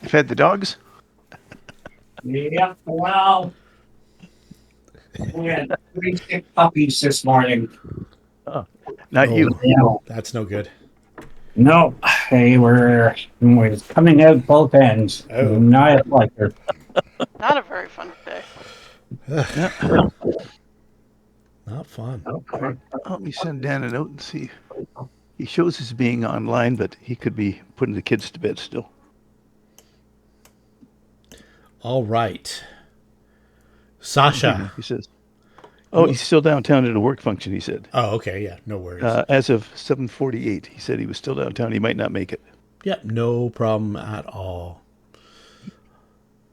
fed the dogs? Yeah, well, we had 3 sick puppies this morning. Oh, not Oh, you. Yeah. that's no good. No, they were coming out both ends. Oh. Not like her. Not a very fun day. Yeah. Not fun. Let me send Dan a note and see. He shows us being online, but he could be putting the kids to bed still. All right. Sasha. He says. Oh, he's still downtown at a work function, he said. Oh, okay. Yeah, no worries. As of 7:48, he said he was still downtown. He might not make it. Yep, no problem at all.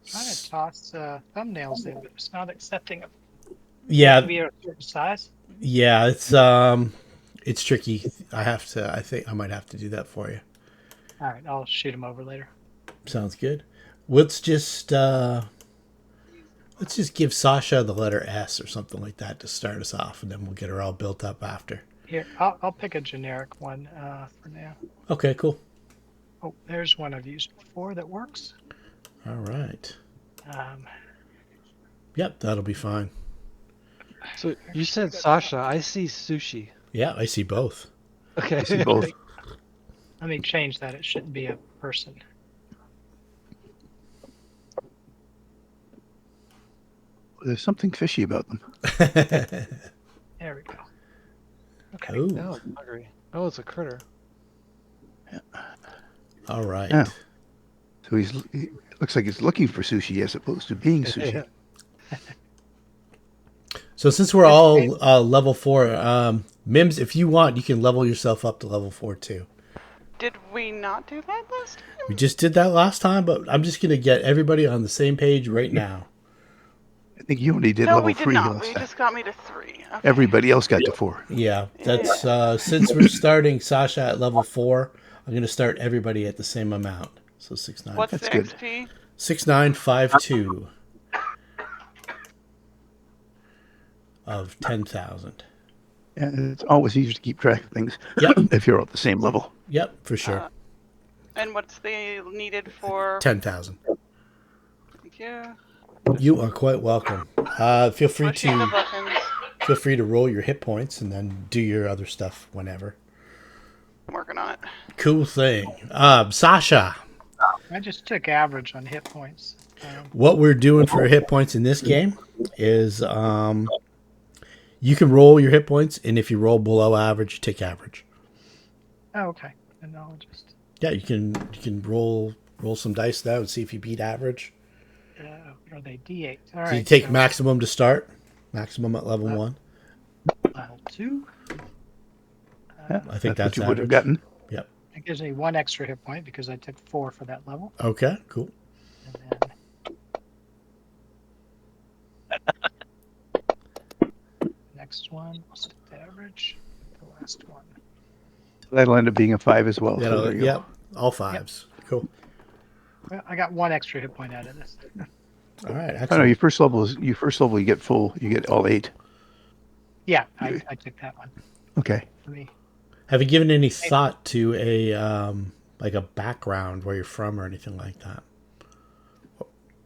Trying to toss thumbnails in, but it's not accepting them. Yeah, Be a certain size. yeah, it's tricky. I think I might have to do that for you. All right, I'll shoot them over later. Sounds good. Let's just give Sasha the letter S or something like that to start us off, and then we'll get her all built up after. Here, I'll pick a generic one for now. Okay, cool. Oh, there's one I've used before that works. All right. Um, Yep, that'll be fine. So you said Sasha. I see sushi. Yeah, I see both. Okay. I see both. Let me change that. It shouldn't be a person. There's something fishy about them. There we go. Okay. Ooh. Now I'm hungry. Oh, it's a critter. All right. Yeah. So he looks like he's looking for sushi as opposed to being sushi. So since we're all level 4, Mims, if you want, you can level yourself up to level 4 too. Did we not do that last time? We just did that last time, but I'm just gonna get everybody on the same page right now. I think you only did No, level we did 3 not. last We time. just got me to 3. Okay. Everybody else got to 4. Yeah, that's since we're starting Sasha at level 4, I'm gonna start everybody at the same amount. So 69. What's That's the good. XP? 6952 of 10,000. And it's always easier to keep track of things Yep. if you're at the same level. Yep, for sure. And what's the needed for? 10,000. Thank you. You are quite welcome. Feel free Pushing the to buttons. roll your hit points and then do your other stuff whenever. I'm working on it. Cool thing. Sasha, I just took average on hit points. what we're doing for hit points in this game is you can roll your hit points, and if you roll below average, you take average. Oh, okay. And I'll just. Yeah, you can roll some dice now and see if you beat average. Are they D8? All So right. you take so maximum to start, maximum at level 1. level 2. I think that's what you would have average. gotten. Yep. It gives me 1 extra hit point because I took 4 for that level. Okay, cool. And then next one, I'll set the average. The last one. That'll end up being a 5 as well. So there you go. Yep, all 5s. Cool. Well, I got 1 extra hit point out of this. All right, Oh, no, excellent. your first level you get full. You get all 8. Yeah, I took that one. Okay. For me. Have you given any thought to a like a background where you're from or anything like that?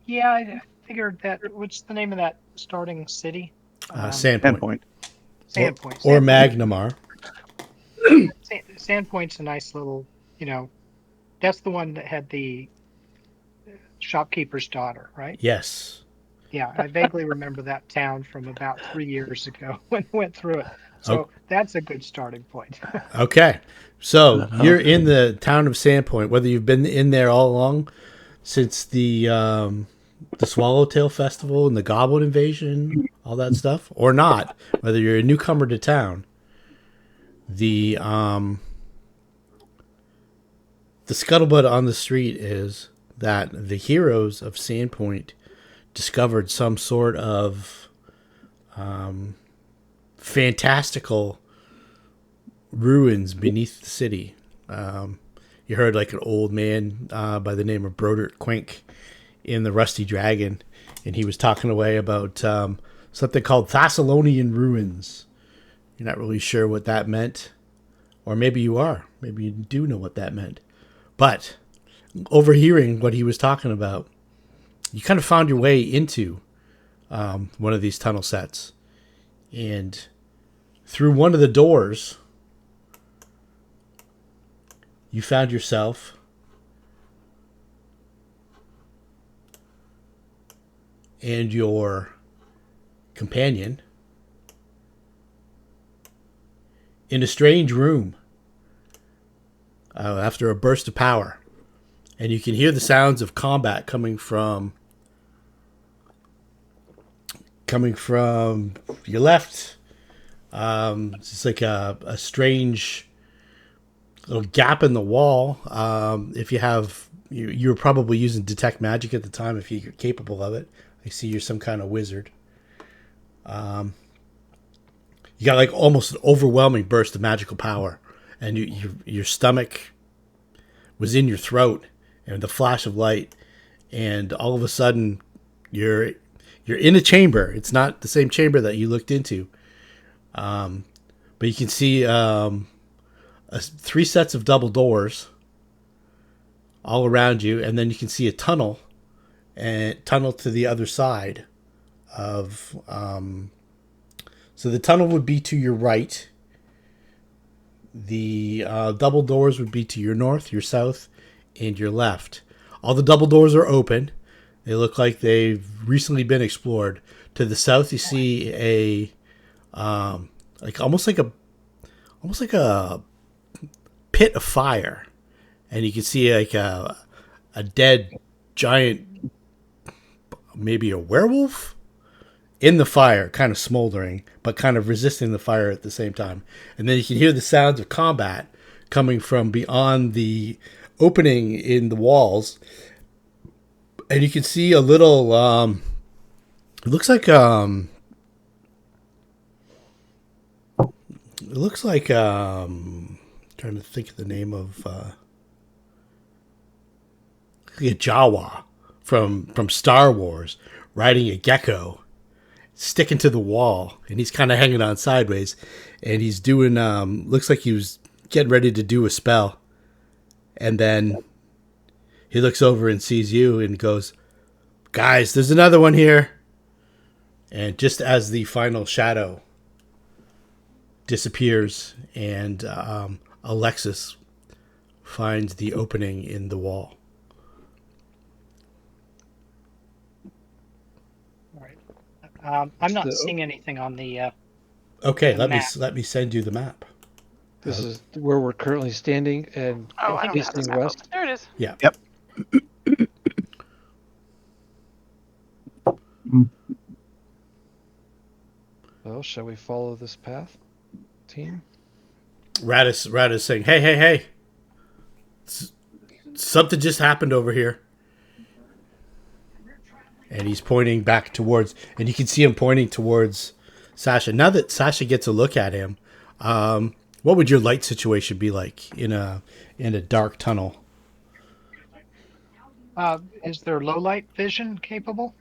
Yeah, I figured that. What's the name of that starting city? Sandpoint. Endpoint. Sandpoint. Or Magnamar. Sandpoint's a nice little, that's the one that had the shopkeeper's daughter, right? Yes. Yeah, I vaguely remember that town from about 3 years ago when I went through it. So that's a good starting point. Okay. So you're in the town of Sandpoint, whether you've been in there all along since the Swallowtail Festival and the Goblin Invasion, all that stuff, or not, whether you're a newcomer to town. The scuttlebutt on the street is that the heroes of Sandpoint discovered some sort of fantastical ruins beneath the city. You heard like an old man by the name of Brodert Quink in the Rusty Dragon, and he was talking away about something called Thassilonian ruins. You're not really sure what that meant, or maybe you are. Maybe you do know what that meant. But overhearing what he was talking about, you kind of found your way into one of these tunnel sets. And through one of the doors, you found yourself and your companion in a strange room after a burst of power. And you can hear the sounds of combat coming from your left. It's just like a strange little gap in the wall. If you were probably using detect magic at the time if you're capable of it. I see you're some kind of wizard. You got like almost an overwhelming burst of magical power, and your stomach was in your throat, and the flash of light, and all of a sudden you're in a chamber. It's not the same chamber that you looked into, but you can see 3 sets of double doors all around you, and then you can see a tunnel to the other side of. So the tunnel would be to your right. The double doors would be to your north, your south, and your left. All the double doors are open. They look like they've recently been explored. To the south, you see a almost like a pit of fire, and you can see like a dead giant, maybe a werewolf, in the fire, kind of smoldering, but kind of resisting the fire at the same time. And then you can hear the sounds of combat coming from beyond the opening in the walls. And you can see a little, it looks like, trying to think of the name of, a Jawa from Star Wars riding a gecko, sticking to the wall, and he's kind of hanging on sideways, and he's doing looks like he was getting ready to do a spell, and then he looks over and sees you and goes, "Guys, there's another one here." And just as the final shadow disappears and Alexis finds the opening in the wall. I'm not seeing anything on the. Okay, The let me send you the map. This is where we're currently standing and Oh, I don't have the facing map west. open. There it is. Yeah. Yep. Well, shall we follow this path, team? Radis saying, "Hey! Something just happened over here." And he's pointing back towards, and you can see him pointing towards Sasha. Now that Sasha gets a look at him, what would your light situation be like in a dark tunnel? Is there low light vision capable?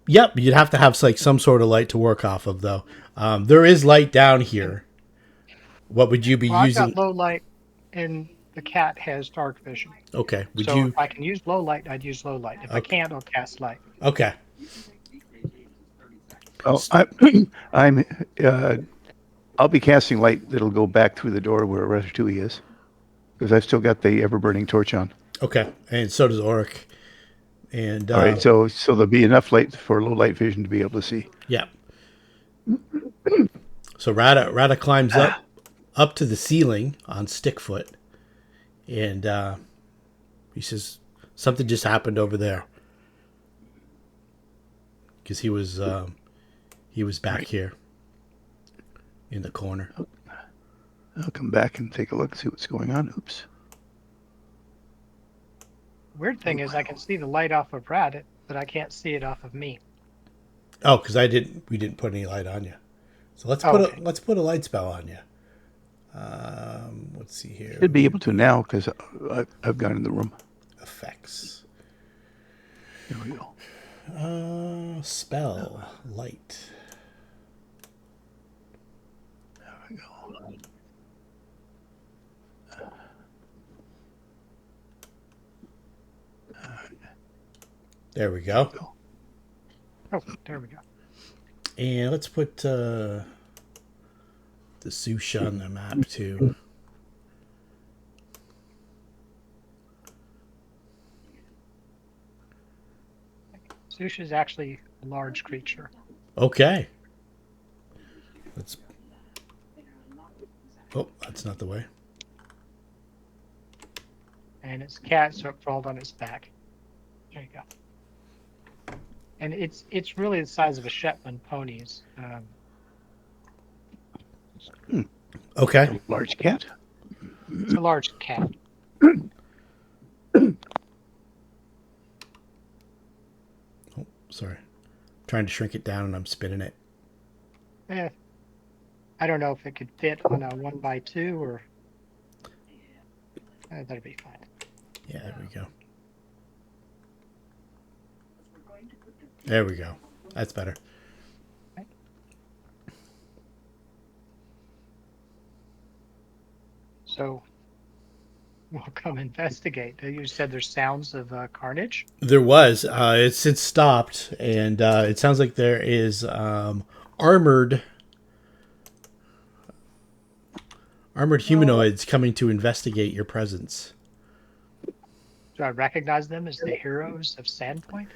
Yep, you'd have to have like some sort of light to work off of, though. There is light down here. What would you be Well, using? I've got low light, and the cat has dark vision. Okay, If I can use low light, I'd use low light. If I Okay. can't, I'll cast light. Okay. Oh, I'll be casting light that'll go back through the door where Ratatouille is, because I've still got the ever-burning torch on. Okay, and so does Oric. And All right, so there'll be enough light for low light vision to be able to see. yeah. So Rada climbs up to the ceiling on Stickfoot, and he says something just happened over there, because he was back here in the corner. I'll come back and take a look, see what's going on. Oops. Weird thing is, I can see the light off of Radit, but I can't see it off of me. Oh, because we didn't put any light on you. So let's put a light spell on you. Let's see here. Should be able to now because I've gone in the room. Effects. There we go. Spell light. There we go. There we go. Oh, there we go. And let's put the sushi on the map too. Sushi is actually a large creature. Okay. Let's. Oh, that's not the way. And its cat crawled on its back. There you go. And it's really the size of a Shetland ponies. Okay. Large cat. It's a large cat. Oh, sorry. I'm trying to shrink it down and I'm spinning it. I don't know if it could fit on a 1x2 or. That'd be fine. Yeah, there we go. There we go. That's better. So we'll come investigate. You said there's sounds of carnage. There was. It's since stopped, and it sounds like there is armored humanoids coming to investigate your presence. Do I recognize them as the Heroes of Sandpoint?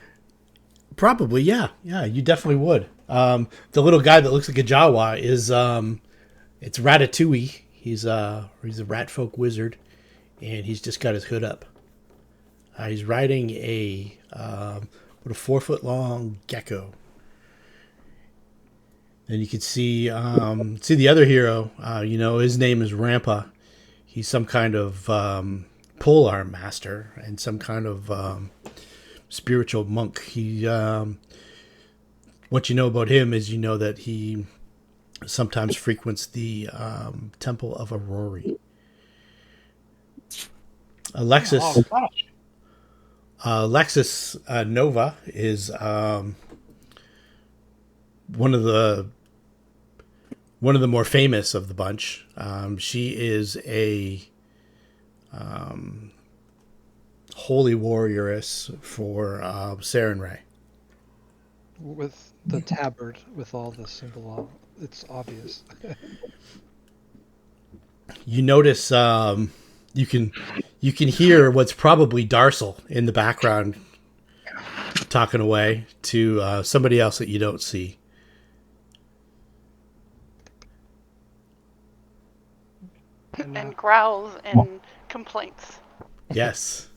Probably, yeah. Yeah, you definitely would. The little guy that looks like a Jawa is it's Ratatouille. He's a rat folk wizard, and he's just got his hood up. He's riding a 4-foot long gecko. And you can see the other hero. His name is Rampa. He's some kind of pole arm master and some kind of spiritual monk. What you know about him is that he sometimes frequents the Temple of Aurori. Alexis Nova is one of the more famous of the bunch. She is a holy warrioress for Sarenrae. With the tabard, with all the symbol on it's obvious. You notice you can hear what's probably Darcel in the background talking away to somebody else that you don't see. And growls and complaints. Yes.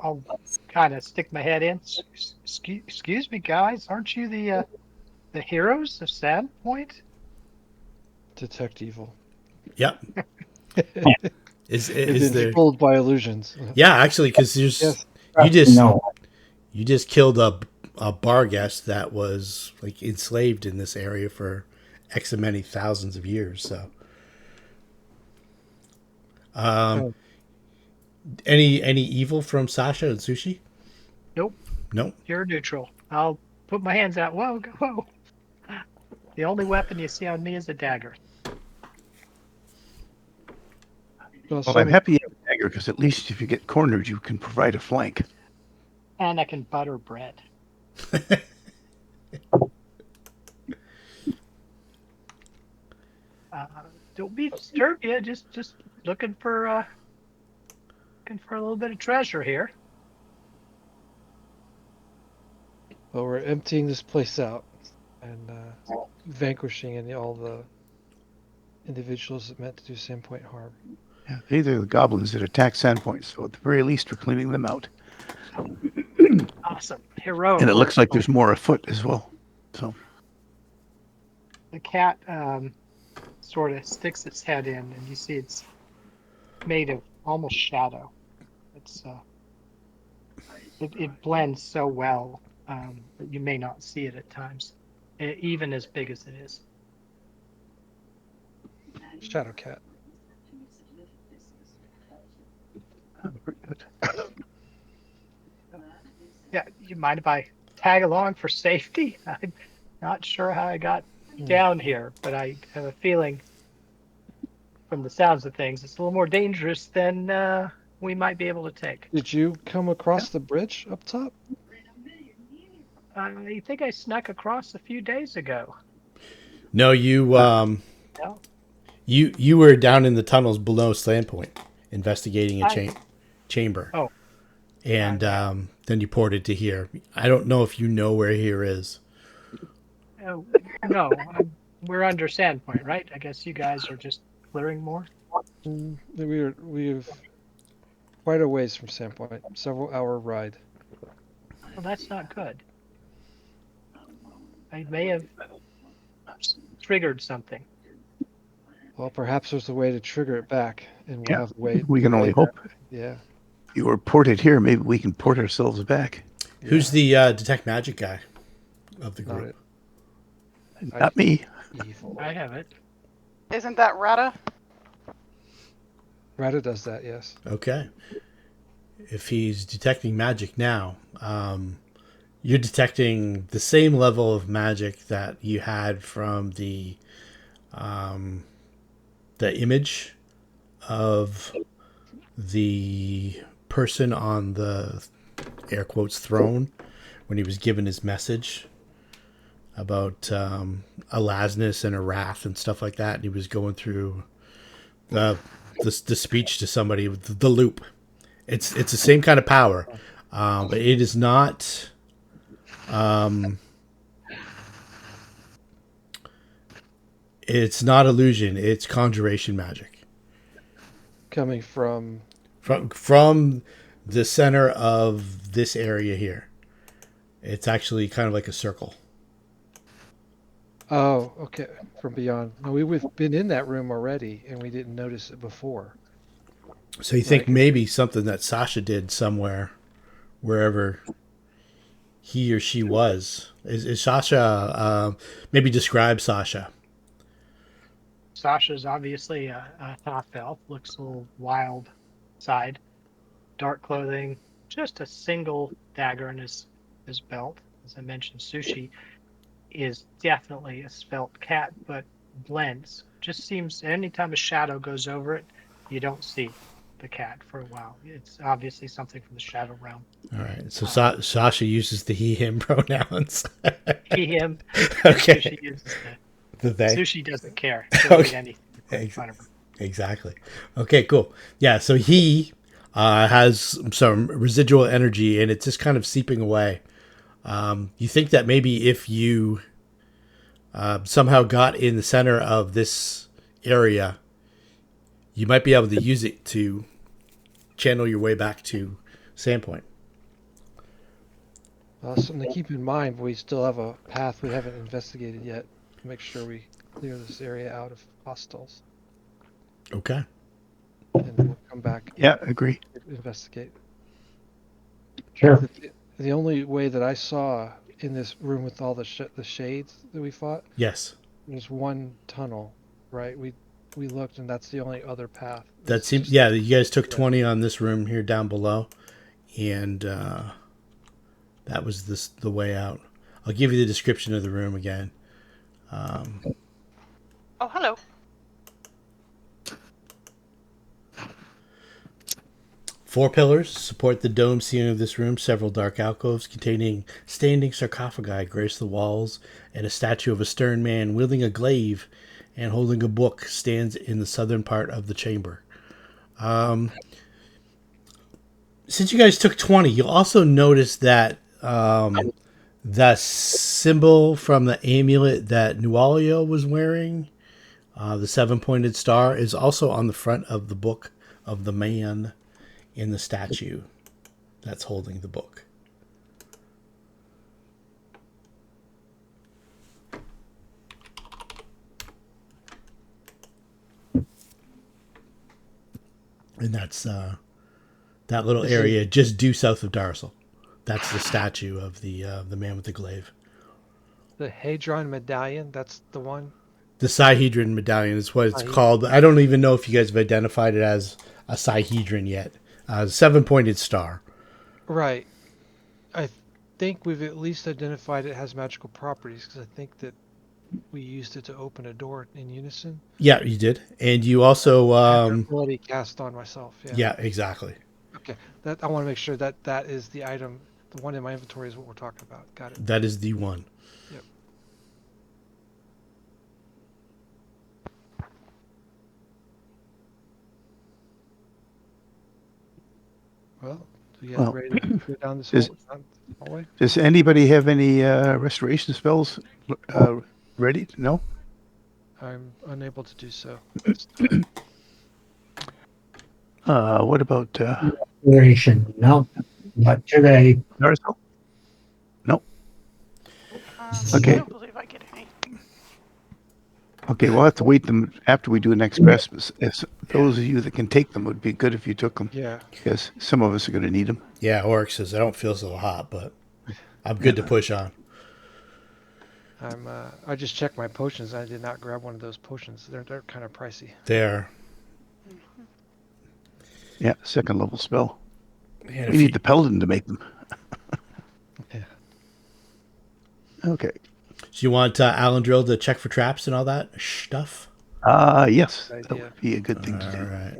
I'll kind of stick my head in. Excuse me, guys. Aren't you the Heroes of Sandpoint? Detect evil. Yep. Is Is there? fooled by illusions. Yeah, actually, because Yes. you just killed a bar guest that was like enslaved in this area for X and many thousands of years. So, any evil from Sasha and Sushi? Nope. Nope. You're neutral. I'll put my hands out. Whoa, whoa. The only weapon you see on me is a dagger. Well, Well, I'm happy you have a dagger because at least if you get cornered, you can provide a flank. And I can butter bread. Don't be disturbed yet. Just looking for a little bit of treasure here. Well, we're emptying this place out and vanquishing all the individuals that meant to do Sandpoint harm. Yeah, they're the goblins that attack Sandpoint, so at the very least, we're cleaning them out. Awesome. Hero. And it looks like there's more afoot as well. So The cat sort of sticks its head in, and you see it's made of almost shadow. It's it blends so well that you may not see it at times, even as big as it is. Shadow cat. very good. Yeah, you mind if I tag along for safety? I'm not sure how I got down here, but I have a feeling from the sounds of things it's a little more dangerous than we might be able to take. Did you come across the bridge up top? I think I snuck across a few days ago. No, No? you were down in the tunnels below Sandpoint investigating a chamber. Oh. And then you ported to here. I don't know if you know where here is. No, we're under Sandpoint, right? I guess you guys are just clearing more. We've quite a ways from Sandpoint, several hour ride. Well, that's not good. I may have triggered something. Well, perhaps there's a way to trigger it back, and we'll have a way. We can only hope. Yeah. You were ported here. Maybe we can port ourselves back. Who's the detect magic guy of the Not group? it. Not me. Evil. I have it. Isn't that Rata? Rata does that, yes. Okay. If he's detecting magic now, you're detecting the same level of magic that you had from the image of the person on the air quotes throne when he was given his message about a lasness and a wrath and stuff like that, and he was going through the speech to somebody with the loop. It's the same kind of power, but it is not. It's not illusion. It's conjuration magic Coming from from the center of this area here. It's actually kind of like a circle. Oh, okay. From beyond. No, we've been in that room already, and we didn't notice it before. So you think maybe something that Sasha did somewhere, wherever he or she was. Is Sasha? Maybe describe Sasha. Sasha's obviously a half elf. Looks a little wild side. Dark clothing. Just a single dagger in his belt. As I mentioned, Sushi is definitely a svelte cat, but blends. Just seems anytime a shadow goes over it, you don't see the cat for a while. It's obviously something from the shadow realm. All right. So Sasha uses the he/him pronouns. He, him. Okay. Sushi uses The they. Sushi doesn't care. He'll eat anything in front of her. Exactly. Okay, cool. Yeah, so he has some residual energy, and it's just kind of seeping away. You think that maybe if you somehow got in the center of this area, you might be able to use it to channel your way back to Sandpoint. Something to keep in mind, we still have a path we haven't investigated yet. Make sure we clear this area out of hostiles. Okay. And we'll come back Yeah, agree. and investigate. Sure. The only way that I saw in this room with all the shades that we fought, Yes. there's one tunnel, right? We looked, and that's the only other path. That It's seems. just- Yeah, you guys took 20 on this room here down below, and that was the way out. I'll give you the description of the room again. Oh, hello. Four pillars support the dome ceiling of this room. Several dark alcoves containing standing sarcophagi grace the walls, and a statue of a stern man wielding a glaive and holding a book stands in the southern part of the chamber. Since you guys took 20, you'll also notice that the symbol from the amulet that Nualio was wearing, the seven-pointed star, is also on the front of the book of the man in the statue that's holding the book. And that's that little area just due south of Darsal. That's the statue of the man with the glaive. The Hadron medallion, that's the one. The Sihedron medallion is what it's called. I don't even know if you guys have identified it as a Sihedron yet. Seven-pointed star. Right. I think we've at least identified it has magical properties, because I think that we used it to open a door in unison. Yeah, you did. And you also... Ability cast on myself. yeah, exactly. Okay, that I want to make sure that that is the item. The one in my inventory is what we're talking about. Got it. That is the one. Yep. Well, do you guys Well, ready to go down this is- hallway? Does anybody have any restoration spells ready? No? I'm unable to do so. What about Duration. No. But today, Narsil? No. I Okay. don't believe I get any. Okay, we'll have to wait them after we do next Christmas. If those of you that can take them would be good if you took them, Yeah. because some of us are going to need them. Yeah, Orc says I don't feel so hot, but I'm good to push on. I just checked my potions. I did not grab one of those potions. They're kind of pricey. There. Yeah, second level spell. And We need the paladin to make them. Yeah. Okay. So you want Alandril to check for traps and all that stuff? Yes, Good that idea. would be a good thing to All do. right.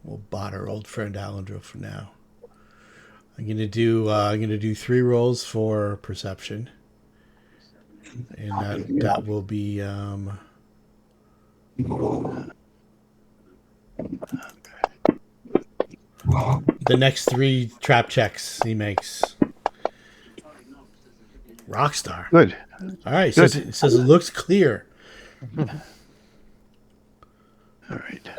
We'll bot our old friend Alandril for now. I'm gonna do 3 rolls for perception, and that will be the next 3 trap checks he makes. Rockstar. Good. All right. Good. It says it looks clear. All right.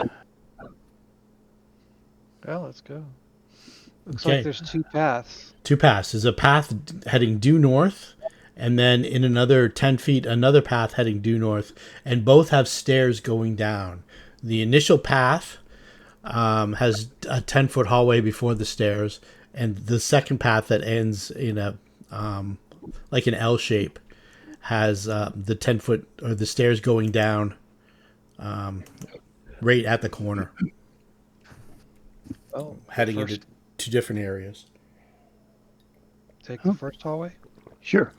Well, let's go. Looks Okay. like there's 2 paths. 2 paths. There's a path heading due north, and then in another 10 feet, another path heading due north, and both have stairs going down. The initial path has a 10-foot hallway before the stairs, and the second path that ends in a like an L shape has the 10-foot or the stairs going down right at the corner, Oh, heading first, into 2 different areas. take the first hallway. Sure.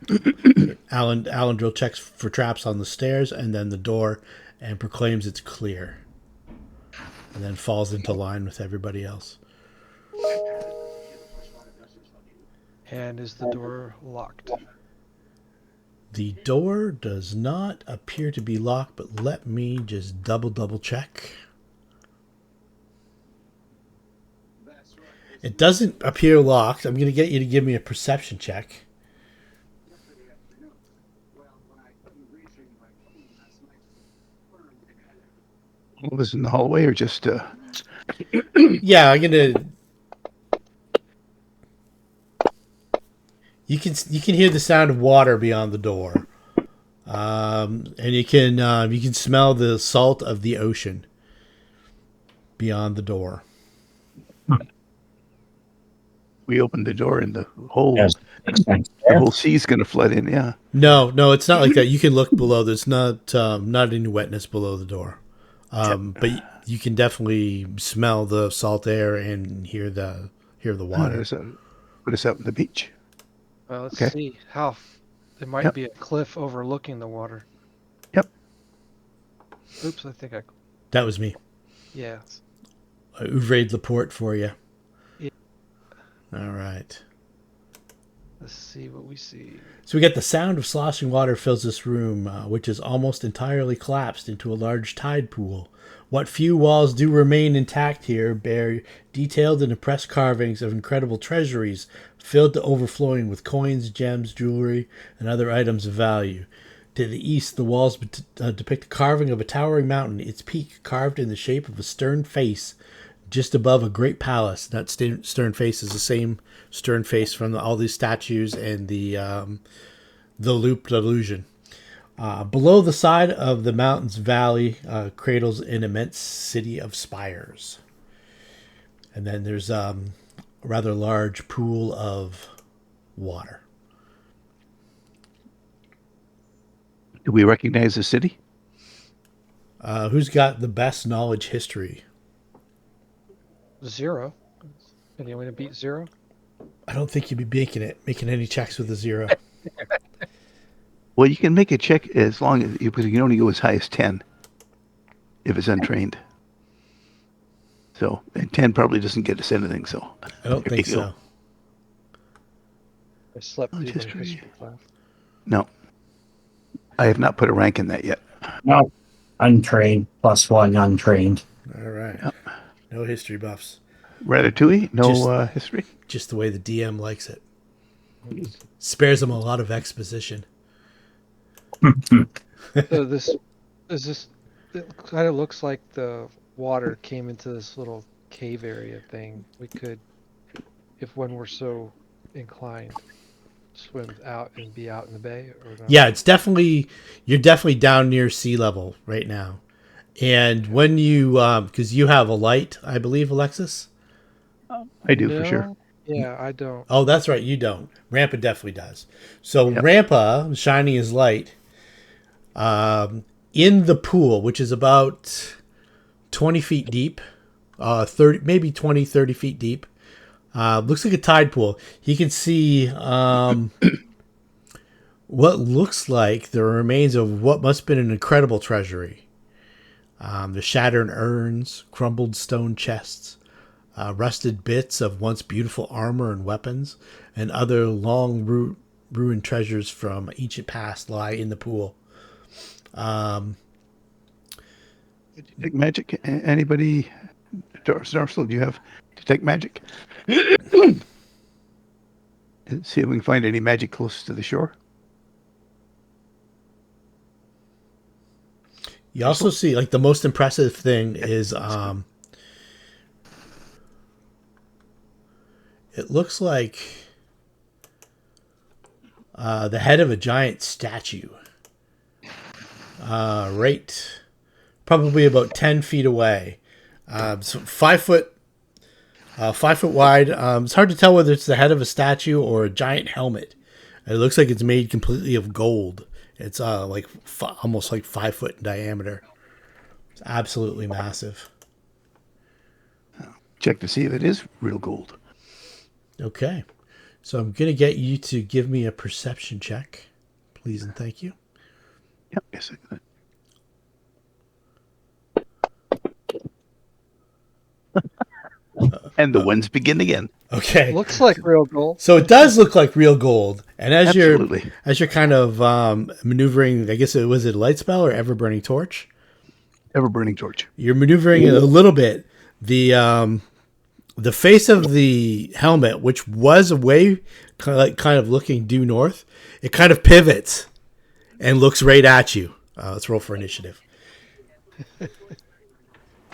Alandril checks for traps on the stairs and then the door and proclaims it's clear. And then falls into line with everybody else. And is the door locked? The door does not appear to be locked, but let me just double check. It doesn't appear locked. I'm going to get you to give me a perception check. All of us in the hallway or just Yeah, I'm going to... You can hear the sound of water beyond the door. And you can smell the salt of the ocean beyond the door. we open the door and the whole yes, makes sense. the whole sea's going to flood in? Yeah. No, it's not like that. You can look below. There's not any wetness below the door, but you can definitely smell the salt air and hear the water. Put us out on the beach. Well, let's Okay. see how. There might Yep. be a cliff overlooking the water. Yep. Oops, I think I. That was me. Yeah. I ouvrayed Laporte for you. Yeah. All right. Let's see what we see. So we get the sound of sloshing water fills this room, which is almost entirely collapsed into a large tide pool. What few walls do remain intact here bear detailed and impressed carvings of incredible treasuries filled to overflowing with coins, gems, jewelry, and other items of value. To the east, the walls depict a carving of a towering mountain, its peak carved in the shape of a stern face just above a great palace. That stern face is the same stern face from all these statues and the looped illusion. Below the side of the mountain's valley cradles an immense city of spires. And then there's a rather large pool of water. Do we recognize the city? Who's got the best knowledge history? 0. Anyone to beat 0? I don't think you'd be making any checks with a 0. Well, you can make a check as long as because you can only go as high as 10 if it's untrained. So, and 10 probably doesn't get us anything. So, I don't there think you go. so. I slept through History. my history class. No, I have not put a rank in that yet. No, untrained, +1 untrained. All right. Yep. No history buffs. Ratatouille, no Just- history. Just the way the DM likes it. Spares them a lot of exposition. So this is this. It kind of looks like the water came into this little cave area thing. We could, if one were so inclined, swim out and be out in the bay, or not? Yeah, it's definitely, you're definitely down near sea level right now. And when you, because you have a light, I believe, Alexis? I do for sure. No? Yeah, I don't. Oh, that's right, you don't. Rampa definitely does. So Yep. Rampa, shining his light, in the pool, which is about 20 feet deep, 30, maybe 20, 30 feet deep. Looks like a tide pool. He can see what looks like the remains of what must have been an incredible treasury. The shattered urns, crumbled stone chests, rusted bits of once beautiful armor and weapons, and other long ruined treasures from ancient past lie in the pool. Detect magic? Anybody? Darcel, do you have detect magic? See if we can find any magic close to the shore. You also see, like, the most impressive thing is it looks like the head of a giant statue. Right, probably about 10 feet away. So 5 foot wide. It's hard to tell whether it's the head of a statue or a giant helmet. It looks like it's made completely of gold. It's like almost like 5 foot in diameter. It's absolutely massive. Check to see if it is real gold. Okay, so I'm gonna get you to give me a perception check, please and thank you. Yep. Yes. And the winds begin again. Okay, Looks like real gold. so it does look like real gold, and as Absolutely. you're kind of maneuvering, I guess it was a light spell or ever burning torch. Ever burning torch. You're maneuvering it a little bit. The face of the helmet, which was away, kind of looking due north, it kind of pivots and looks right at you. Let's roll for initiative.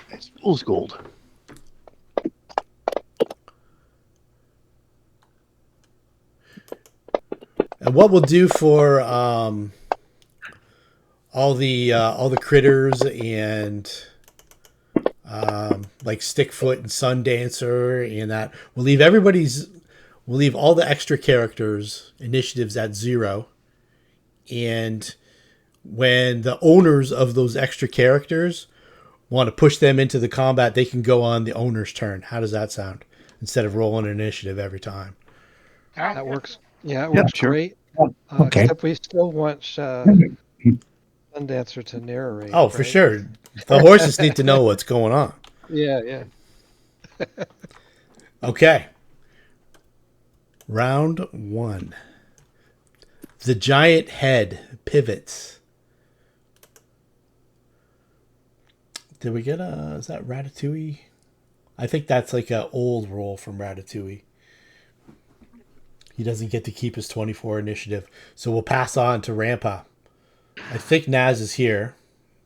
It's fool's gold. And what we'll do for all the critters and like Stickfoot and Sundancer and that, we'll leave all the extra characters initiatives at 0, and when the owners of those extra characters want to push them into the combat, they can go on the owner's turn. How does that sound? Instead of rolling initiative every time. That works. Yeah, it Yep, works sure. great. Okay. Except we still want Sundancer to narrate. Oh, for right? sure. The horses need to know what's going on. Yeah, yeah. Okay. Round 1. The giant head pivots. Did we get is that Ratatouille? I think that's like an old roll from Ratatouille. He doesn't get to keep his 24 initiative. So we'll pass on to Rampa. I think Naz is here.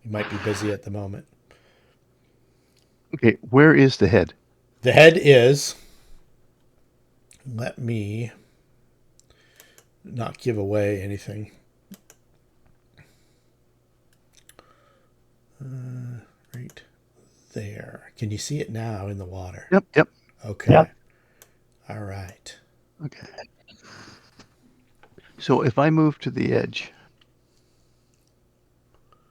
He might be busy at the moment. Okay, where is the head? The head is... Let me not give away anything. Right there. Can you see it now in the water? Yep. Okay. Yep. All right. Okay. So if I move to the edge,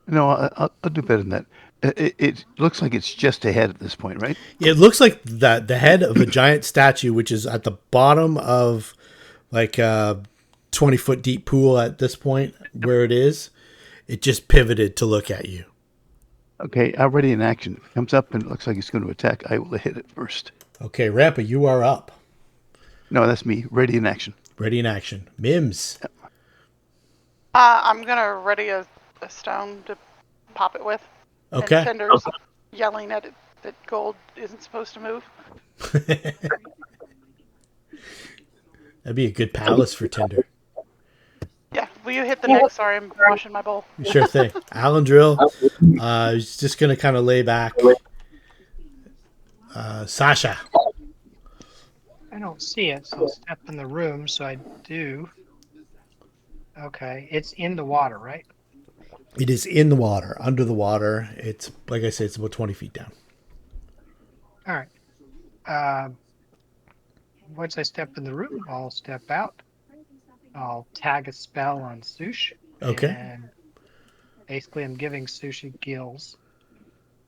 no, I'll do better than that. It looks like it's just ahead at this point, right? It looks like that the head of a giant statue, which is at the bottom of like a 20-foot deep pool at this point, where it is, it just pivoted to look at you. Okay, already in action. If it comes up and it looks like it's going to attack, I will hit it first. Okay, Rampa, you are up. No, that's me. Ready in action. Ready in action. Mims. I'm gonna ready a stone to pop it with. Okay. And Tinder's yelling at it that gold isn't supposed to move. That'd be a good palace for Tinder. Yeah, will you hit the next? Sorry, I'm washing my bowl. Sure thing. Alan Drill is just going to kind of lay back. Sasha. I don't see it, so I'll step in the room. So I do. Okay, it's in the water, right? It is in the water, under the water. It's, like I said, it's about 20 feet down. All right. Once I step in the room, I'll step out. I'll tag a spell on Sush. Okay. And basically, I'm giving Sushi gills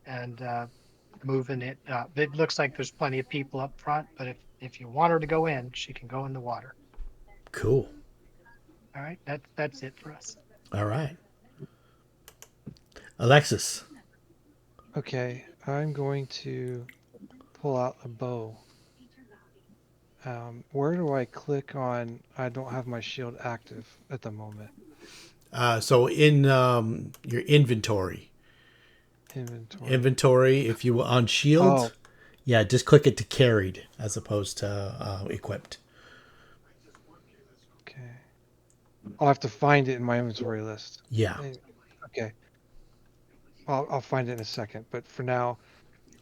and moving it up. It looks like there's plenty of people up front, but if you want her to go in, she can go in the water. Cool. All right, that's it for us. All right. Alexis. Okay, I'm going to pull out a bow. Where do I click on? I don't have my shield active at the moment. So in your inventory. Inventory, if you were on shield, yeah, just click it to carried as opposed to equipped. Okay. I'll have to find it in my inventory list. Yeah. Okay. I'll find it in a second, but for now,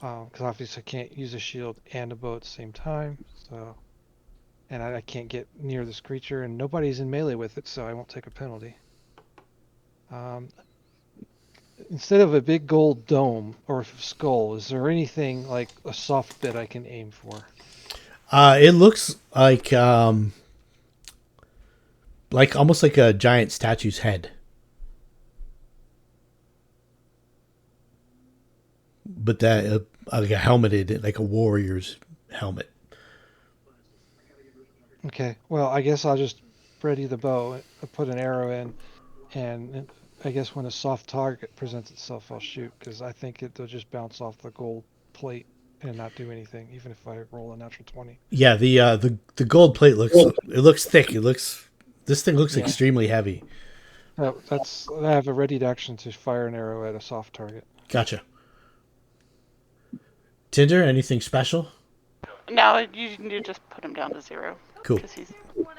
because obviously I can't use a shield and a bow at the same time, so, and I can't get near this creature, and nobody's in melee with it, so I won't take a penalty. Instead of a big gold dome or skull, is there anything like a soft bit I can aim for? It looks like almost like a giant statue's head. But that like a helmeted, like a warrior's helmet. Okay, well, I guess I'll just ready the bow, put an arrow in, and I guess when a soft target presents itself, I'll shoot, because I think it'll just bounce off the gold plate and not do anything, even if I roll a natural 20. Yeah, the gold plate looks thick. This thing looks extremely heavy. I have a readied action to fire an arrow at a soft target. Gotcha. Tinder, anything special? No, you just put him down to 0. Cool. Because he's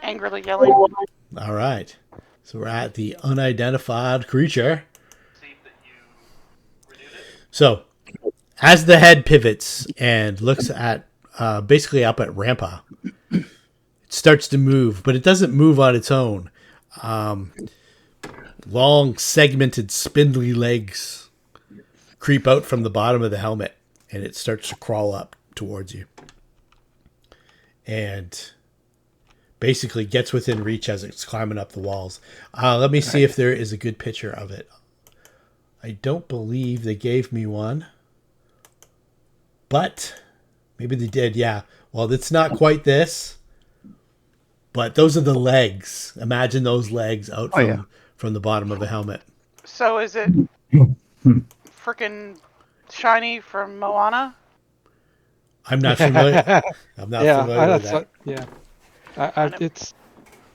angrily yelling. All right. So we're at the unidentified creature. So, as the head pivots and looks at basically up at Rampa, it starts to move, but it doesn't move on its own. Long, segmented, spindly legs creep out from the bottom of the helmet, and it starts to crawl up towards you. And basically gets within reach as it's climbing up the walls. Let me see if there is a good picture of it. I don't believe they gave me one. But maybe they did, yeah. Well, it's not quite this. But those are the legs. Imagine those legs out from the bottom of the helmet. So is it freaking shiny from Moana? I'm not familiar. I'm not familiar with that. It's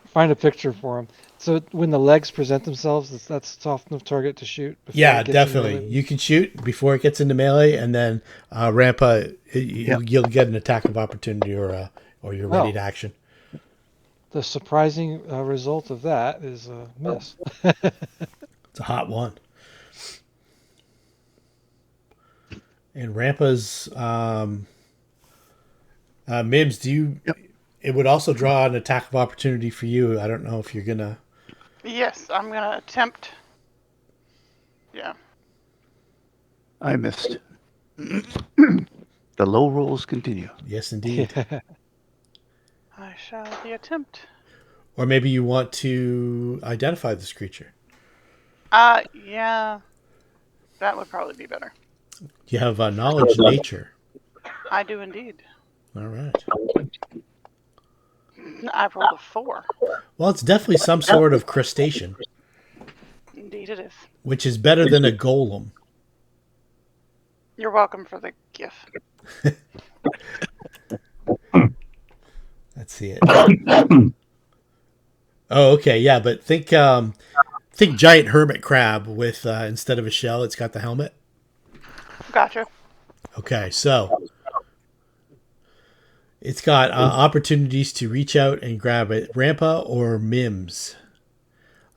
find a picture for them. So when the legs present themselves, that's soft enough target to shoot. Yeah, definitely. You can shoot before it gets into melee, and then Rampa, you'll get an attack of opportunity or your ready to action. The surprising result of that is a miss. It's a hot one. And Rampa's Mims, do you? Yep. It would also draw an attack of opportunity for you. I don't know if you're gonna. Yes, I'm gonna attempt. Yeah. I missed. The low rolls continue. Yes, indeed. I shall attempt. Or maybe you want to identify this creature. Yeah. That would probably be better. You have knowledge nature. I do indeed. All right. I've rolled a 4. Well, it's definitely some sort of crustacean. Indeed it is. Which is better than a golem. You're welcome for the gift. Let's see it. Oh, okay, yeah, but think giant hermit crab with instead of a shell, it's got the helmet. Gotcha. Okay, so it's got opportunities to reach out and grab it. Rampa or Mims.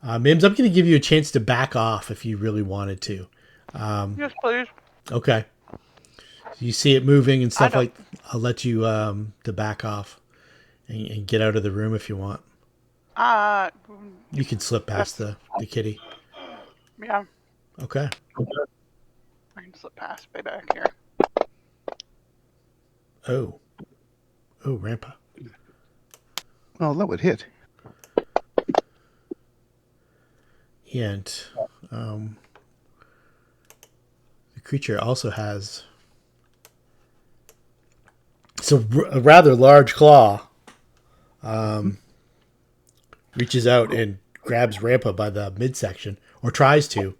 Mims, I'm going to give you a chance to back off if you really wanted to. Yes, please. Okay. So you see it moving and stuff don't- like. I'll let you to back off and get out of the room if you want. You can slip past the kitty. Yeah, Okay. I can slip past way back here. Oh, Rampa. Well, that would hit. And the creature also has a rather large claw. Reaches out and grabs Rampa by the midsection, or tries to.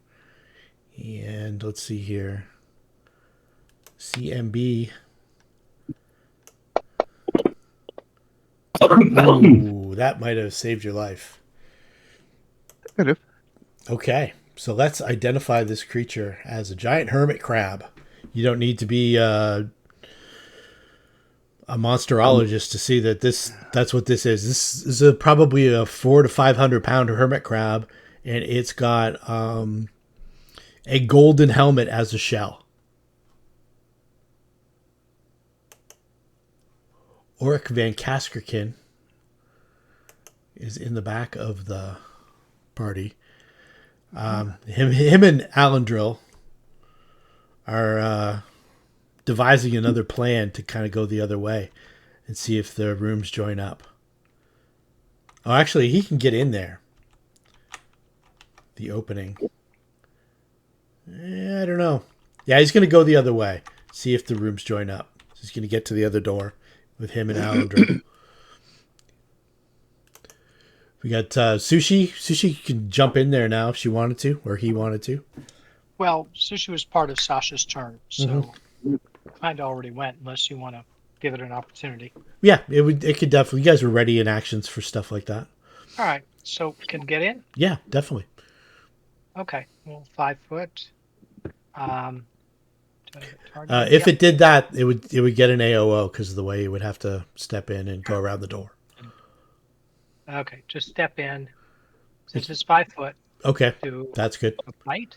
And let's see here. CMB. Ooh, that might have saved your life. Could have. Okay, so let's identify this creature as a giant hermit crab. You don't need to be a monsterologist to see that that's what this is. This is probably a 400 to 500 pound hermit crab, and it's got a golden helmet as a shell. Oric Van Kaskerkin is in the back of the party. Him and Alendril are devising another plan to kind of go the other way and see if the rooms join up. Oh, actually, he can get in there. The opening. I don't know. Yeah, he's going to go the other way. See if the rooms join up. He's going to get to the other door with him and Alendril. We got Sushi. Sushi can jump in there now if she wanted to, or he wanted to. Well, Sushi was part of Sasha's turn, so kind of already went, unless you want to give it an opportunity. Yeah, it could definitely. You guys were ready in actions for stuff like that. All right, so can get in? Yeah, definitely. Okay, well, 5 foot. If it did that, it would get an AOO because of the way you would have to step in and go around the door. Okay, just step in. Since it's 5 foot. Okay, To that's good. a bite.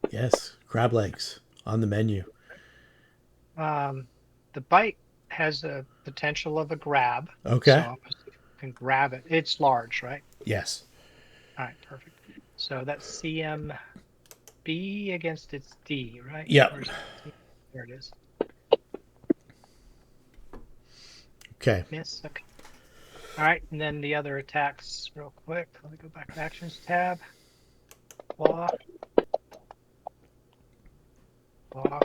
Yes, crab legs on the menu. The bite has a potential of a grab. Okay. So I'm gonna see if I can grab it. It's large, right? Yes. All right, perfect. So that's CMB against its D, right? Yep. There it is. Okay. Miss. Okay. All right, and then the other attacks, real quick. Let me go back to Actions tab. Claw. Claw.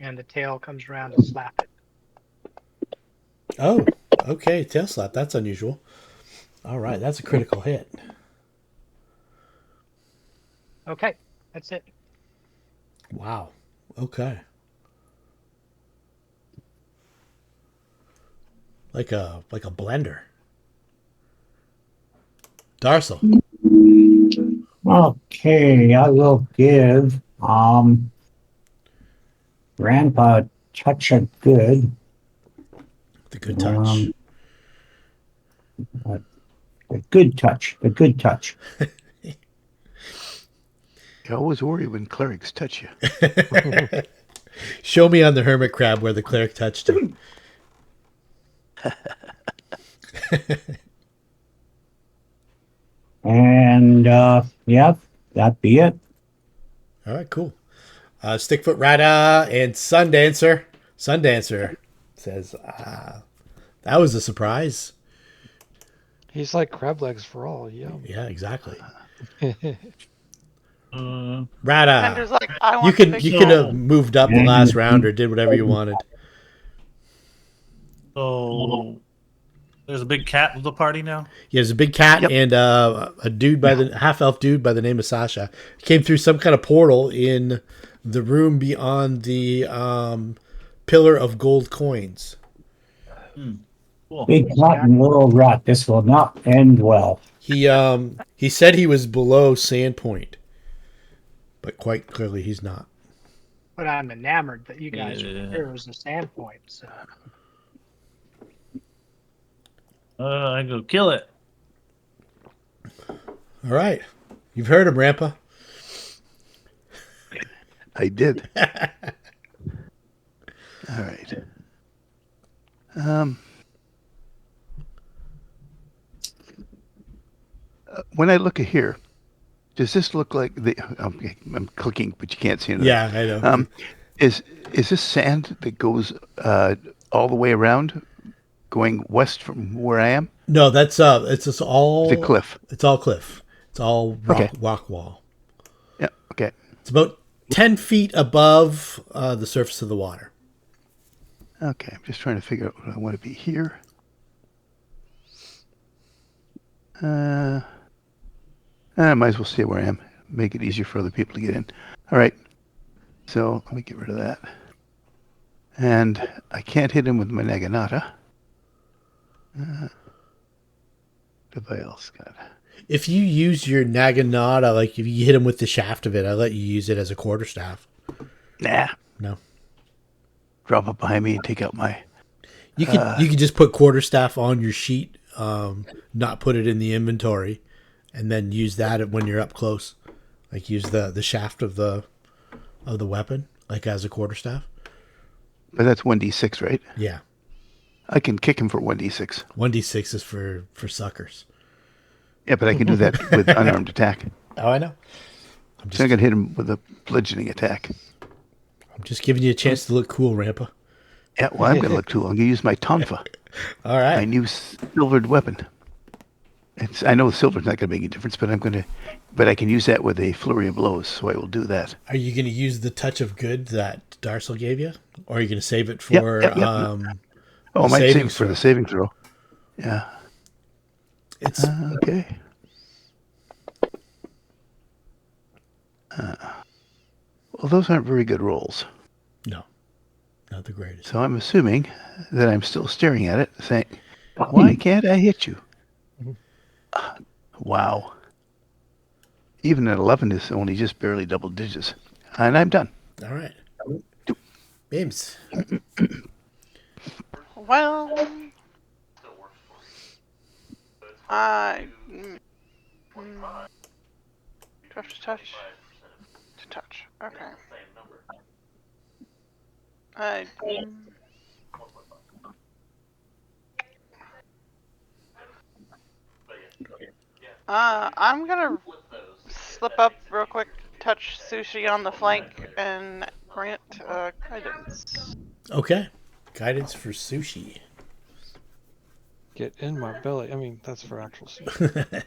And the tail comes around to slap it. Oh, okay. Tail slap. That's unusual. All right, that's a critical hit. Okay, that's it. Wow. Okay. Like a blender. Darsel. Okay, I will give Grandpa touch of good. The good touch. The good touch. The good touch. You always worry when clerics touch you. Show me on the hermit crab where the cleric touched you. And yeah, that'd be it. All right, cool. Stickfoot Rata and Sundancer. Sundancer says, that was a surprise. He's like crab legs for all. Yum. Yeah, exactly. And Rata, there's like, I you want could the you big could one. have moved up the last round or did whatever you wanted. So There's a big cat with the party now. Yeah, there's a big cat Yep. and a dude by the half elf dude by the name of Sasha. Came through some kind of portal in the room beyond the pillar of gold coins. Cool. Big cat and little rat. This will not end well. He said he was below Sandpoint, but quite clearly he's not. But I'm enamored that you guys Yeah. are heroes of Sandpoint. So I go kill it. All right, you've heard him, Rampa. I did. All right. When I look at here, does this look like the? Okay, I'm clicking, but you can't see it. Yeah, I know. Is this sand that goes all the way around, going west from where I am? No, that's it's just all It's a cliff. It's all cliff. It's all Okay. rock wall. Yeah. Okay. It's about 10 feet above the surface of the water. Okay. I'm just trying to figure out what I want to be here. I might as well stay where I am. Make it easier for other people to get in. All right. So let me get rid of that. And I can't hit him with my Naginata. What have I else got? If you use your Naginata, like if you hit him with the shaft of it, I let you use it as a quarterstaff. Nah. No. Drop it behind me and take out my... You could just put quarterstaff on your sheet, not put it in the inventory, and then use that when you're up close. Like use the shaft of the weapon, like as a quarterstaff. But that's 1d6, right? Yeah. I can kick him for 1d6. 1d6 is for suckers. Yeah, but I can do that with unarmed attack. Oh, I know. So I'm going to hit him with a bludgeoning attack. I'm just giving you a chance to look cool, Rampa. Yeah, well, I'm going to look cool. I'm going to use my tonfa, All my right. new silvered weapon. I know silver's not going to make a difference, but I can use that with a flurry of blows, so I will do that. Are you going to use the touch of good that Darcel gave you? Or are you going to save it Yep, for yep. Oh, I might saving save it for throw. the saving throw. Yeah. It's Okay. Well, those aren't very good rolls. no, not the greatest. So I'm assuming that I'm still staring at it, saying, why can't I hit you? Wow. Even at 11 is only just barely double digits. And I'm done. All right. Bims. Well, I touch. Okay. I'm gonna slip up real quick, touch Sushi on the flank, and grant guidance. Okay. Guidance for sushi. Get in my belly. I mean, that's for actual sushi.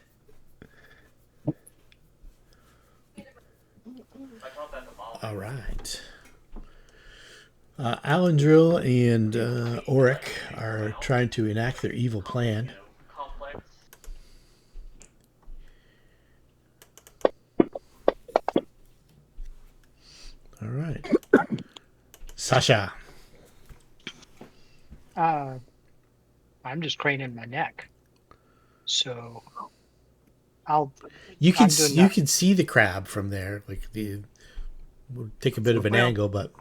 All right. Alandril and Auric are trying to enact their evil plan. All right. Sasha. I'm just craning my neck. So You can I'm doing you that. can see the crab from there. Like we'll take a bit of an Well, angle, but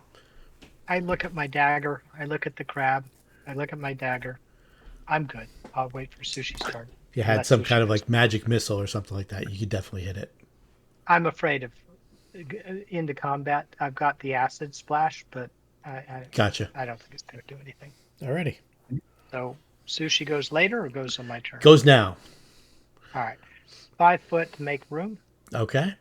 I look at my dagger. I look at the crab. I look at my dagger. I'm good. I'll wait for Sushi's turn. if you Let had some Sushi kind of go. like magic missile or something like that, you could definitely hit it. I'm afraid of into combat. I've got the acid splash, but Gotcha. I don't think it's going to do anything. Alrighty. So Sushi goes later or goes on my turn? Goes now. All right. 5 foot to make room. Okay.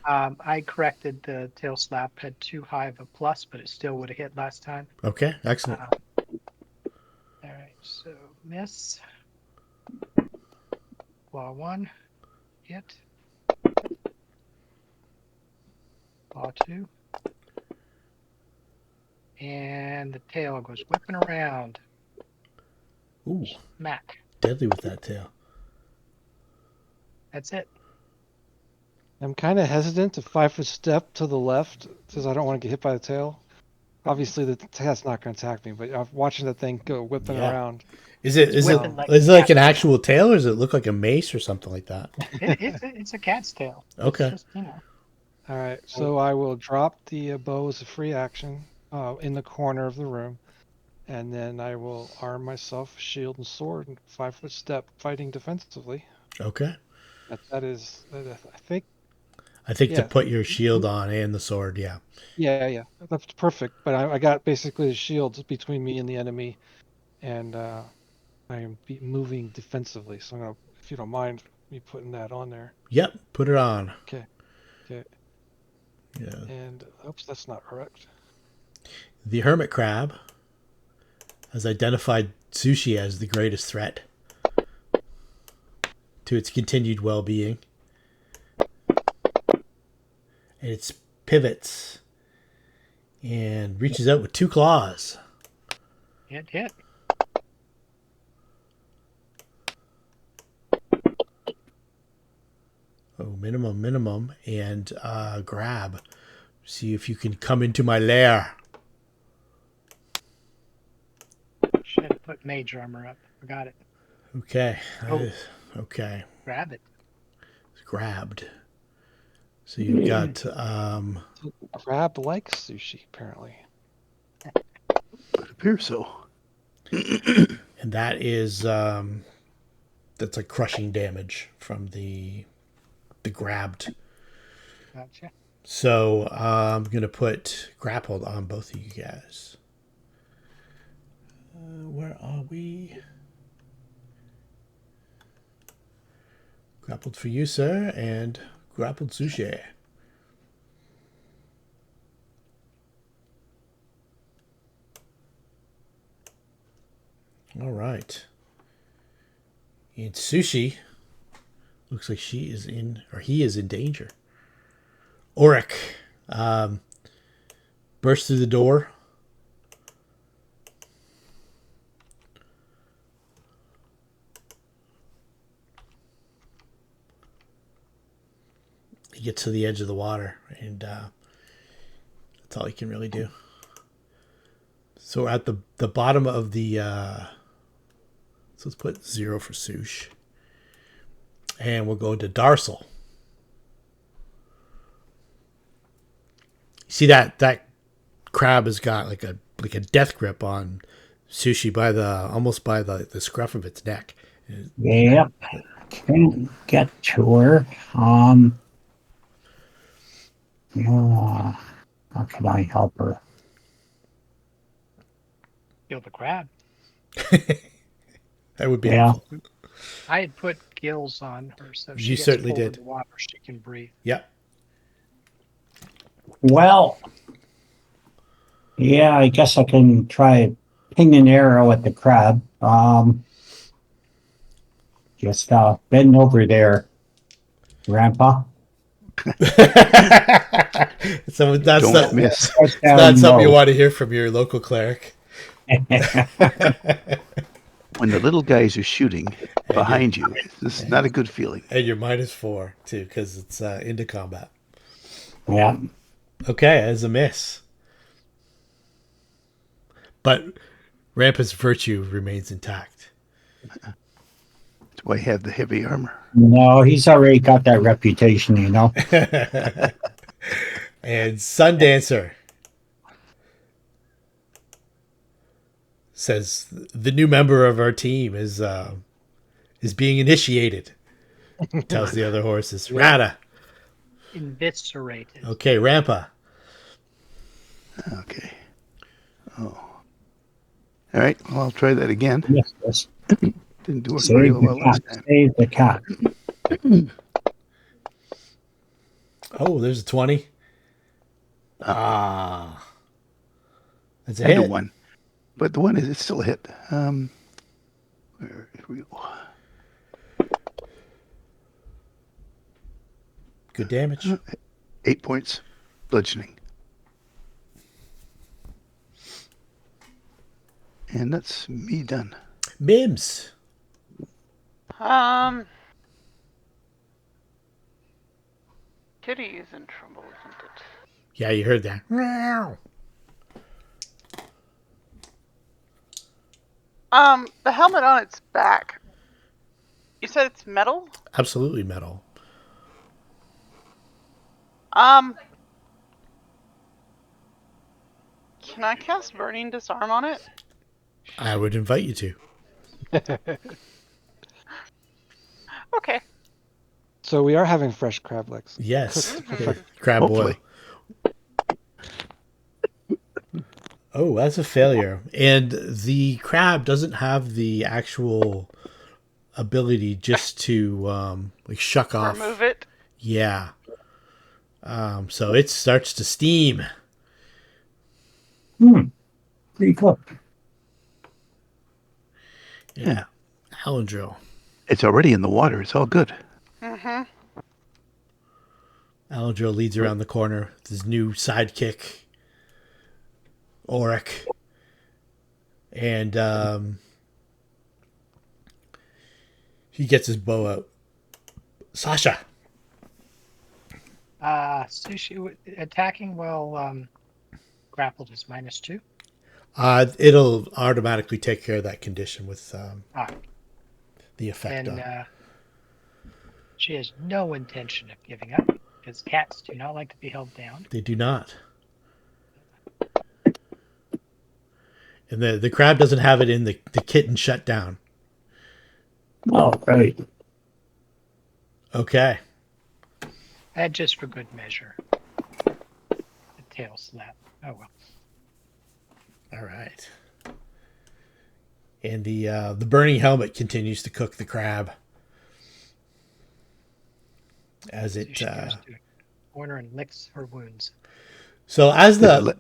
I corrected the tail slap, had too high of a plus, but it still would have hit last time. Okay. Excellent. All right, so miss. Claw 1, hit. Claw 2. And the tail goes whipping around. Ooh. Smack. deadly with that tail. That's it. I'm kind of hesitant to 5-foot step to the left because I don't want to get hit by the tail. Obviously, the cat's not going to attack me, but I'm watching that thing go whipping Yeah. around. Is it whipping like is it a like an cat's actual tail, or does it look like a mace or something like that? It's a cat's tail. Okay. It's just, you know. All right, so I will drop the bow as a free action in the corner of the room, and then I will arm myself, shield and sword, and 5-foot step, fighting defensively. Okay. That is, I think. I think to Yeah. put your shield on and the sword, yeah. Yeah, that's perfect. But I got basically the shield between me and the enemy, and I am moving defensively. So I'm gonna, if you don't mind me putting that on there. Yep, put it on. Okay. Yeah. And oops, that's not correct. The hermit crab has identified sushi as the greatest threat to its continued well-being. And it pivots and reaches out with 2 claws. Hit. Oh, minimum, and grab. See if you can come into my lair. Should have put mage armor up. Forgot it. Okay. Oh. Okay. Grab it. It's grabbed. So you've got Crab likes sushi, apparently. It appears so. and that is that's like crushing damage from the grabbed. Gotcha. So I'm gonna put grappled on both of you guys. Where are we? Grappled for you, sir, and grappled sushi. All right. And sushi looks like she is in, or he is in danger. Auric bursts through the door. He gets to the edge of the water, and that's all he can really do. So at the bottom of the... so let's put 0 for Sush. And we'll go to Darsal. See that crab has got like a death grip on Sushi almost by the scruff of its neck. Yep. Can't get to her. How can I help her? Kill the crab. That would be Yeah. helpful. I had put gills on her, so she You gets certainly pulled did. in the water. She can breathe. Yep. Well, yeah, I guess I can try ping an arrow at the crab. Just bend over there, Grandpa. So that's Don't not, miss. it's not something you want to hear from your local cleric. When the little guys are shooting behind you, this is not a good feeling. And you're -4 too, because it's into combat. Yeah. Okay, as a miss. But Rampant's virtue remains intact. Do I have the heavy armor? No, he's already got that reputation, you know. And Sundancer says the new member of our team is being initiated. Tells the other horses. Rada. Eviscerated. Okay, Rampa. Okay. Oh. All right. Well, I'll try that again. Yes. Didn't do it very Save well the last cat. time. Save the cat. Oh, there's a 20. Ah. That's a And a hit. 1. But the 1 is it's still a hit. Here we go. Good damage. 8 points. Bludgeoning. And that's me done. Mims. Kitty is in trouble, isn't it? Yeah, you heard that. Meow. The helmet on its back. You said it's metal? Absolutely metal. Can I cast Burning Disarm on it? I would invite you to. Okay. So we are having fresh crab legs. Yes. Cooked to perfect. Crab Hopefully. boil. Oh, that's a failure. And the crab doesn't have the actual ability just to like shuck off. Remove it. Yeah. So it starts to steam. Pretty cool. Yeah. Alendril. It's already in the water. It's all good. Mm-hmm. Alendril leads around the corner with his new sidekick, Auric. And he gets his bow out. Sasha. Sushi attacking while grappled is -2. It'll automatically take care of that condition with the effect And on. she has no intention of giving up because cats do not like to be held down. They do not. And the crab doesn't have it in the kitten shut down. Oh, right. Okay. And just for good measure. A tail slap. Oh well. All right. And the burning helmet continues to cook the crab as So it. she goes to a corner and licks her wounds. So as Does it let-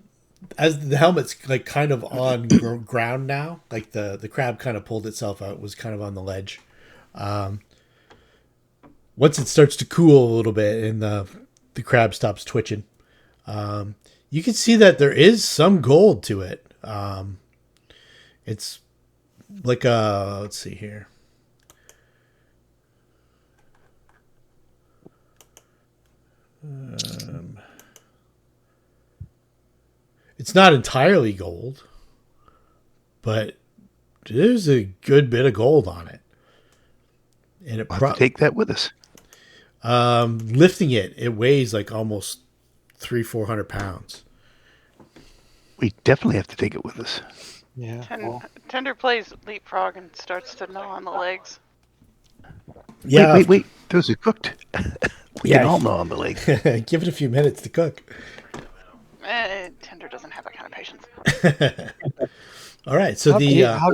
the helmet's like kind of on ground now, like the crab kind of pulled itself out, was kind of on the ledge. Once it starts to cool a little bit and the crab stops twitching, you can see that there is some gold to it. It's like let's see here. It's not entirely gold, but there's a good bit of gold on it. And it We'll have to take that with us. lifting it weighs like almost 300-400 pounds. We definitely have to take it with us. Yeah. well, Tender plays leapfrog and starts to gnaw on the legs. Yeah, Wait. Those are cooked. We Yeah. can all gnaw on the legs. give it a few minutes to cook. Tender doesn't have that kind of patience. All right, so how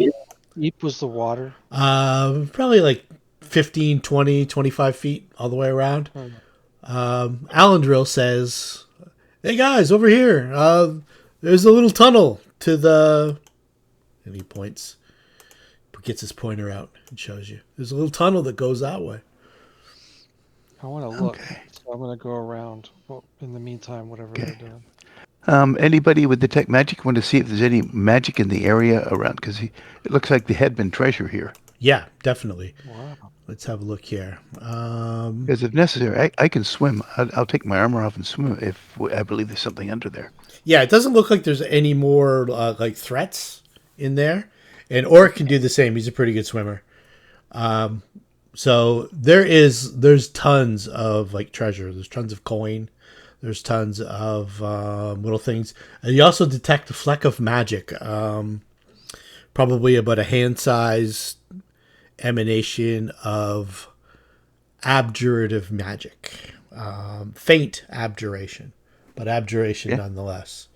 deep was the water? probably like 15, 20, 25 feet all the way around. Alendril says, "Hey guys, over here. There's a little tunnel to the." And he points, gets his pointer out and shows you. There's a little tunnel that goes that way. I want to look. Okay. So I'm going to go around. Well, in the meantime, whatever they're doing. Anybody with detect magic want to see if there's any magic in the area around? Because it looks like there had been treasure here. Yeah, definitely. Wow. Let's have a look here. Because if necessary, I can swim. I'll take my armor off and swim if I believe there's something under there. Yeah, it doesn't look like there's any more like threats in there, and Oric can do the same. He's a pretty good swimmer. So there's tons of like treasure. There's tons of coin. There's tons of little things. And you also detect a fleck of magic, probably about a hand-sized emanation of abjurative magic, faint abjuration, but abjuration Yeah. nonetheless.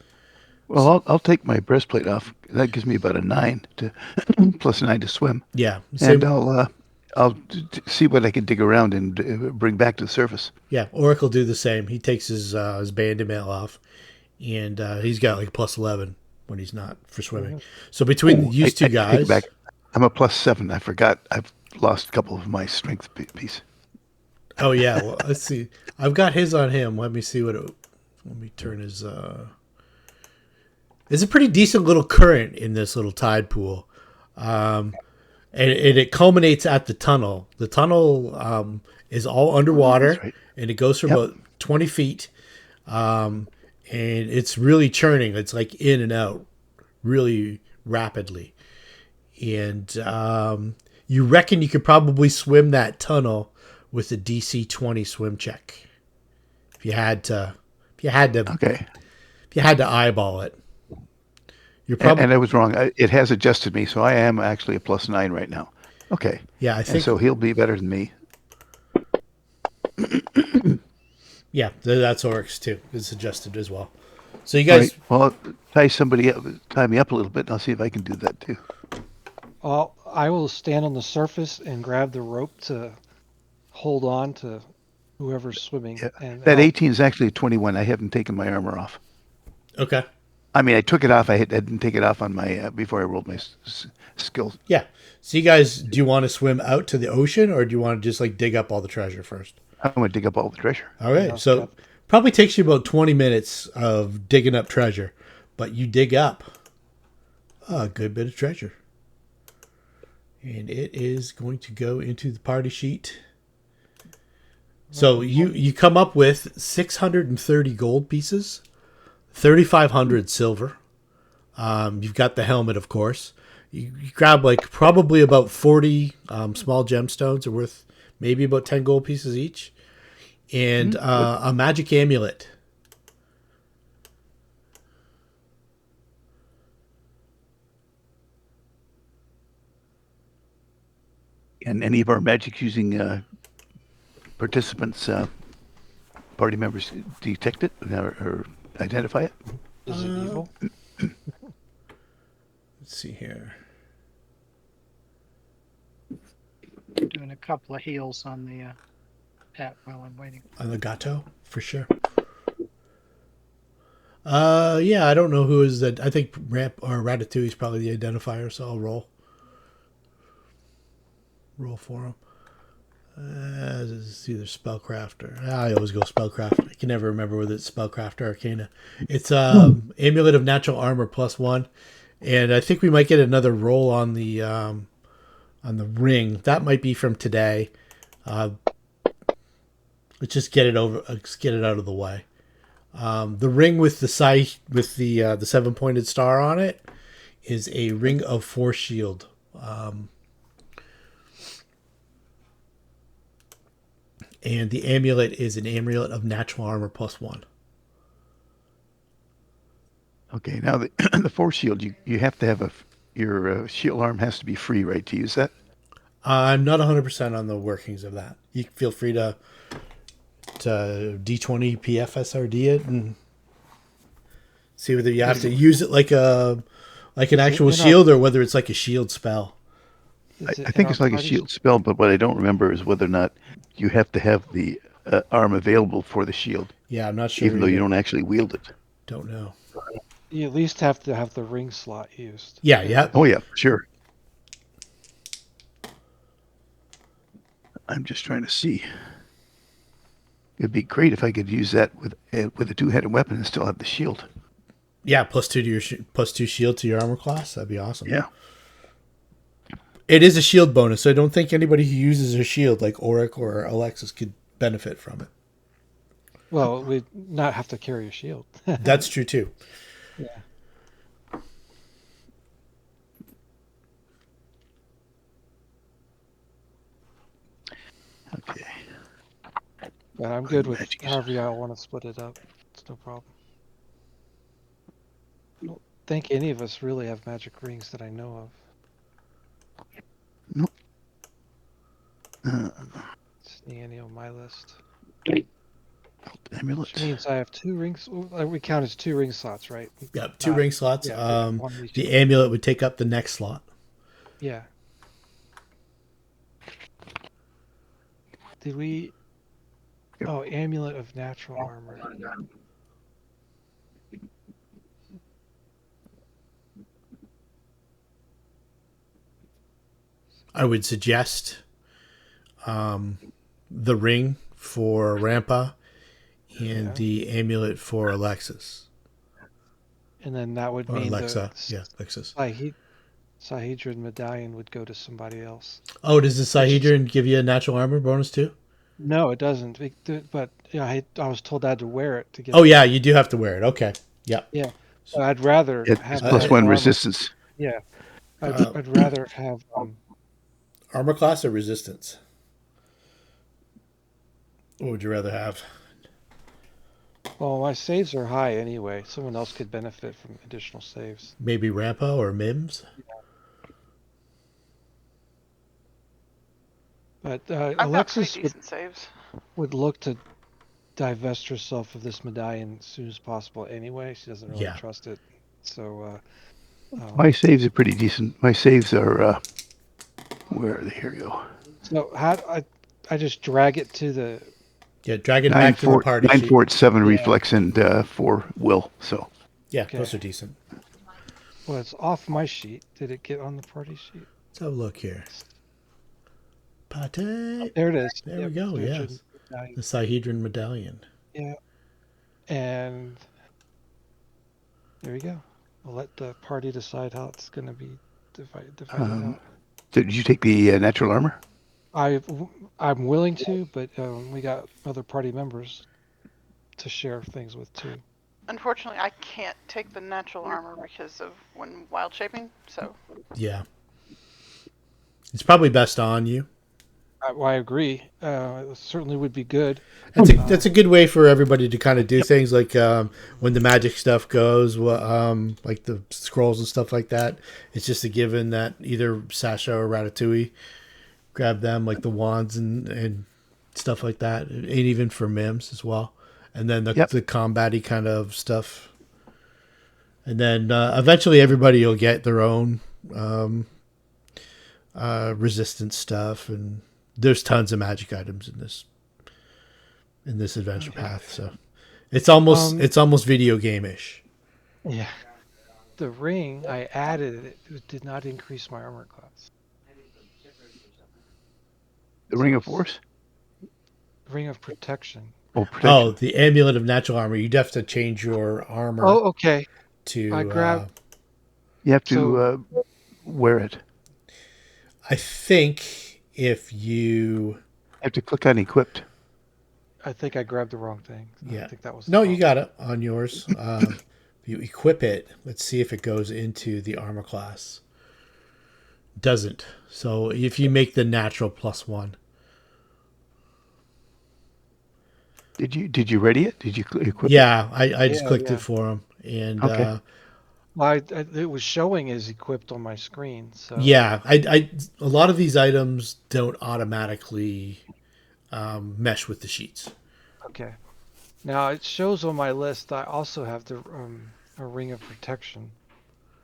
Well, I'll take my breastplate off. That gives me about a 9 to plus 9 to swim, Yeah, and I'll see what I can dig around and bring back to the surface. yeah. Oric will do the same. He takes his bandit mail off, and he's got like plus 11 when he's not for swimming. So between these two I take guys, it back. I'm a plus 7. I forgot. I've lost a couple of my strength piece. oh yeah. Well, let's see. I've got his on him. Let me see what. Let me turn his. There's a pretty decent little current in this little tide pool, and and it culminates at the tunnel. The tunnel is all underwater, That's right. and it goes for Yep. about 20 feet, and it's really churning. It's like in and out really rapidly. And you reckon you could probably swim that tunnel with a DC 20 swim check if you had to. Okay. If you had to eyeball it, you're And, probably and I was wrong. It has adjusted me, so I am actually a +9 right now. Okay. yeah. I And think so he'll be better than me. yeah. That's orcs too. It's adjusted as well. So you All guys, right. Well, tie me up a little bit, and I'll see if I can do that too. I will stand on the surface and grab the rope to hold on to whoever's swimming. Yeah. And That I'll- 18 is actually a 21. I haven't taken my armor off. okay? I mean, I took it off. I didn't take it off on my before I rolled my skills. Yeah. So you guys, do you want to swim out to the ocean, or do you want to just like dig up all the treasure first? I'm going to dig up all the treasure. All right. Yeah, So yep. probably takes you about 20 minutes of digging up treasure, but you dig up a good bit of treasure. And it is going to go into the party sheet. So you come up with 630 gold pieces, 3,500 silver. You've got the helmet, of course. You grab like probably about 40 small gemstones are worth maybe about 10 gold pieces each. And a magic amulet. And any of our magic using participants, party members detect it or identify it? Is it evil? Let's see here. Doing a couple of heals on the pet while I'm waiting. On the gato, for sure. Yeah, I don't know who is that. I think Ramp or Ratatouille is probably the identifier, so I'll roll. Roll for him. It's either spellcraft or I always go spellcraft. I can never remember whether it's spellcraft or arcana. It's amulet of natural armor +1, and I think we might get another roll on the ring. That might be from today. Let's just get it over. Let's get it out of the way. The ring with the the 7-pointed star on it is a ring of force shield. And the amulet is an amulet of natural armor +1. Okay, now the force shield, you have to have your shield arm has to be free, right, to use that? I'm not 100% on the workings of that. You feel free to D20 PFSRD it and see whether you have to use it like an actual shield or whether it's like a shield spell. I think it's like a shield spell, but what I don't remember is whether or not you have to have the arm available for the shield, Yeah, I'm not sure. even though you either. don't actually wield it. Don't know. You at least have to have the ring slot used. Yeah, yeah. Oh yeah, sure. I'm just trying to see. It'd be great if I could use that with a 2-headed weapon and still have the shield. Yeah, +2 to your +2 shield to your armor class. That'd be awesome. Yeah. It is a shield bonus, so I don't think anybody who uses a shield like Auric or Alexis could benefit from it. Well, we'd not have to carry a shield. That's true too. Yeah. Okay. But I'm good with Magic is- however y'all want to split it up. It's no problem. I don't think any of us really have magic rings that I know of. Nope. See any on my list? Amulet. Which means I have 2 rings. We count as 2 ring slots, right? Yeah, 2 ring slots. yeah, one each. The amulet would take up the next slot. Yeah. Did we? Yep. Oh, amulet of natural armor. I would suggest the ring for Rampa and Yeah. the amulet for Alexis. And then that would Or mean Alexa. the Yeah, Alexis. like Sahedron medallion would go to somebody else. Oh, does the Sahedron give you a natural armor bonus too? No, it doesn't. But yeah, I was told I had to wear it to get. Oh yeah, you do have to wear it. Okay. Yep. Yeah, I'd rather It's have plus better one armor. resistance. Yeah, Uh, I'd rather have Armor class or resistance? What would you rather have? Well, my saves are high anyway. Someone else could benefit from additional saves. Maybe Rampa or Mims? But I've got Alexis pretty decent saves. would look to divest herself of this medallion as soon as possible anyway. She doesn't really Yeah. trust it. So, My saves are pretty decent. My saves are, where are they? Here we go. so how I just drag it to the Yeah, drag it Nine back to the fort, party nine sheet. fort, 7 Yeah. reflex, and 4 will. So Yeah, Okay. those are decent. well, it's off my sheet. Did it get on the party sheet? Let's have a look here. Pate. There it is. There Yep, we go, there's yes. your medallion. The Sahedron medallion. Yeah. And there we go. We'll let the party decide how it's going to be divided out. did you take the natural armor? I'm willing to, but we got other party members to share things with too. Unfortunately, I can't take the natural armor because of when wild shaping. So Yeah. It's probably best on you. I agree. It certainly would be good. That's a good way for everybody to kind of do things like when the magic stuff goes, like the scrolls and stuff like that. It's just a given that either Sasha or Ratatouille grab them, like the wands and stuff like that, and even for Mims as well. And then the combat-y kind of stuff. And then eventually everybody will get their own resistance stuff, and there's tons of magic items in this adventure path. So it's almost video game-ish. Yeah. The ring, I added it. It did not increase my armor class. The Ring of Force? Ring of protection. Oh, protection. Oh, the amulet of natural armor. You'd have to change your armor Oh, okay. to. I grabbed. You have to wear it. I think if you. You have to click on equipped. I think I grabbed the wrong thing. Yeah. I think that was. No, you got it on yours. If you equip it, let's see if it goes into the armor class. Doesn't. So if you make the natural +1. Did you ready it? Did you equip Yeah, I just Yeah, clicked yeah. it for him. And Okay. Well, it was showing as equipped on my screen. So yeah, a lot of these items don't automatically mesh with the sheets. Okay. Now it shows on my list. I also have the a ring of protection.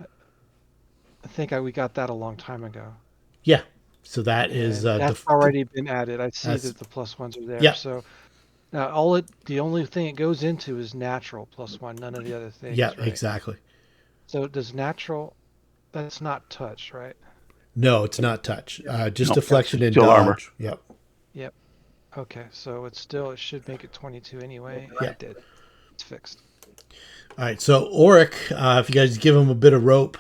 I think we got that a long time ago. Yeah. So that is And that's already been added. I see that's- that the +1s are there. Yeah. So now the only thing it goes into is natural +1, none of the other things. yeah, right? exactly. So does natural? That's not touch, right? No, it's not touch. Just No, deflection and still dodge. armor. Yep. Okay, so it should make it 22 anyway. Yeah. It did. It's fixed. All right. So Auric, if you guys give him a bit of rope,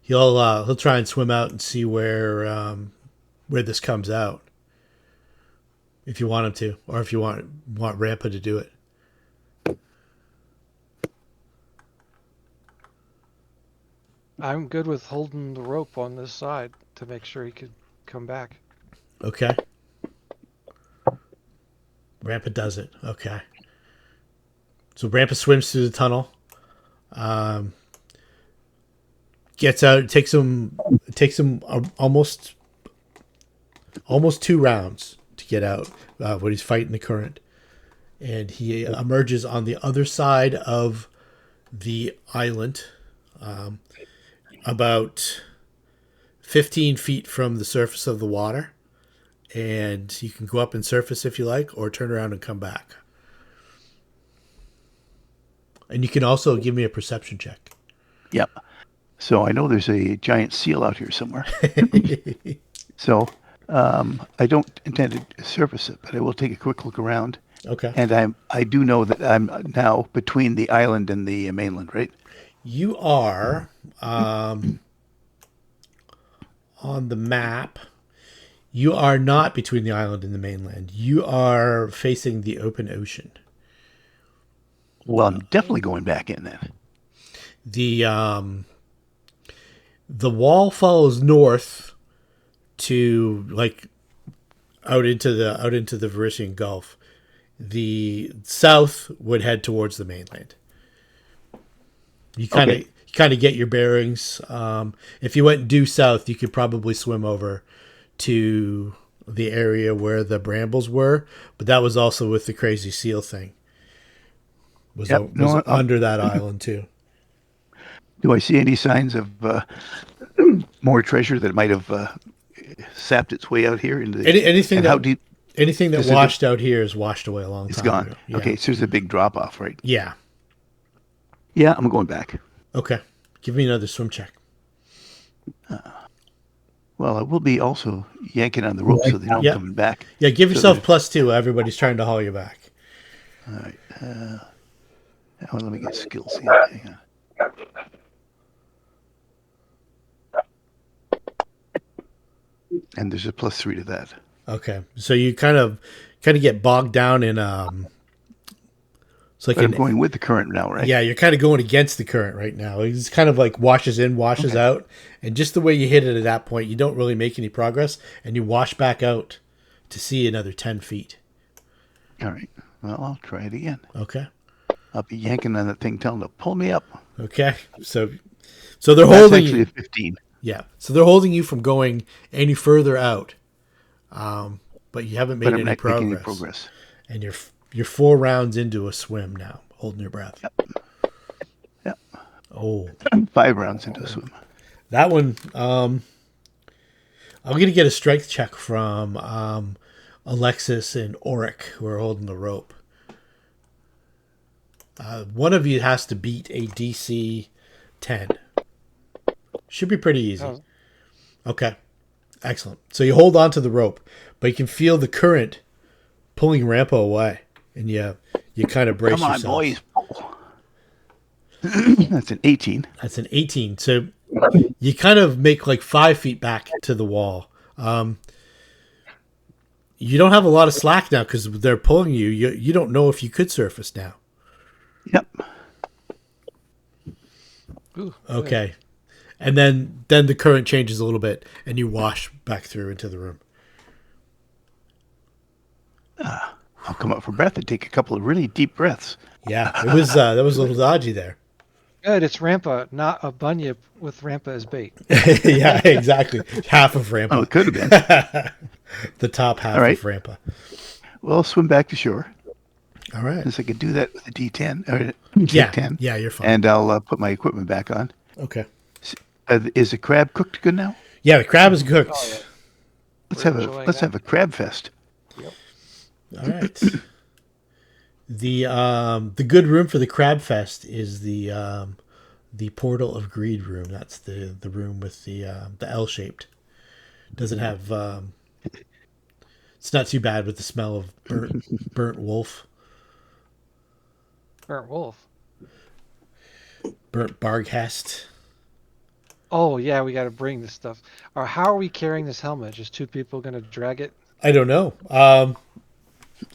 he'll try and swim out and see where this comes out. If you want him to, or if you want Rampa to do it. I'm good with holding the rope on this side to make sure he could come back. Okay. Rampa does it. Okay. So Rampa swims through the tunnel. Gets out. It takes him almost 2 rounds to get out when he's fighting the current, and he emerges on the other side of the island, about 15 feet from the surface of the water. And you can go up and surface if you like, or turn around and come back. And you can also give me a perception check. Yep. So I know there's a giant seal out here somewhere. So I don't intend to surface it, but I will take a quick look around. Okay. And I do know that I'm now between the island and the mainland, right? You are on the map, you are not between the island and the mainland. You are facing the open ocean. Well, I'm definitely going back in then. The wall follows north to like out into the Verisian Gulf. The south would head towards the mainland. You kind of get your bearings. If you went due south, you could probably swim over to the area where the brambles were, but that was also with the crazy seal thing. Was under that island too. Do I see any signs of more treasure that might have sapped its way out here into the anything and that how deep anything that is it washed out here is washed away a long it's time gone? ago. Yeah. Okay, so there's a big drop off, right? Yeah. Yeah, I'm going back. Okay. Give me another swim check. Well, I will be also yanking on the rope so they don't Yeah. come back. Yeah, give So yourself that- +2. Everybody's trying to haul you back. All right. Well, let me get skills here. Hang on. And there's a +3 to that. Okay. So you kind of get bogged down in it's like But I'm going with the current now, right? yeah, you're kind of going against the current right now. It's kind of like washes in, washes out, and just the way you hit it at that point, you don't really make any progress, and you wash back out to see another 10 feet. All right. Well, I'll try it again. Okay. I'll be yanking on that thing, telling it to pull me up. Okay. So they're That's holding actually you. a 15. Yeah. So they're holding you from going any further out, but you haven't made But I'm any not progress. making any progress. And you're 4 rounds into a swim now, holding your breath. Yep. Oh, 5 rounds into a swim. that one. I'm gonna get a strength check from Alexis and Oric, who are holding the rope. One of you has to beat a DC 10. Should be pretty easy. Oh. Okay. Excellent. So you hold on to the rope, but you can feel the current pulling Rampo away, and you kind of brace Come on, yourself. boys. That's an 18. That's an 18. So you kind of make like 5 feet back to the wall. You don't have a lot of slack now because they're pulling you. You don't know if you could surface now. Yep. Ooh, Okay. And then the current changes a little bit, and you wash back through into the room. I'll come up for breath and take a couple of really deep breaths. Yeah, it was that was a little dodgy there. Good, it's Rampa, not a bunyip with Rampa as bait. Yeah, exactly. Half of Rampa. Oh, it could have been. The top half All right. of Rampa. Well, I'll swim back to shore. All right. Since I could do that with a D10 or Yeah. 10. Yeah, you're fine. And I'll put my equipment back on. Okay. Is the crab cooked good now? Yeah, the crab is cooked. Oh, yeah. Let's We're have enjoying let's that. have a crab fest. All right. The good room for the crab fest is the portal of greed room. That's the room with the L shaped. Doesn't have it's not too bad with the smell of burnt wolf, Burnt wolf. burnt barghest. Oh yeah, we got to bring this stuff. Or how are we carrying this helmet? Just 2 people gonna drag it? I don't know.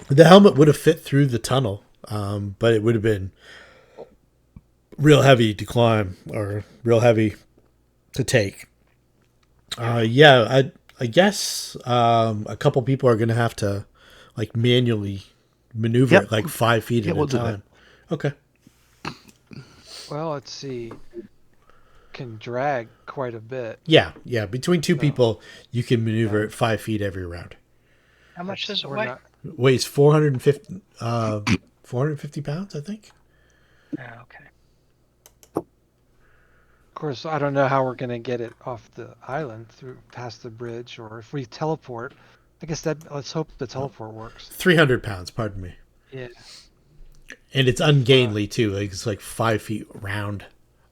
The helmet would have fit through the tunnel, but it would have been real heavy to climb or real heavy to take. Yeah, I guess a couple people are going to have to like manually maneuver Yep. it like 5 feet Yeah, at we'll a do that. time. Okay. Well, let's see. Can drag quite a bit. Yeah. Between 2 people, you can maneuver it 5 feet every round. How much does it We're weigh? not- Weighs 450 pounds, I think. Oh, okay. Of course, I don't know how we're gonna get it off the island through past the bridge, or if we teleport. I guess that. Let's hope the teleport works. 300 pounds, pardon me. Yeah. And it's ungainly too. Like it's like 5 feet round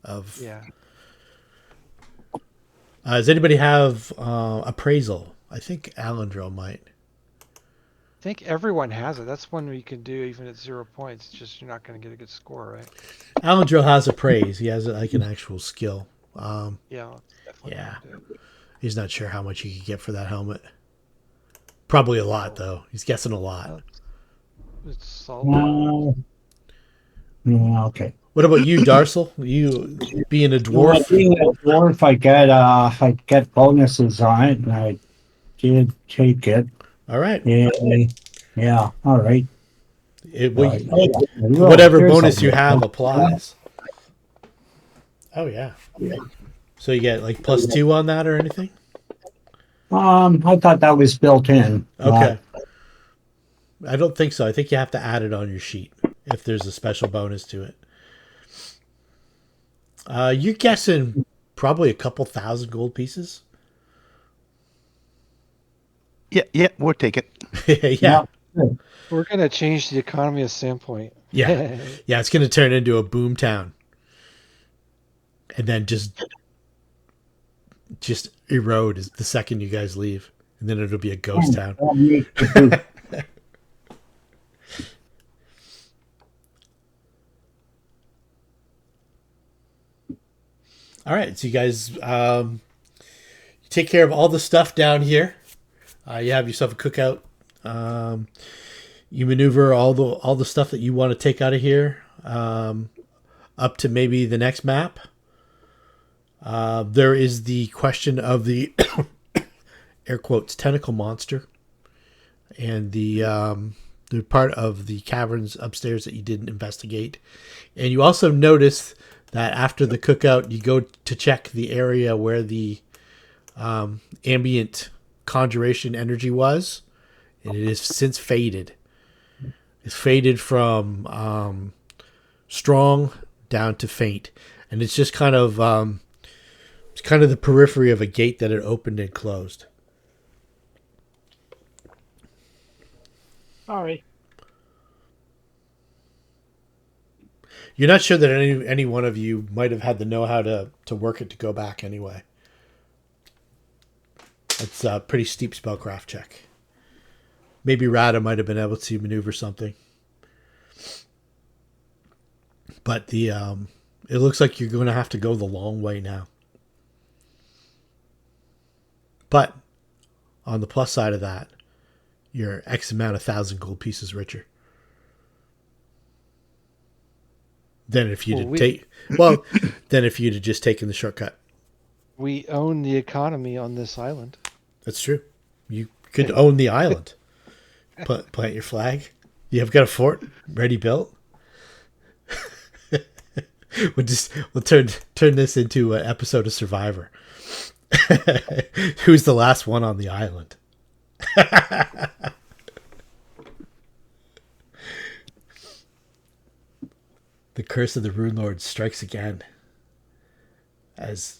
of. Yeah. Does anybody have appraisal? I think Alendro might. I think everyone has it. That's one we can do even at 0 points. It's just you're not gonna get a good score, right? Alendro has appraise. He has like an actual skill. Yeah. Let's definitely Yeah. do it. He's not sure how much he could get for that helmet. Probably a lot, though. He's guessing a lot. It's solid. Yeah, okay. What about you, Darcel? You being a Well, dwarf? being a dwarf, I get bonuses on it, and I did take it. All right. Yeah, all right. Whatever bonus you have applies. Oh, yeah. So you get like +2 on that or anything? I thought that was built in. Okay. I don't think so. I think you have to add it on your sheet if there's a special bonus to it. You're guessing probably a couple thousand gold pieces. Yeah, we'll take it. Yeah. We're gonna change the economy of Sandpoint. Yeah. Yeah, it's going to turn into a boom town. And then just erode the second you guys leave. And then it'll be a ghost town. All right, so you guys take care of all the stuff down here. You have yourself a cookout. You maneuver all the stuff that you want to take out of here up to maybe the next map. There is the question of the air quotes tentacle monster and the part of the caverns upstairs that you didn't investigate. And you also notice that after the cookout, you go to check the area where the ambient conjuration energy was, and it has since faded. It's faded from strong down to faint, and it's just kind of the periphery of a gate that had opened and closed. Sorry. You're not sure that any one of you might have had the know-how to work it to go back anyway. It's a pretty steep spellcraft check. Maybe Rada might have been able to maneuver something. But it looks like you're going to have to go the long way now. But on the plus side of that, you're X amount of 1,000 gold pieces richer. Than if you'd than if you'd have just taken the shortcut. We own the economy on this island. That's true. You could own the island. Plant your flag. You have got a fort ready built. We'll turn this into an episode of Survivor. Who's the last one on the island? The curse of the Runelords strikes again as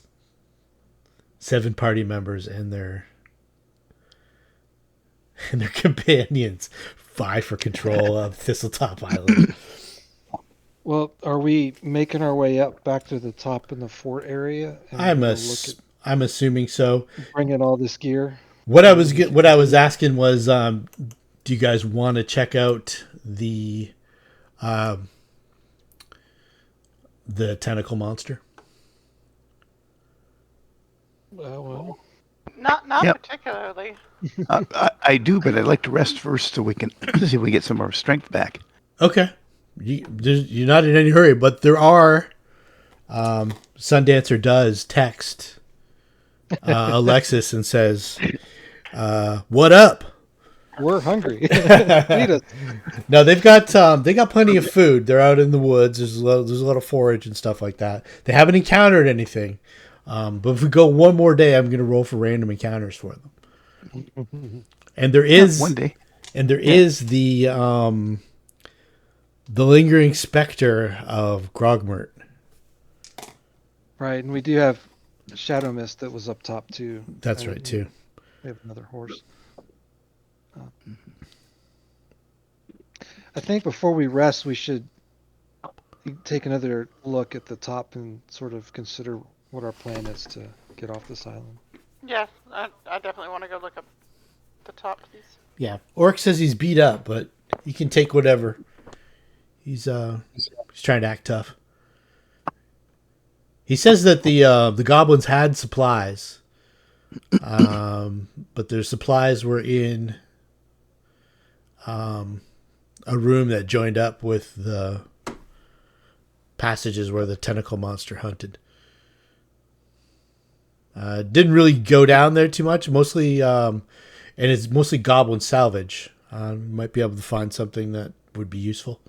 7 party members and their companions vie for control of Thistletop Island. Well, are we making our way up back to the top in the fort area? I'm assuming so. Bring in all this gear. What I was asking was, do you guys want to check out the tentacle monster? Well, Not Yep. particularly. I do, but I'd like to rest first so we can see if we get some of our strength back. Okay. You're not in any hurry, but there are. Sundancer does text Alexis and says, "What up?" we're hungry. Feed us. No, they got plenty of food. They're out in the woods. There's a lot of forage and stuff like that. They haven't encountered anything. But if we go one more day, I'm going to roll for random encounters for them. And there is One day. And there is the lingering specter of Grogmert. Right, and we do have Shadow Mist that was up top too. That's right too. We have another horse. I think before we rest, we should take another look at the top and sort of consider what our plan is to get off this island. Yeah, I definitely want to go look up the top, please. Yeah, Orc says he's beat up, but he can take whatever. He's trying to act tough. He says that the goblins had supplies, But their supplies were in a room that joined up with the passages where the tentacle monster hunted. Didn't really go down there too much. Mostly, and it's mostly goblin salvage. Might be able to find something that would be useful.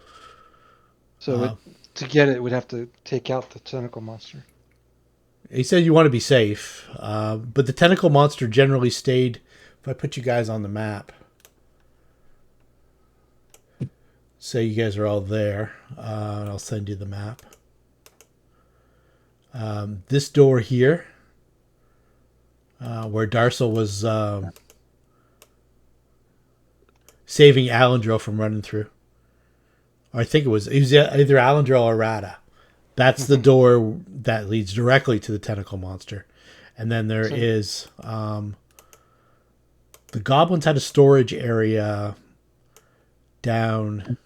So to get it, we'd have to take out the tentacle monster. He said you want to be safe, but the tentacle monster generally stayed. If I put you guys on the map, say you guys are all there, and I'll send you the map. This door here, where Darsel was saving Alendril from running through. Or I think it was either Alendril or Rada. That's the door that leads directly to the tentacle monster. And then there is the goblins had a storage area down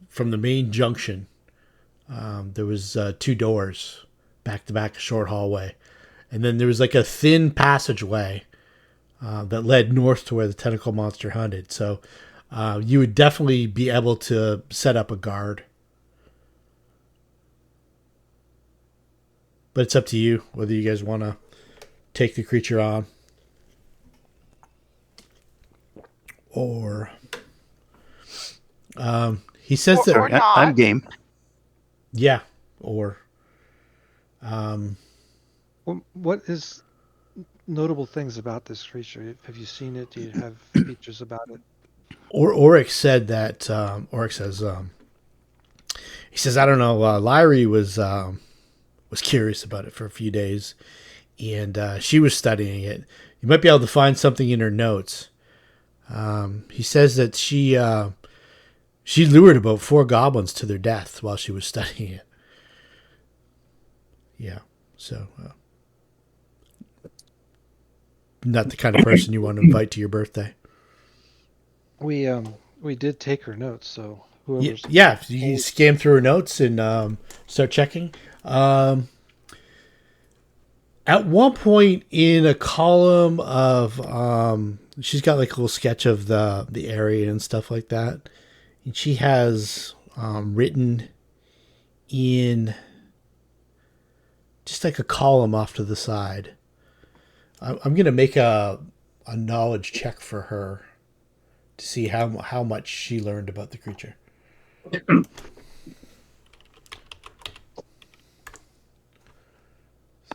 from the main junction. There was 2 doors back to back, a short hallway. And then there was like a thin passageway that led north to where the tentacle monster hunted. So you would definitely be able to set up a guard. But it's up to you whether you guys want to take the creature on. Or he says Or- that... or not. I'm game. Yeah. Or... What is notable things about this creature? Have you seen it? Do you have features about it? Oryx said that Oryx says he says, I don't know, Lyrie was curious about it for a few days, and she was studying it. You might be able to find something in her notes. He says that she lured about 4 goblins to their death while she was studying it. Yeah, so not the kind of person you want to invite to your birthday. We did take her notes, so whoever's Yeah, you scan through her notes and start checking. At one point in a column of she's got like a little sketch of the area and stuff like that, and she has written in just like a column off to the side. I'm gonna make a knowledge check for her to see how much she learned about the creature. So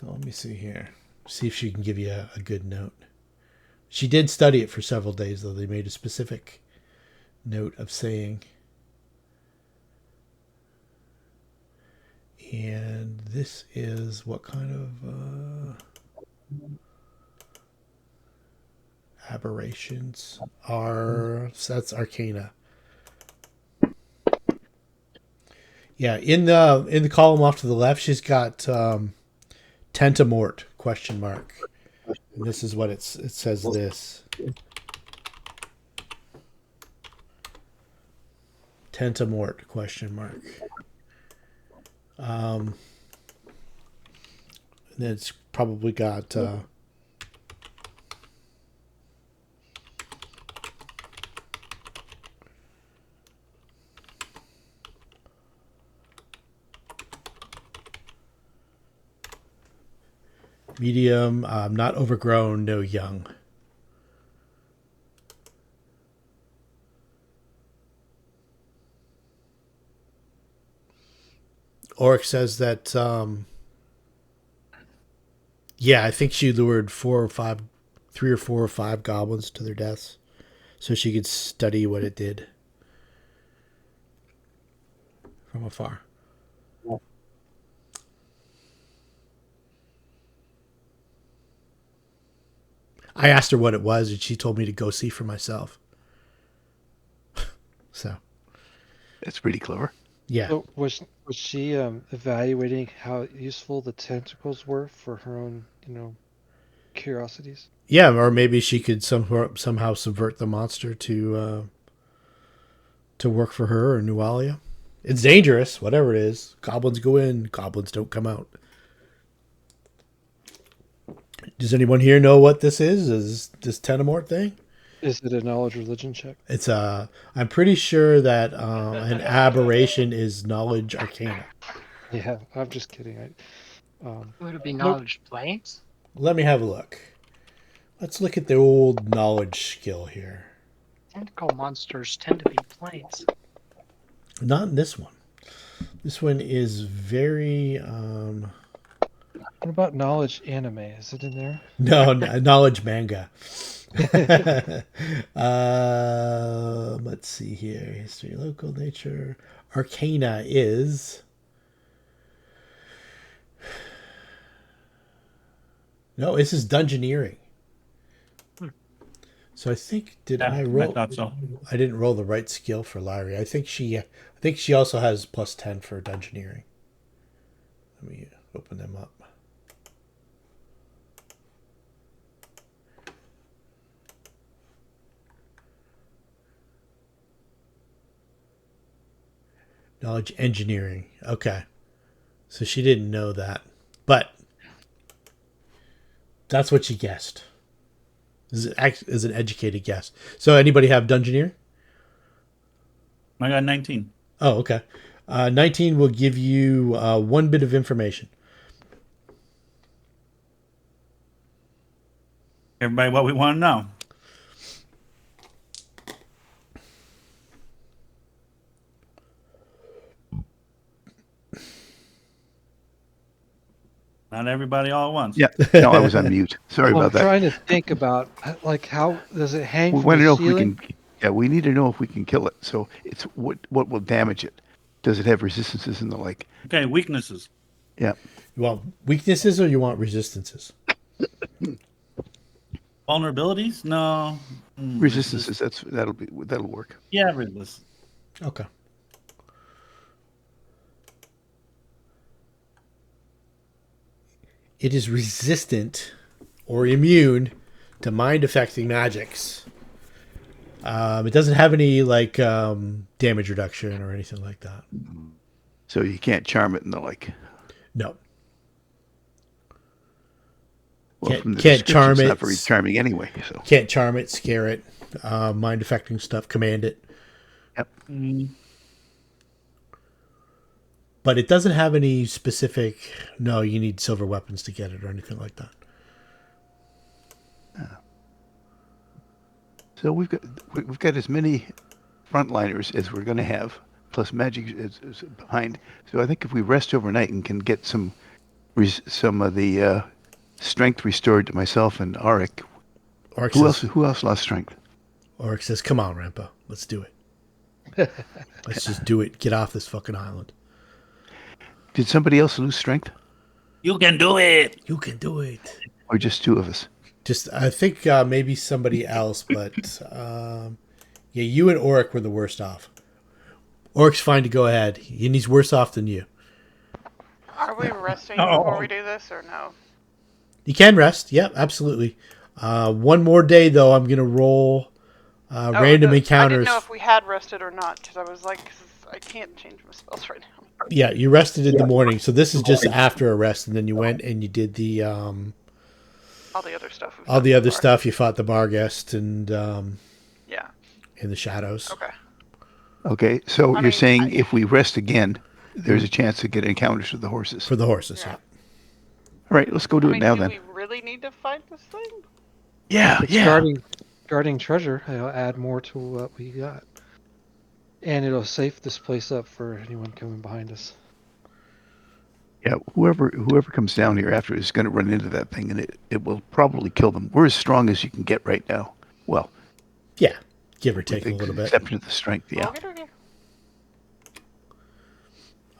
let me see here. See if she can give you a good note. She did study it for several days, though. They made a specific note of saying. And this is what kind of aberrations are. So that's Arcana. Yeah, in the column off to the left, she's got Tentamort ? And this is what it says. This Tentamort ? And then it's probably got medium, not overgrown, no young. Oryx says that, yeah, I think she lured 3 or 4 or 5 goblins to their deaths so she could study what it did from afar. I asked her what it was, and she told me to go see for myself. So, It's pretty clever. yeah. So was she evaluating how useful the tentacles were for her own, curiosities? Yeah, or maybe she could somehow subvert the monster to work for her or Nualia. It's dangerous, whatever it is. Goblins go in, goblins don't come out. Does anyone here know what this is? Is this Tenemort thing? Is it a knowledge religion check? It's I'm pretty sure that an aberration is knowledge arcana. Yeah, I'm just kidding. Would it be Nope. knowledge planes? Let me have a look. Let's look at the old knowledge skill here. Tentacle monsters tend to be planes. Not in this one. This one is very What about knowledge anime? Is it in there? no knowledge manga. Let's see here. History, local nature, arcana is. No, this is dungeoneering. So I think I roll? thought so. I didn't roll the right skill for Larry. I think she also has +10 for dungeoneering. Let me open them up. Knowledge engineering. Okay. So she didn't know that. But that's what she guessed. This is an educated guess. So anybody have dungeoneering? I got 19. Oh, okay. 19 will give you 1 bit of information. Everybody, what we want to know. Not everybody all at once. Yeah. No, I was on mute. Sorry Well, I'm about that. trying to think about like how does it hang We from want to the know if we ceiling? can. Yeah, we need to know if we can kill it. So it's what will damage it. Does it have resistances and the like? Okay, weaknesses. Yeah. You want weaknesses or you want resistances? Vulnerabilities? No. Resistances. That'll work. Yeah, resistance. Okay. It is resistant or immune to mind-affecting magics. It doesn't have any damage reduction or anything like that. So you can't charm it and the like. No. Well, Can't- from the can't description, charm it's it. not very charming anyway. So. Can't charm it, scare it, mind-affecting stuff, command it. Yep. But it doesn't have any specific, no, you need silver weapons to get it or anything like that. So we've got as many frontliners as we're going to have, plus magic is behind. So I think if we rest overnight and can get some of the strength restored to myself and Auric. Oryx Who else lost strength? Oryx says, come on, Rampo, let's do it. Let's just do it. Get off this fucking island. Did somebody else lose strength, You can do it. You can do it. or just two of us? Just, I think maybe somebody else, but yeah, you and Oric were the worst off. Oric's fine to go ahead, and he's worse off than you. Are we resting Oh. before we do this, or no? You can rest. Yep, absolutely. One more day, though, I'm going to roll random I encounters. didn't know if we had rested or not, because I was like, 'cause I can't change my spells right now. Yeah, you rested in the morning, so this is just after a rest, and then you went and you did the All the other stuff. we've all done the so other far. stuff. You fought the Barghest and Yeah. in the shadows. Okay. Okay, so I you're mean, saying if we rest again, there's a chance to get encounters with the horses. For the horses, Yeah. yeah. All right, let's go do I it mean, now do then. we really need to fight this thing? Yeah, It's yeah. guarding treasure. It'll add more to what we got, and it'll safe this place up for anyone coming behind us. Yeah, whoever comes down here after is going to run into that thing, and it will probably kill them. We're as strong as you can get right now. Well, Yeah, give or with take a the little bit. exception of the strength. Yeah. Okay.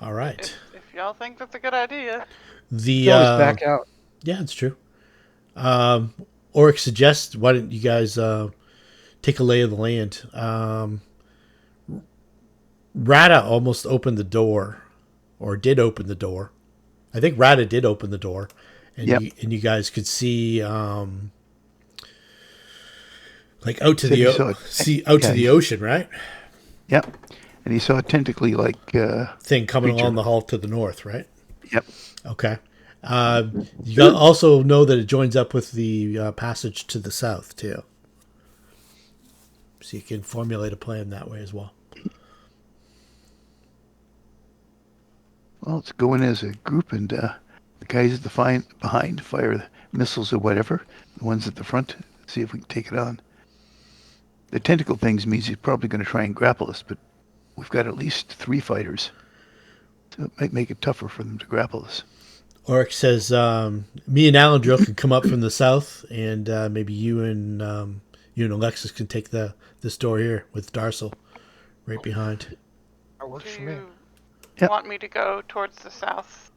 All right. If y'all think that's a good idea. The You can always back out. yeah, it's true. Oric suggests, why don't you guys take a lay of the land? Rada almost opened the door, or did open the door. I think Rada did open the door, and Yep. you guys could see like out to Said the you saw it. to the ocean, right? Yep. And he saw a tentacly like Thing coming Creature. along the hull to the north, right? Yep. Okay. You also know that it joins up with the passage to the south too, so you can formulate a plan that way as well. Well, let's go in as a group, and the guys at the behind fire the missiles or whatever. The ones at the front, see if we can take it on. The tentacle things means he's probably going to try and grapple us, but we've got at least 3 fighters, so it might make it tougher for them to grapple us. Oric says, "Me and Alandrill can come up from the south, and maybe you and Alexis can take this door here with Darsel right behind." That works Do for me. you Yep. want me to go towards the south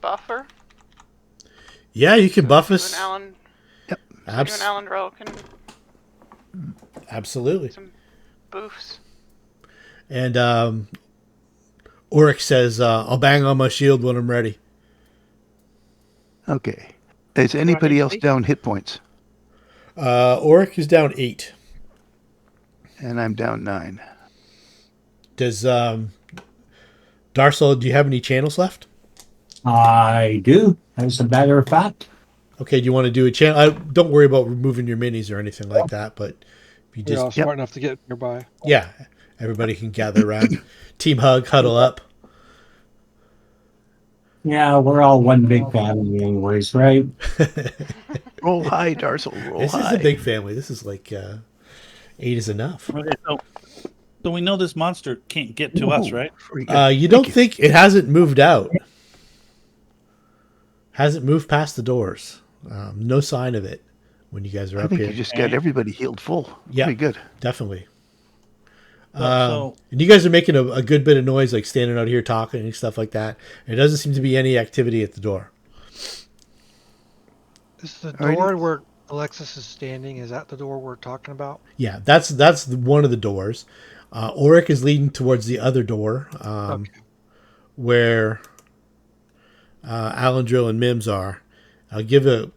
buffer? Yeah, you can buff You us. and Alan, you and Abs- Alan Rowe can absolutely. some boofs. And Oric says, "I'll bang on my shield when I'm ready." Okay. Is anybody else HP? down hit points? Oric is down 8. And I'm down 9. Does Darsel? Do you have any channels left? I do, as a matter of fact. Okay, do you want to do a channel? Don't worry about removing your minis or anything like that, but if you We're all just, smart enough to get nearby. yeah, everybody can gather around. Team hug, huddle up. Yeah, we're all one big family anyways, right? Roll high, Darsel. Roll This high. is a big family. This is like 8 is enough. Okay, so we know this monster can't get to us, Ooh, right? very good. You don't think it hasn't moved out? Hasn't moved past the doors. No sign of it when you guys are I up think here. you just got everybody healed full. Yeah. Very good. Definitely. So And you guys are making a good bit of noise, like standing out here talking and stuff like that. And it doesn't seem to be any activity at the door. Is the Alrighty. door where Alexis is standing, is that the door we're talking about? Yeah, that's one of the doors. Oric is leading towards the other door, Okay. where Alandrill and Mims are. I'll give a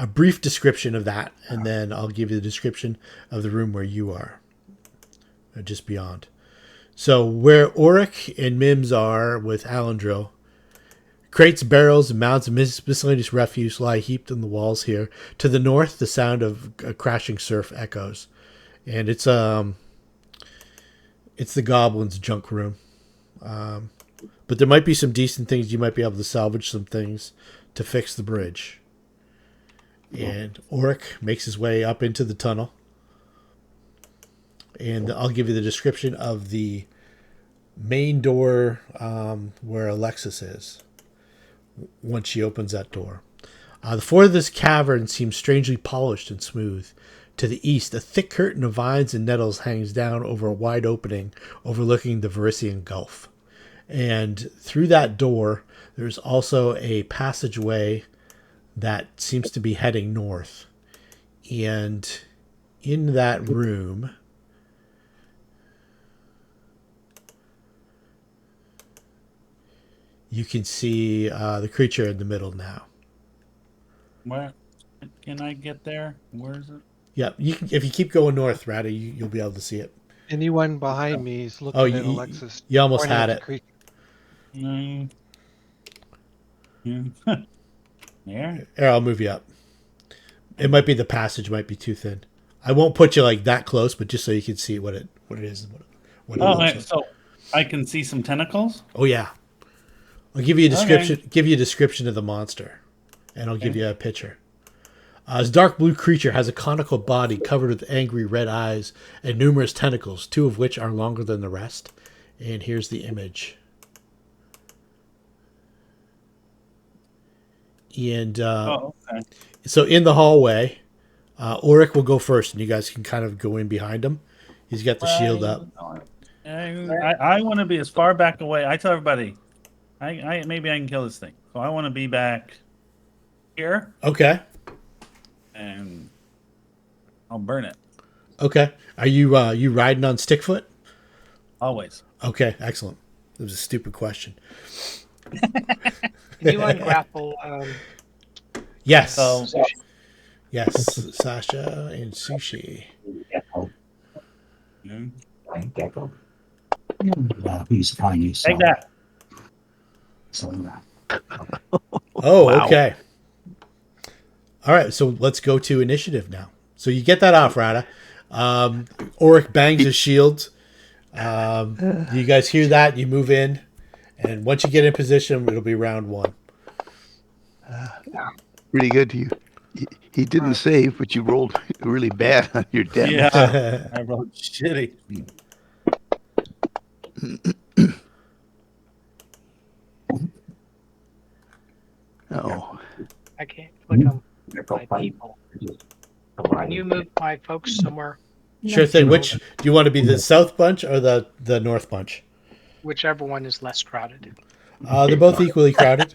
brief description of that, and then I'll give you the description of the room where you are, just beyond. So where Oric and Mims are with Alandrill, crates, barrels, and mounds of miscellaneous refuse lie heaped on the walls here. To the north, the sound of crashing surf echoes, and it's the goblins' junk room. But there might be some decent things. You might be able to salvage some things to fix the bridge. And Oric makes his way up into the tunnel. And I'll give you the description of the main door where Alexis is once she opens that door. The floor of this cavern seems strangely polished and smooth. To the east, a thick curtain of vines and nettles hangs down over a wide opening overlooking the Verisian Gulf. And through that door, there's also a passageway that seems to be heading north. And in that room, you can see the creature in the middle now. where can I get there? Where is it? Yeah, you can, if you keep going north, Ratty, you'll be able to see it. Anyone behind me is looking Oh, at you Alexis. almost pointing had at it. the creature. Mm. Yeah. There. Here, I'll move you up. It might be the passage might be too thin. I won't put you like that close, but just so you can see what it is and what it Oh, looks wait, like. so I can see some tentacles. Oh yeah. I'll give you a description. Okay. Give you a description of the monster, and I'll give Okay. you a picture. This dark blue creature has a conical body covered with angry red eyes and numerous tentacles, 2 of which are longer than the rest. And here's the image. And Oh, okay. so in the hallway, Oric will go first, and you guys can kind of go in behind him. He's got the shield up. I want to be as far back away. I tell everybody, I maybe I can kill this thing. So I want to be back here, Okay. and I'll burn it Okay. Are you riding on Stickfoot? always. Okay, excellent. It was a stupid question. Can you ungrapple? Yes. So Yes, Sasha and Sushi. mm, He's tiny. take that. So, Oh, Wow. okay. All right, so let's go to initiative now. So you get that off, Rada. Oric bangs his shield. You guys hear that? You move in, and once you get in position, it'll be round one. Pretty good to you. He didn't save, but you rolled really bad on your damage. Yeah, I rolled shitty. Oh, I can't click on my people. Can you move my folks somewhere? Sure thing. Which do you want to be, the south bunch or the north bunch? Whichever one is less crowded. They're both equally crowded.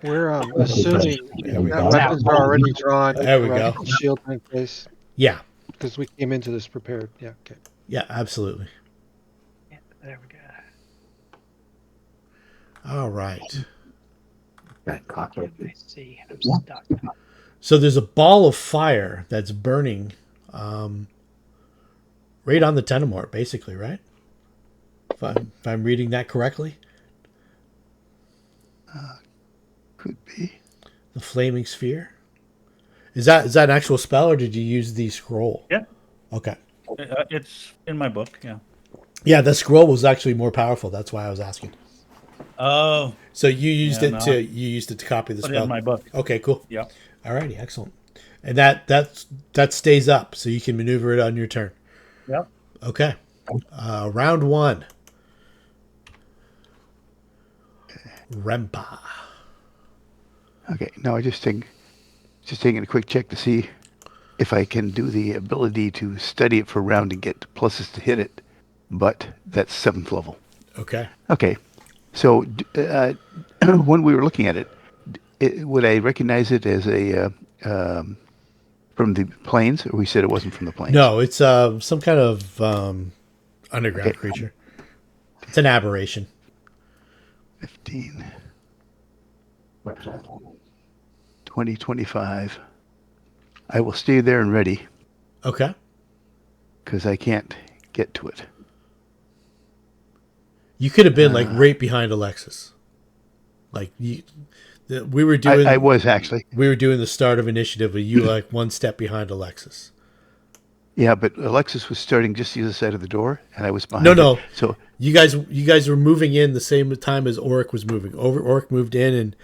We're assuming There we that go. weapons are already drawn. There we correct? go. Shield in place Yeah, because we came into this prepared. Yeah. Okay. yeah, absolutely. Yeah, there we go. All right. I see. I'm stuck. So there's a ball of fire that's burning right on the Tenemort, basically, right? If I'm reading that correctly. could be. The flaming sphere. Is that an actual spell, or did you use the scroll? Yeah. Okay. It's in my book. Yeah. Yeah, the scroll was actually more powerful. That's why I was asking. Oh, So you used Yeah, it no. you used it to copy the put it spell. in my book. Okay, cool. Yeah. Alrighty, excellent. And that stays up, so you can maneuver it on your turn. Yep. Okay. Round one. Rempa. Okay, now I just taking a quick check to see if I can do the ability to study it for a round and get pluses to hit it, but that's 7th level. Okay. Okay, so when we were looking at it, would I recognize it as a from the plains, or we said it wasn't from the plains? No, it's some kind of underground Okay. creature. It's an aberration. 15. 20, 25. I will stay there and ready Okay. because I can't get to it. You could have been like right behind Alexis. Like we were doing. I was actually. We were doing the start of initiative, but you were like one step behind Alexis. Yeah, but Alexis was starting just the other side of the door, and I was behind. No. her. So You guys were moving in the same time as Oric was moving. Oric moved in and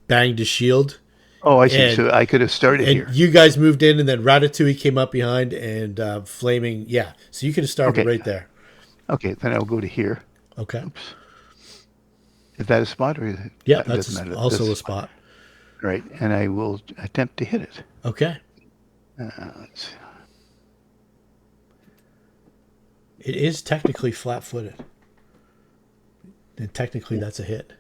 banged his shield. I see. And- So I could have started And here. you guys moved in, and then Ratatouille came up behind, and Flaming, yeah. So you could have started Okay. right there. Okay, then I'll go to here. Okay. Is that a spot or is it? Yeah, it that's doesn't matter. also a That's- spot. Right, and I will attempt to hit it. Okay. Let's- It is technically flat-footed. And technically, that's a hit.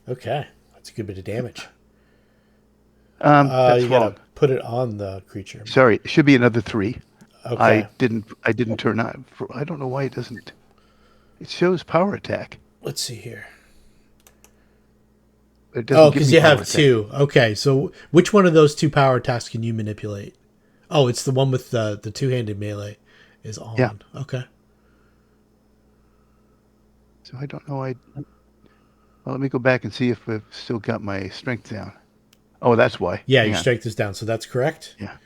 Okay. That's a good bit of damage. that's You wrong. gotta put it on the creature. Sorry, it should be another 3. Okay. I didn't turn on. I don't know why it doesn't. It shows power attack, Let's see here. but it doesn't. Oh, give because me you power have attack. 2. Okay, so which one of those 2 power attacks can you manipulate? Oh, it's the one with the two-handed melee is on. Yeah. Okay. So I don't know. Well, let me go back and see if I've still got my strength down. Oh, that's why. Yeah, Hang your on. strength is down, so that's correct. Yeah.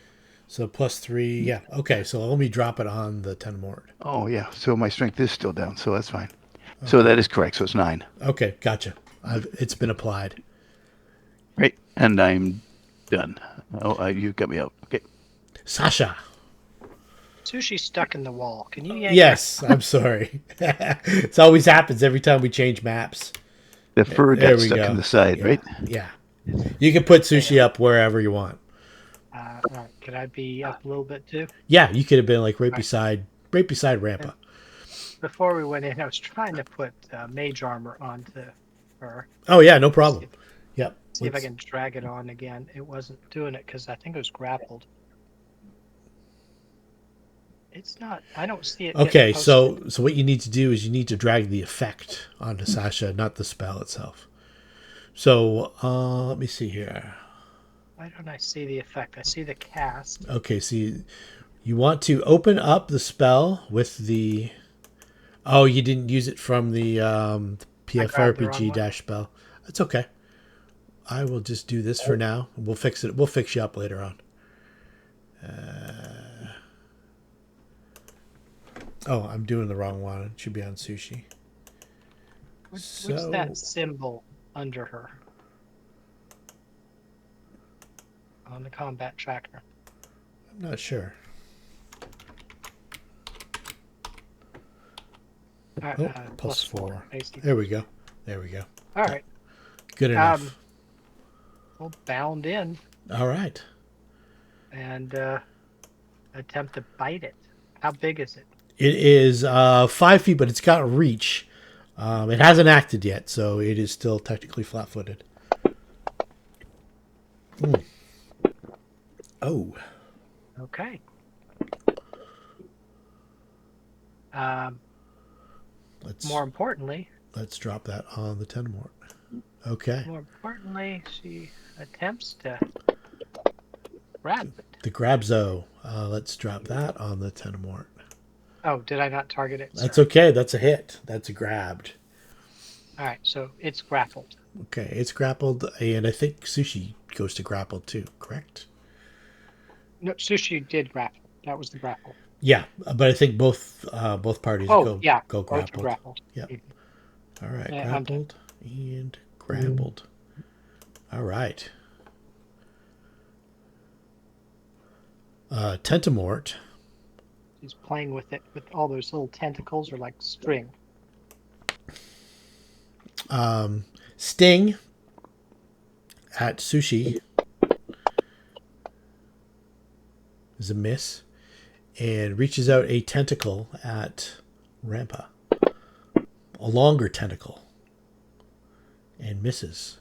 So +3. Yeah. Okay, so let me drop it on the Tenemort. Oh, yeah. So my strength is still down, so that's fine. So that is correct. So it's 9. Okay, gotcha. It's been applied. Right, and I'm done. Oh, you got me out. Okay. Sasha. Sushi's stuck in the wall. Can you yank Yes, I'm sorry. It always happens every time we change maps. The fur There got we stuck go. in the side, Yeah. right? Yeah. You can put sushi up wherever you want. All right, could I be up a little bit too? Yeah, you could have been like right beside Rampa. Before we went in, I was trying to put mage armor onto her. Oh yeah, no problem. Yep. See if I can drag it on again. It wasn't doing it because I think it was grappled. It's not. I don't see it. Okay, getting so posted. what you need to do is you need to drag the effect onto Sasha, not the spell itself. So let me see here. Why don't I see the effect? I see the cast. Okay, so you want to open up the spell with the Oh, you didn't use it from the grabbed the wrong PFRPG one. dash spell. That's okay. I will just do this for now. We'll fix it. We'll fix you up later on. Oh, I'm doing the wrong one. It should be on sushi. What's So that symbol under her? On the combat tracker. I'm not sure. All right, Oh, plus plus 4. basically. There we go. There we go. All right. Good enough. We'll bound in All right. and attempt to bite it. How big is it? It is 5 feet, but it's got reach. It hasn't acted yet, so it is still technically flat-footed. Oh. Okay. Let's More importantly, drop that on the Tenemort. Okay. she attempts to grab it. The Grabzo. Let's drop that on the Tenemort. Oh, did I not target it? That's Sorry. okay. That's a hit. That's a grabbed. All right, so it's grappled. Okay, it's grappled, and I think Sushi goes to grappled too, correct? No, Sushi did grapple. That was the grapple. Yeah, but I think both parties go both are grappled. grappled. Yeah. Mhm. All right, Yeah, I'm grappled and grappled. All right. Tentamort. He's playing with it with all those little tentacles or like string. Sting at Sushi is a miss, and reaches out a tentacle at Rampa. A longer tentacle, and misses.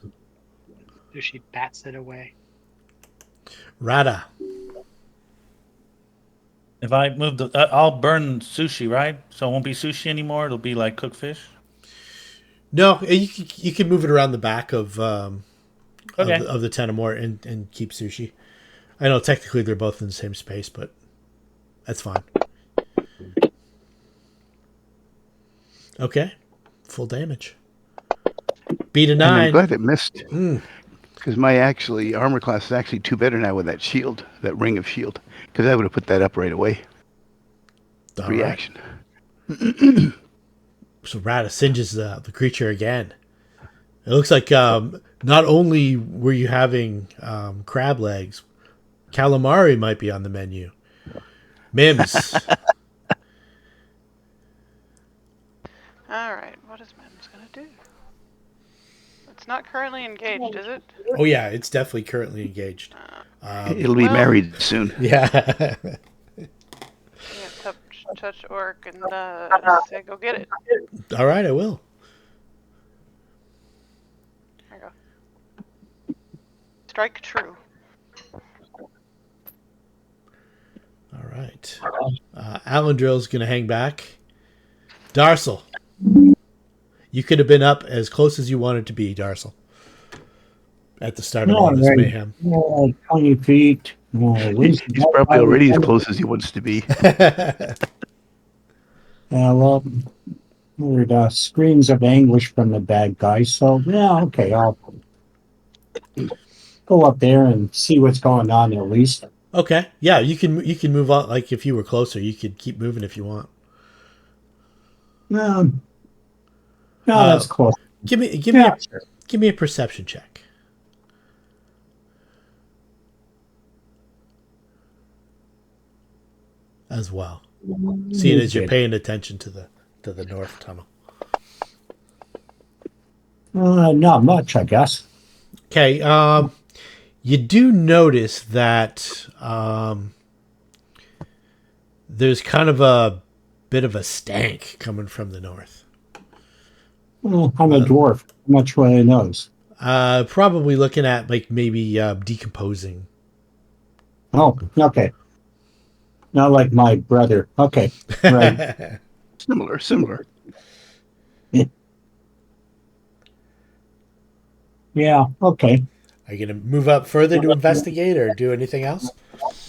Sushi bats it away. Rada. If I move I'll burn sushi, right? So it won't be sushi anymore. It'll be like cooked fish. No, you can move it around the back of Okay. of the Tenemort and keep Sushi. I know technically they're both in the same space, but that's fine. Okay, full damage. Beat a And I'm 9. glad it missed. Mm. Because my armor class is actually 2 better now with that shield, that ring of shield. Because I would have put that up right away. All Reaction. right. So Rada singes the creature again. It looks like not only were you having crab legs, calamari might be on the menu. Mims. All right, what is Mims gonna do? It's not currently engaged, is it? Oh yeah, it's definitely currently engaged. It'll be well- married soon. Yeah. Yeah, touch orc and say go get it. All right, I will. There you go. Strike true. All right. Alandrill's going to hang back. Darsel. You could have been up as close as you wanted to be, Darsel. At the start of all this mayhem. 20 feet. At least He's probably already as close as he wants to be. Yeah, well, heard screams of anguish from the bad guy. So yeah, okay, I'll go up there and see what's going on at least. Okay. Yeah, you can move on. Like if you were closer, you could keep moving if you want. No, that's close. Give me Sure. give me a perception check. As well. Seeing as you're paying attention to the north tunnel. Not much, I guess. Okay, you do notice that there's kind of a bit of a stank coming from the north. Well, I'm a dwarf. How much will I knows? Probably looking at like maybe decomposing. Oh, okay. Not like my brother. Okay, right. Similar. Yeah, okay. Are you going to move up further to investigate or do anything else?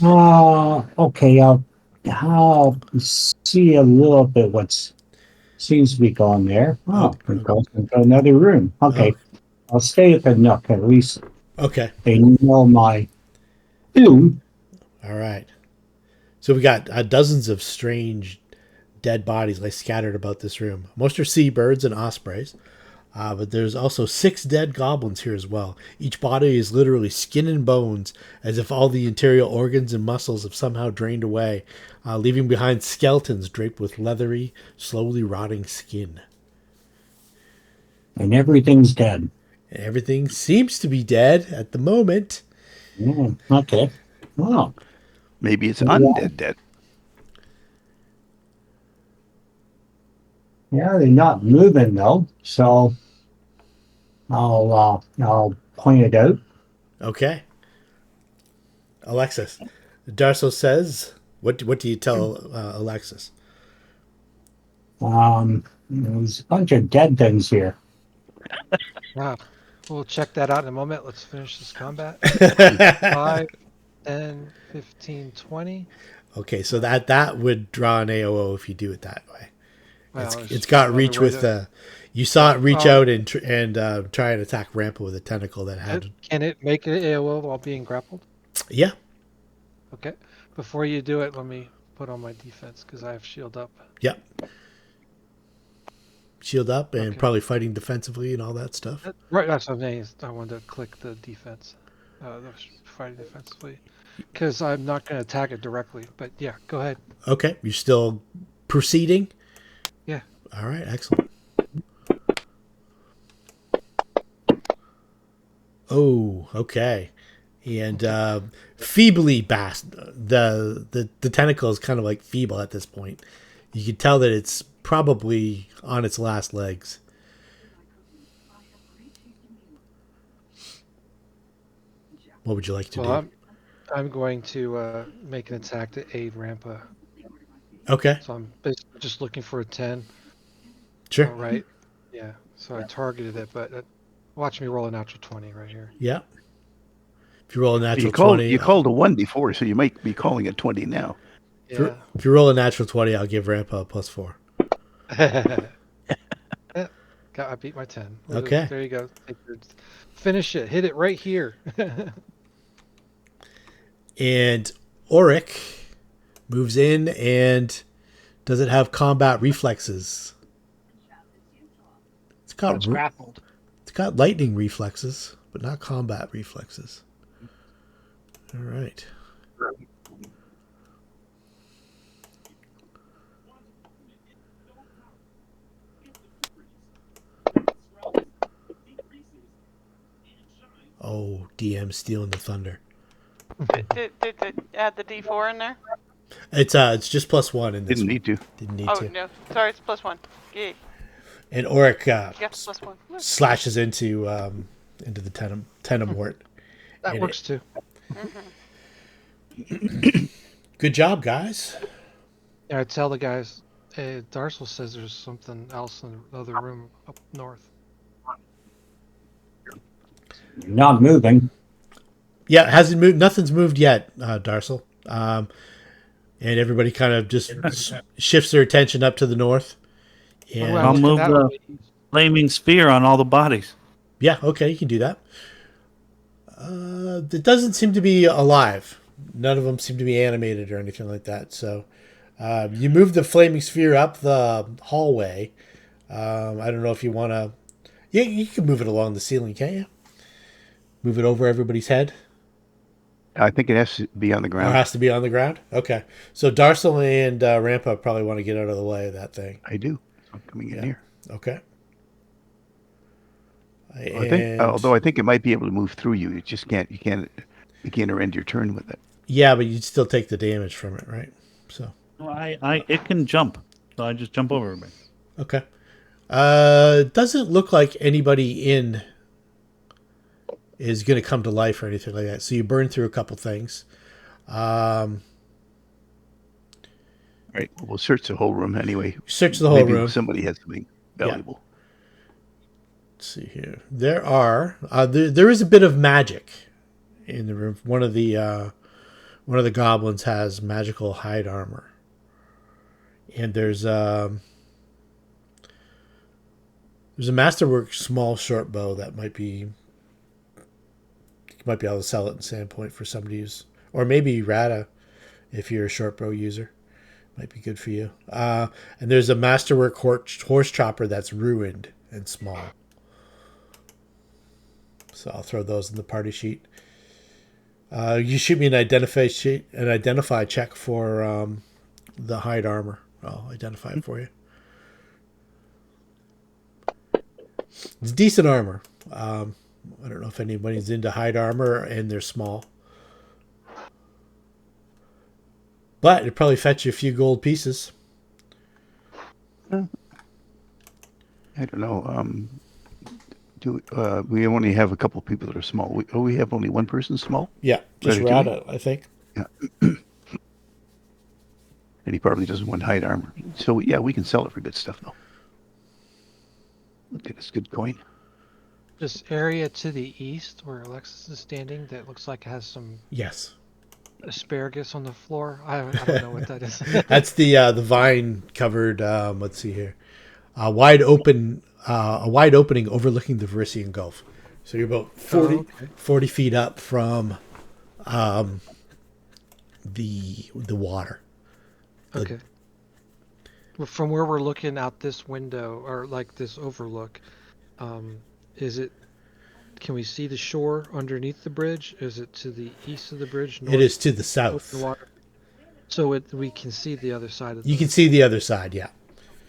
Okay, I'll see a little bit what's seems to be going there. Oh, Oh, it goes into another room. Okay, I'll stay at the nook. At least Okay. they know my food. All right. So we got dozens of strange dead bodies like scattered about this room. Most are seabirds and ospreys. But there's also 6 dead goblins here as well. Each body is literally skin and bones, as if all the interior organs and muscles have somehow drained away, leaving behind skeletons draped with leathery, slowly rotting skin. And everything's dead. And everything seems to be dead at the moment. Okay. Wow. Maybe it's Yeah. undead dead. Yeah, they're not moving though, so I'll point it out. Okay. Alexis. Darso says, what do you tell Alexis? There's a bunch of dead things here. Wow. We'll check that out in a moment. Let's finish this combat. 5, 10, 15, 20. Okay, so that would draw an AOO if you do it that way. Well, It's got another reach way with to- you saw it reach out and try and attack Rampa with a tentacle that had. Can it make it AOO while being grappled? Yeah. Okay. Before you do it, let me put on my defense because I have shield up. Yep. Shield up and Okay. probably fighting defensively and all that stuff. Right, that's what I'm saying. I wanted to click the defense, the fighting defensively, because I'm not going to attack it directly. But yeah, go ahead. Okay, you're still proceeding? Yeah. All right, excellent. Oh, okay. And feebly the tentacle is kind of like feeble at this point. You can tell that it's probably on its last legs. What would you like to do? I'm going to make an attack to aid Rampa. Okay, So I'm basically just looking for a 10. sure. All right. Yeah. So I targeted it, but watch me roll a natural 20 right here. Yeah. If you roll a natural You called 20, you called a 1 before, so you might be calling it 20 now. Yeah. if you roll a natural 20, I'll give Rampa a +4. Yeah, I beat my 10. Okay. There you go. Finish it. Hit it right here. And Auric moves in and does it have combat reflexes? It's It's grappled. lightning reflexes, but not combat reflexes. All right. Oh, DM stealing the thunder. Did add the D4 in there? It's just +1 in this. Didn't need to. Didn't need Oh to. no, sorry, it's +1. Yeah, And Auric yes, +1. slashes into the tenamort. That And works too. Good job, guys. Yeah, I tell the guys, hey, Darsel says there's something else in the other room up north. Not moving. Yeah, it hasn't moved. Nothing's moved yet, Darsel. And everybody kind of just shifts their attention up to the north. And Well, I'll look at move that the way. flaming spear on all the bodies. yeah, okay, you can do that. It doesn't seem to be alive. None of them seem to be animated or anything like that. So you move the flaming sphere up the hallway. I don't know if you want to. Yeah, you can move it along the ceiling, can't you? Move it over everybody's head. I think it has to be on the Or ground. has to be on the ground? Okay. So Darsel and Rampa probably want to get out of the way of that thing. I do. I'm coming in Yeah. here. Okay. I think, although I think it might be able to move through you. You just can't. You can't begin or end your turn with it. Yeah, but you'd still take the damage from it, right? So Well, it can jump, so I just jump over everybody. okay. Doesn't look like anybody in is going to come to life or anything like that. So you burn through a couple things. Right. We'll search the whole room anyway. Search the whole Maybe room. somebody has something valuable. Let's see here. There are there is a bit of magic in the room. One of the goblins has magical hide armor, and there's There's a masterwork small short bow that might be you might be able to sell it in Sandpoint for somebody who's, or maybe Rata if you're a short bow user, might be good for you. And there's a masterwork horse chopper that's ruined and small. So I'll throw those in the party sheet. You shoot me an identify check for the hide armor. I'll identify it for you. It's decent armor. I don't know if anybody's into hide armor and they're small. But it'd probably fetch you a few gold pieces. I don't know. We only have a couple people that are small. We have only one person small? Yeah, just Ready to Rata, I think. Yeah. And he probably doesn't want hide armor. So, yeah, we can sell it for good stuff, though. Look at this good coin. This area to the east where Alexis is standing that looks like it has some Yes. asparagus on the floor. I don't know what that is. That's the vine covered. Let's see here, a wide opening overlooking the Verisian Gulf. So you're about 40 feet up from the water. Okay. Well, from where we're looking out this window or like this overlook, is it? Can we see the shore underneath the bridge? Is it to the east of the bridge? It is to the south. Open water? So we can see the other side of the... You can see the other side, yeah.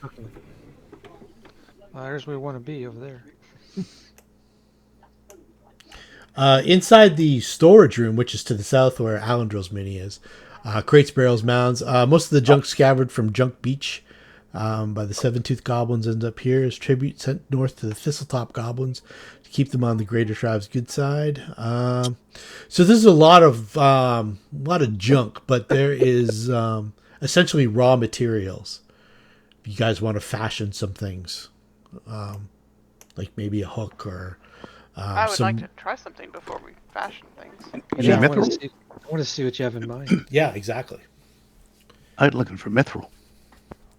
Okay. There's where we want to be, over there. Inside the storage room, which is to the south where Alendril's mini is, crates, barrels, mounds. Most of the junk scattered from Junk Beach by the Seven-Toothed Goblins ends up here as tribute sent north to the Thistletop Goblins to keep them on the Greater Tribe's good side. So this is a lot of junk, but there is essentially raw materials. If you guys want to fashion some things, like maybe a hook or I would like to try something before we fashion things. Yeah, I want to see what you have in mind. Yeah, exactly. I'm looking for mithril.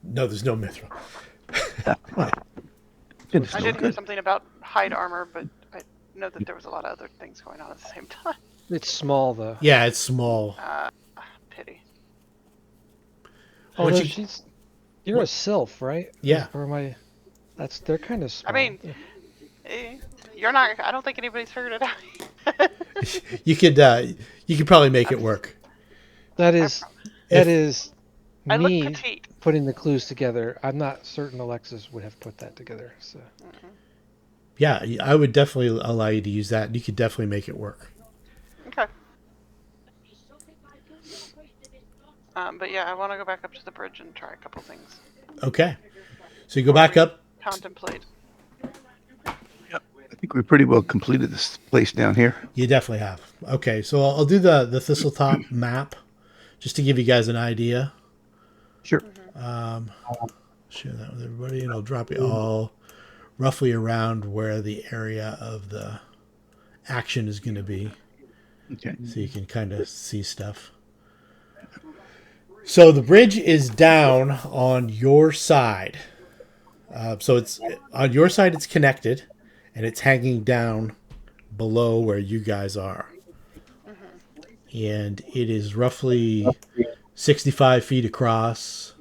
No, there's no mithril. Well, I did hear something about hide armor, but I know that there was a lot of other things going on at the same time. It's small, though. Yeah, it's small. Pity. Although you're a sylph, right? Yeah. Or am I? They're kind of small. I mean, you're not. I don't think anybody's figured it out. You could probably make it work. That is I look me petite. putting the clues together. I'm not certain Alexis would have put that together. So. Yeah, I would definitely allow you to use that. You could definitely make it work. Okay. But yeah, I want to go back up to the bridge and try a couple things. Okay. So you go back up. Contemplate. I think we pretty well completed this place down here. You definitely have. Okay, so I'll do the Thistletop map just to give you guys an idea. Sure. Share that with everybody, and I'll drop it all roughly around where the area of the action is going to be. Okay. So you can kind of see stuff. So the bridge is down on your side. So it's on your side. It's connected, and it's hanging down below where you guys are. And it is roughly 65 feet across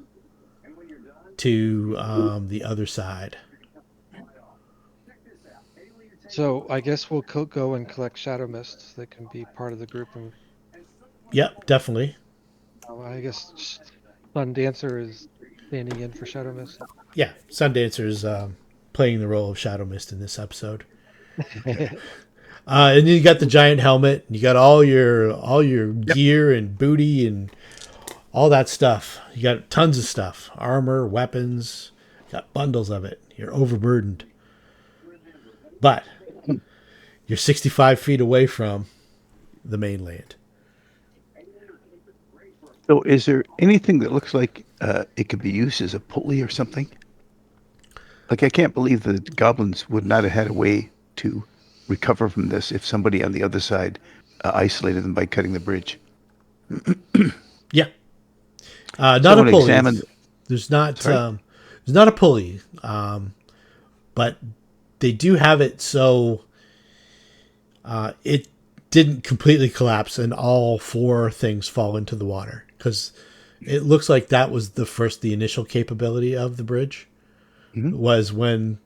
to the other side. So I guess we'll go and collect shadow mists that can be part of the group. And Yep, definitely. I guess Sundancer is standing in for shadow mist. Yeah, Sundancer's playing the role of Shadow Mist in this episode. And then you got the giant helmet. And you got all your gear and booty and all that stuff. You got tons of stuff: armor, weapons. You got bundles of it. You're overburdened, but you're 65 feet away from the mainland. So is there anything that looks like it could be used as a pulley or something? Like, I can't believe the goblins would not have had a way to recover from this if somebody on the other side isolated them by cutting the bridge. Yeah. Not Someone a pulley. examined- There's not a pulley. but they do have it so it didn't completely collapse and all 4 things fall into the water, because it looks like that was the initial capability of the bridge. Was when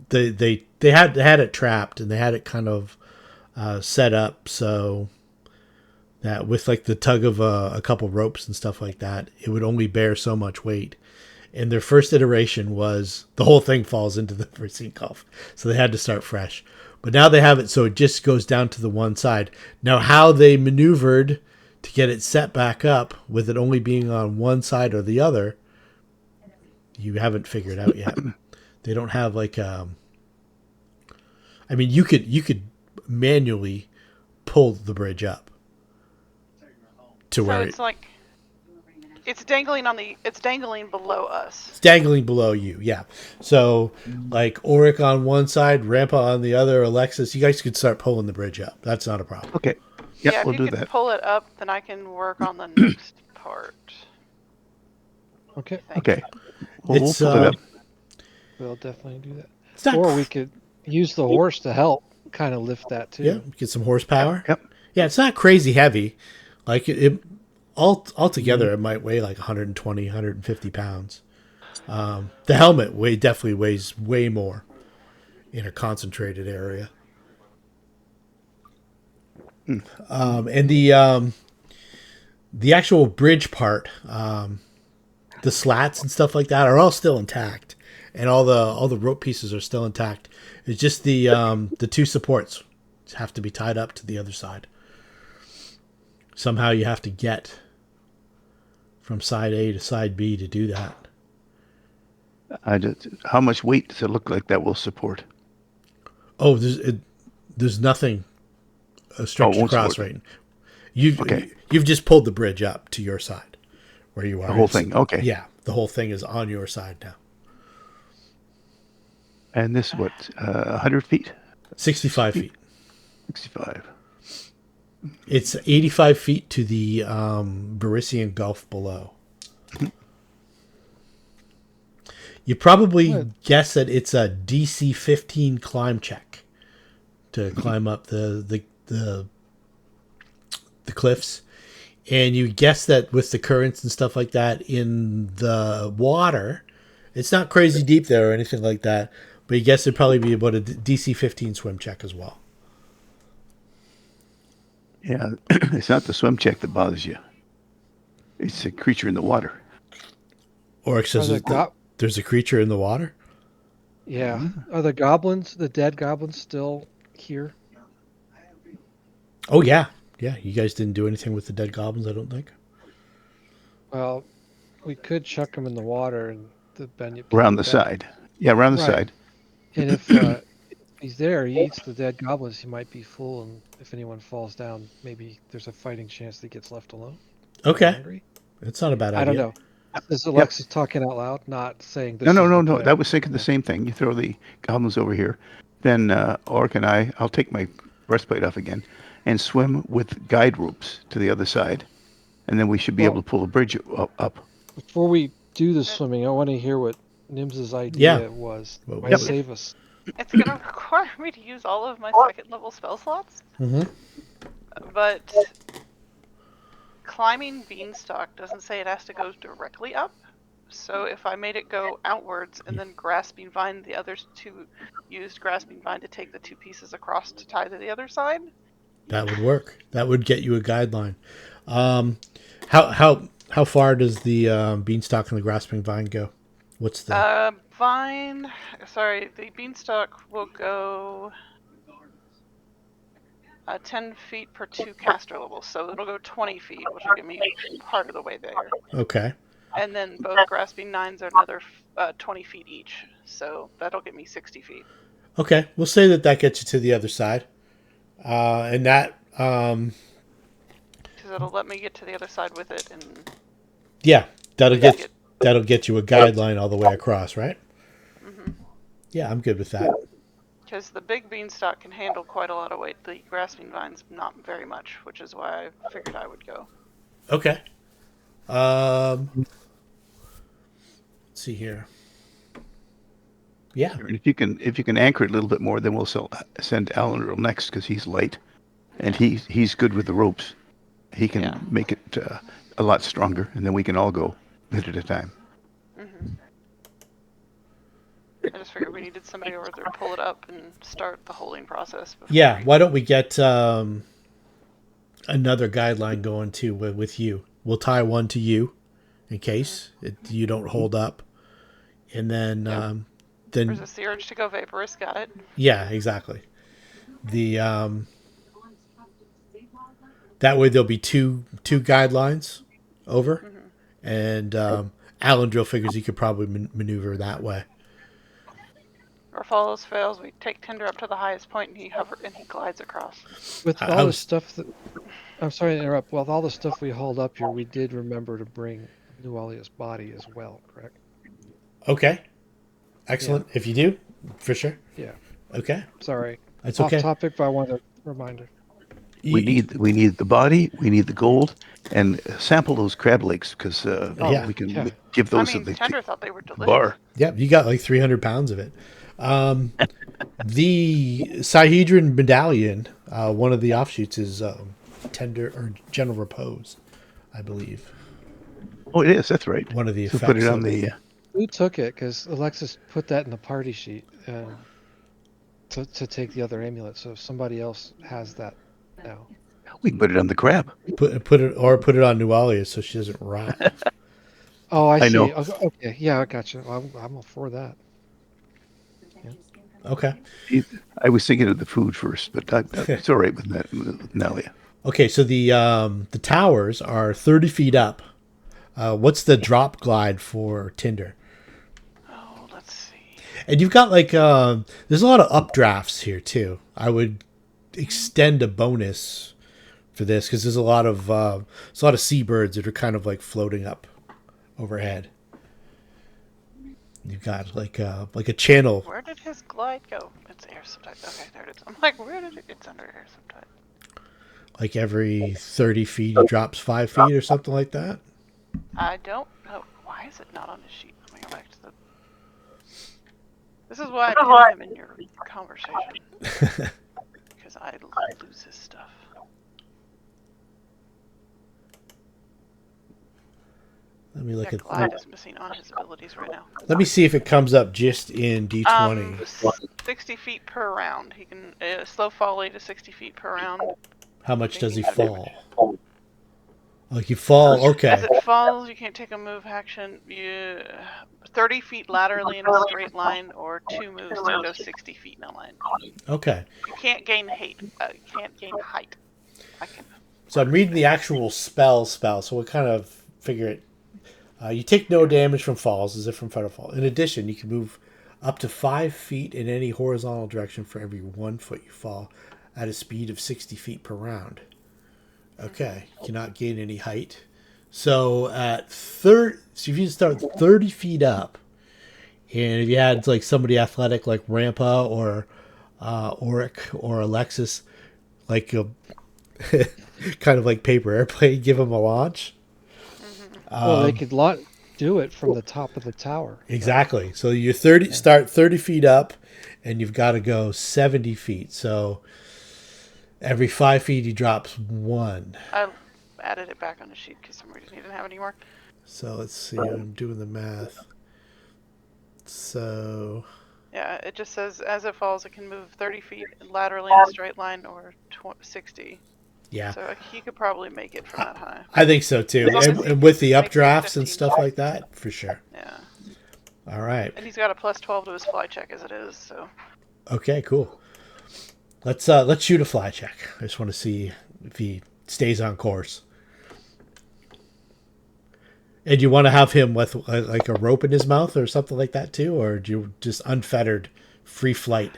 they had it trapped, and they had it kind of set up so that with like the tug of a couple ropes and stuff like that, it would only bear so much weight. And their first iteration was the whole thing falls into the Racine Gulf, so they had to start fresh. But now they have it so it just goes down to the one side. Now, how they maneuvered to get it set back up with it only being on one side or the other, you haven't figured out yet. They don't have like I mean, you could manually pull the bridge up to So where it's like it's dangling below us. it's dangling below you. Yeah. So like Auric on one side, Rampa on the other, Alexis, you guys could start pulling the bridge up. That's not a problem. Okay. Yep, Yeah, if we'll you do could that. pull it up, then I can work on the next part. Okay, Okay. We'll It's, pull it up. we'll definitely do that. It's not Or we could use the horse to help kind of lift that too. yeah, get some horsepower. Yep. Yeah, it's not crazy heavy. Like it altogether, it might weigh like 120, 150 pounds. The helmet definitely weighs way more in a concentrated area. And the actual bridge part, the slats and stuff like that are all still intact, and all the rope pieces are still intact. It's just the 2 supports have to be tied up to the other side. Somehow you have to get from side A to side B to do that. How much weight does it look like that will support? Oh, there's nothing stretched won't across support right. You've just pulled the bridge up to your side where you are. The whole thing. Okay. Yeah, the whole thing is on your side now. And this, what, 100 feet? 65 feet. 65. It's 85 feet to the Barisian Gulf below. You probably guess that it's a DC 15 climb check to climb up the cliffs. And you guess that with the currents and stuff like that in the water, it's not crazy deep there or anything like that, but you guess it'd probably be about a DC 15 swim check as well. Yeah, it's not the swim check that bothers you. It's a creature in the water. Oryx says there's a creature in the water? Yeah. Are the goblins, the dead goblins, still here? Oh, yeah. Yeah, you guys didn't do anything with the dead goblins, I don't think. Well, we could chuck them in the water and the Benya. Around the side. Yeah, around the side. And if he's there, he eats the dead goblins, he might be full, and if anyone falls down, maybe there's a fighting chance that he gets left alone. Okay. Hungry. It's not a bad idea. I don't know. This is Alexis talking out loud, not saying this. No. That was thinking the same thing. You throw the goblins over here. Then Orc and I'll take my breastplate off again and swim with guide ropes to the other side. And then we should be able to pull the bridge up. Before we do the swimming, I want to hear what Nims's idea was. Well, Might save us. It's going to require me to use all of my second level spell slots. Mm-hmm. But climbing Beanstalk doesn't say it has to go directly up. So if I made it go outwards and then Grasping Vine, the others 2 used Grasping Vine to take the 2 pieces across to tie to the other side. That would work. That would get you a guideline. How far does the beanstalk and the grasping vine go? What's the The beanstalk will go 10 feet per 2 caster levels, so it'll go 20 feet, which will get me part of the way there. Okay. And then both grasping nines are another 20 feet each, so that'll get me 60 feet. Okay, we'll say that gets you to the other side, and that because it'll let me get to the other side with it, and that'll get you a guideline all the way across, right? Mm-hmm. Yeah, I'm good with that. Because the big beanstalk can handle quite a lot of weight. The grasping vine's not very much, which is why I figured I would go. Okay. Let's see here. Yeah. And if you can anchor it a little bit more, then we'll send Alan next because he's light, and he's good with the ropes. He can Yeah. make it a lot stronger, and then we can all go bit at a time. Mm-hmm. I just figured we needed somebody over there to pull it up and start the holding process. Yeah. Why don't we get another guideline going too with you? We'll tie one to you in case you don't hold up, and then then Resist the urge to go vaporous. Got it. yeah, exactly. The that way there'll be two guidelines over, and Alan Drill figures he could probably maneuver that way. Or follows fails, we take Tinder up to the highest point and he glides across. With I all the was- stuff that, I'm sorry to interrupt. With all the stuff we hauled up here, we did remember to bring Nualia's body as well, correct? Okay, excellent. If you do, for sure. Yeah. Okay, Sorry. that's Off okay. topic, but I wanted a reminder. We need the body, we need the gold, and sample those crab legs because Yeah. we can Yeah. give those I mean, to the Tinder thought they were delicious. bar. Yeah, you got like 300 pounds of it. The Sihedron medallion, one of the offshoots is tender or general repose, I believe. Oh, it is. That's right. One of the So effects. put it on of- the. Who took it? Because Alexis put that in the party sheet to take the other amulet. So somebody else has that now. We can put it on the crab. put it on Nualia so she doesn't rot. Oh, I see. know. Okay, yeah, I got you. I'm all for that. Okay. I was thinking of the food first, but it's all right with that, with Nalia. Okay, so the towers are 30 feet up. What's the drop glide for Tinder? Oh, let's see. And you've got like there's a lot of updrafts here too. I would extend a bonus for this because there's a lot of seabirds that are kind of like floating up overhead. You've got like a channel. Where did his glide go? It's air subtype. Okay, there it is. I'm like, where did it? It's under air subtype. Like every 30 feet, he drops 5 feet or something like that. I don't know. Why is it not on his sheet? Let me go back to the. This is why I pinned him in your conversation. Because I lose his stuff. Let me look Yeah, at. glide is missing on his abilities right now. Let me see if it comes up just in D20. 60 feet per round. He can slow volley to 60 feet per round. How much does he fall? Like you fall. Okay. As it falls, you can't take a move action. 30 feet laterally in a straight line, or 2 moves to go 60 feet in a line. Okay. You can't gain height. You can't gain height. I can. So I'm reading the actual spell, so we'll kind of figure it. You take no damage from falls as if from feather fall. In addition, you can move up to 5 feet in any horizontal direction for every 1 foot you fall at a speed of 60 feet per round. Okay, you cannot gain any height. So so if you start 30 feet up, and if you had like somebody athletic like Rampa or Auric or Alexis, like kind of like paper airplane, give them a launch. Well, they could do it from the top of the tower. Exactly. So you start 30 feet up, and you've got to go 70 feet. So every 5 feet he drops 1. I added it back on the sheet because some reason he didn't have it anymore. So let's see. I'm doing the math. So Yeah, it just says as it falls, it can move 30 feet laterally in a straight line, or 60. yeah, So he could probably make it from that high. I think so too. And with the updrafts and stuff like that, for sure. Yeah. All right. And he's got a plus 12 to his fly check as it is, so. Okay. Cool. Let's shoot a fly check. I just want to see if he stays on course. And you want to have him with like a rope in his mouth or something like that too, or do you just unfettered, free flight?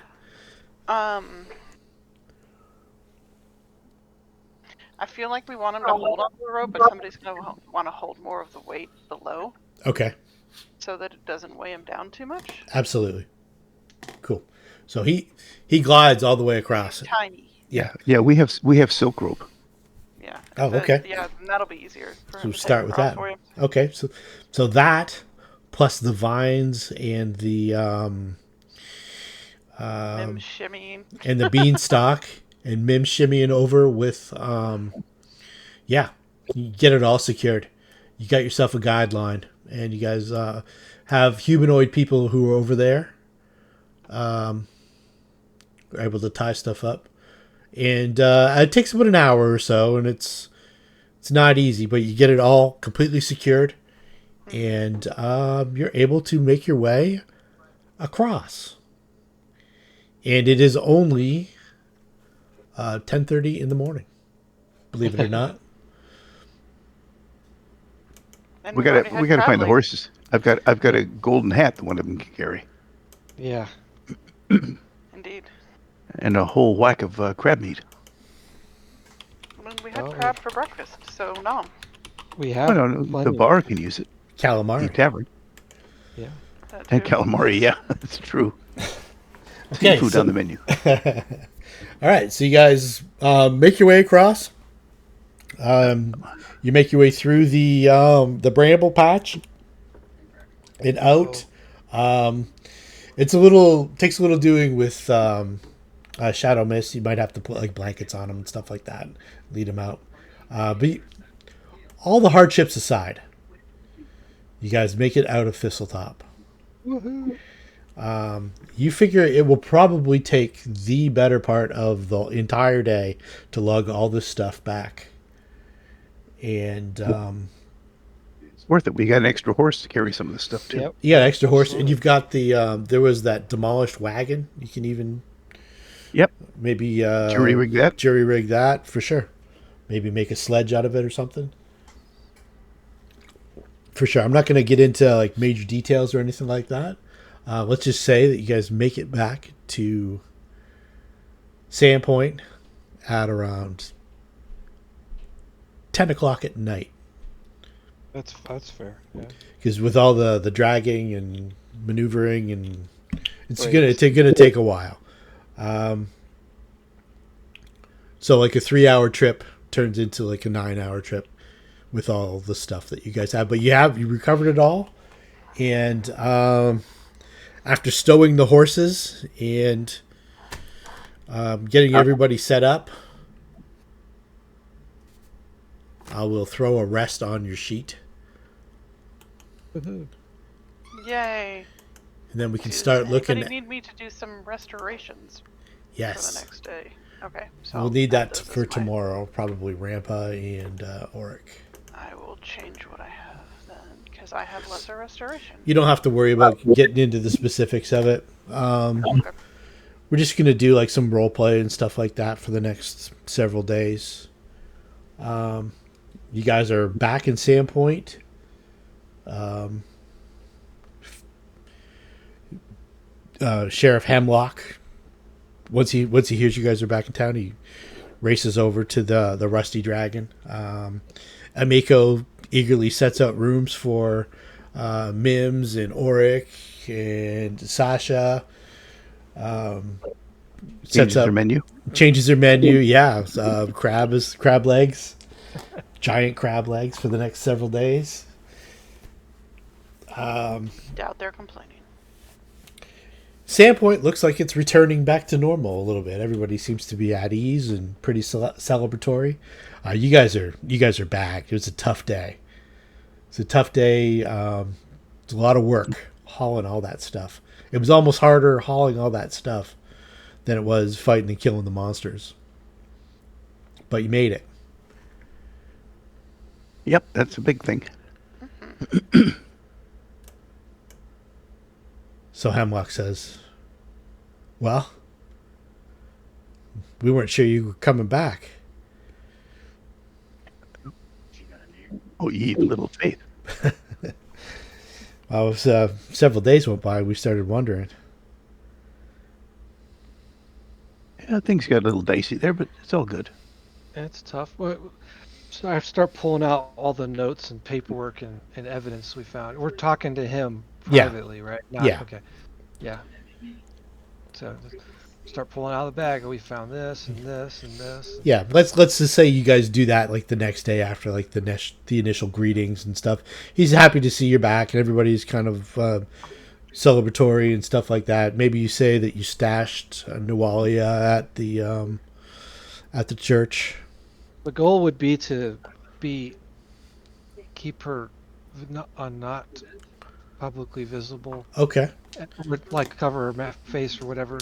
I feel like we want him to hold on to the rope, but somebody's going to want to hold more of the weight below Okay, so that it doesn't weigh him down too much. absolutely. Cool. So he glides all the way across. Tiny. Yeah. Yeah, we have silk rope. Yeah. Oh, okay. Yeah, that'll be easier. For So him to start take with across that. for you. Okay, so that plus the vines and the Mim shimmying. and the beanstalk, and Mim shimmying over with, yeah, you get it all secured. You got yourself a guideline, and you guys have humanoid people who are over there, are able to tie stuff up. And it takes about an hour or so, and it's not easy, but you get it all completely secured, and you're able to make your way across. And it is only 10:30 in the morning, believe it or not. And We already gotta had we gotta find the traveling. horses. I've got a golden hat that one of them can carry, Yeah. Indeed. and a whole whack of crab meat. I mean, we had Oh. crab for breakfast, so no. We Oh have no, the plenty. bar can use it. The Calamari. tavern Yeah. That and too. calamari. Yeah, that's true. Okay, Seafood so- on the menu. All right, so you guys make your way across. You make your way through the bramble patch and out. It's takes a little doing with shadow mist. You might have to put like blankets on them and stuff like that. Lead them out. All the hardships aside, you guys make it out of Thistletop. Woohoo. You figure it will probably take the better part of the entire day to lug all this stuff back. And It's worth it. We got an extra horse to carry some of this stuff too. Yep. you got an extra horse, and Absolutely. you've got the there was that demolished wagon. You can even Yep. maybe Jury rig that. jury rig that for sure. Maybe make a sledge out of it or something. For sure. I'm not going to get into like major details or anything like that. Let's just say that you guys make it back to Sandpoint at around 10 o'clock at night. That's fair. Yeah. Because with all the dragging and maneuvering, and it's Right. gonna take a while. So like a 3-hour trip turns into like a 9-hour trip with all the stuff that you guys have. But you recovered it all, and after stowing the horses and getting everybody set up, I will throw a rest on your sheet. Woohoo. Yay. And then we can Does start looking anybody at... need me to do some restorations for the Yes. next day? Okay. So We'll I'll need add that those for as my- tomorrow. Probably Rampa and Auric. I will change what I have then, because I have lesser restoration. You don't have to worry about getting into the specifics of it. Okay. We're just going to do like some role play and stuff like that for the next several days. You guys are back in Sandpoint. Sheriff Hemlock, once he hears you guys are back in town, he races over to the Rusty Dragon. Amiko eagerly sets out rooms for Mims and Auric and Sasha. Changes their menu. Changes their menu. Yeah, crab legs, giant crab legs for the next several days. Doubt they're complaining. Sandpoint looks like it's returning back to normal a little bit. Everybody seems to be at ease and pretty celebratory. You guys are back. It was a tough day. It's a tough day. It's a lot of work hauling all that stuff. It was almost harder hauling all that stuff than it was fighting and killing the monsters. But you made it. Yep, that's a big thing. So Hemlock says, well, we weren't sure you were coming back. Oh, ye of little faith. Well, it was, several days went by. We started wondering. Yeah, things got a little dicey there, but it's all good. It's tough. So I start pulling out all the notes and paperwork and evidence we found. We're talking to him Yeah. privately, right? Yeah. Okay. Yeah. So start pulling out of the bag. Oh, we found this and this and this. Yeah, let's just say you guys do that like the next day after like the initial greetings and stuff. He's happy to see you're back, and everybody's kind of celebratory and stuff like that. Maybe you say that you stashed Nualia at the church. The goal would be to keep her not publicly visible, Okay. would like cover her face or whatever,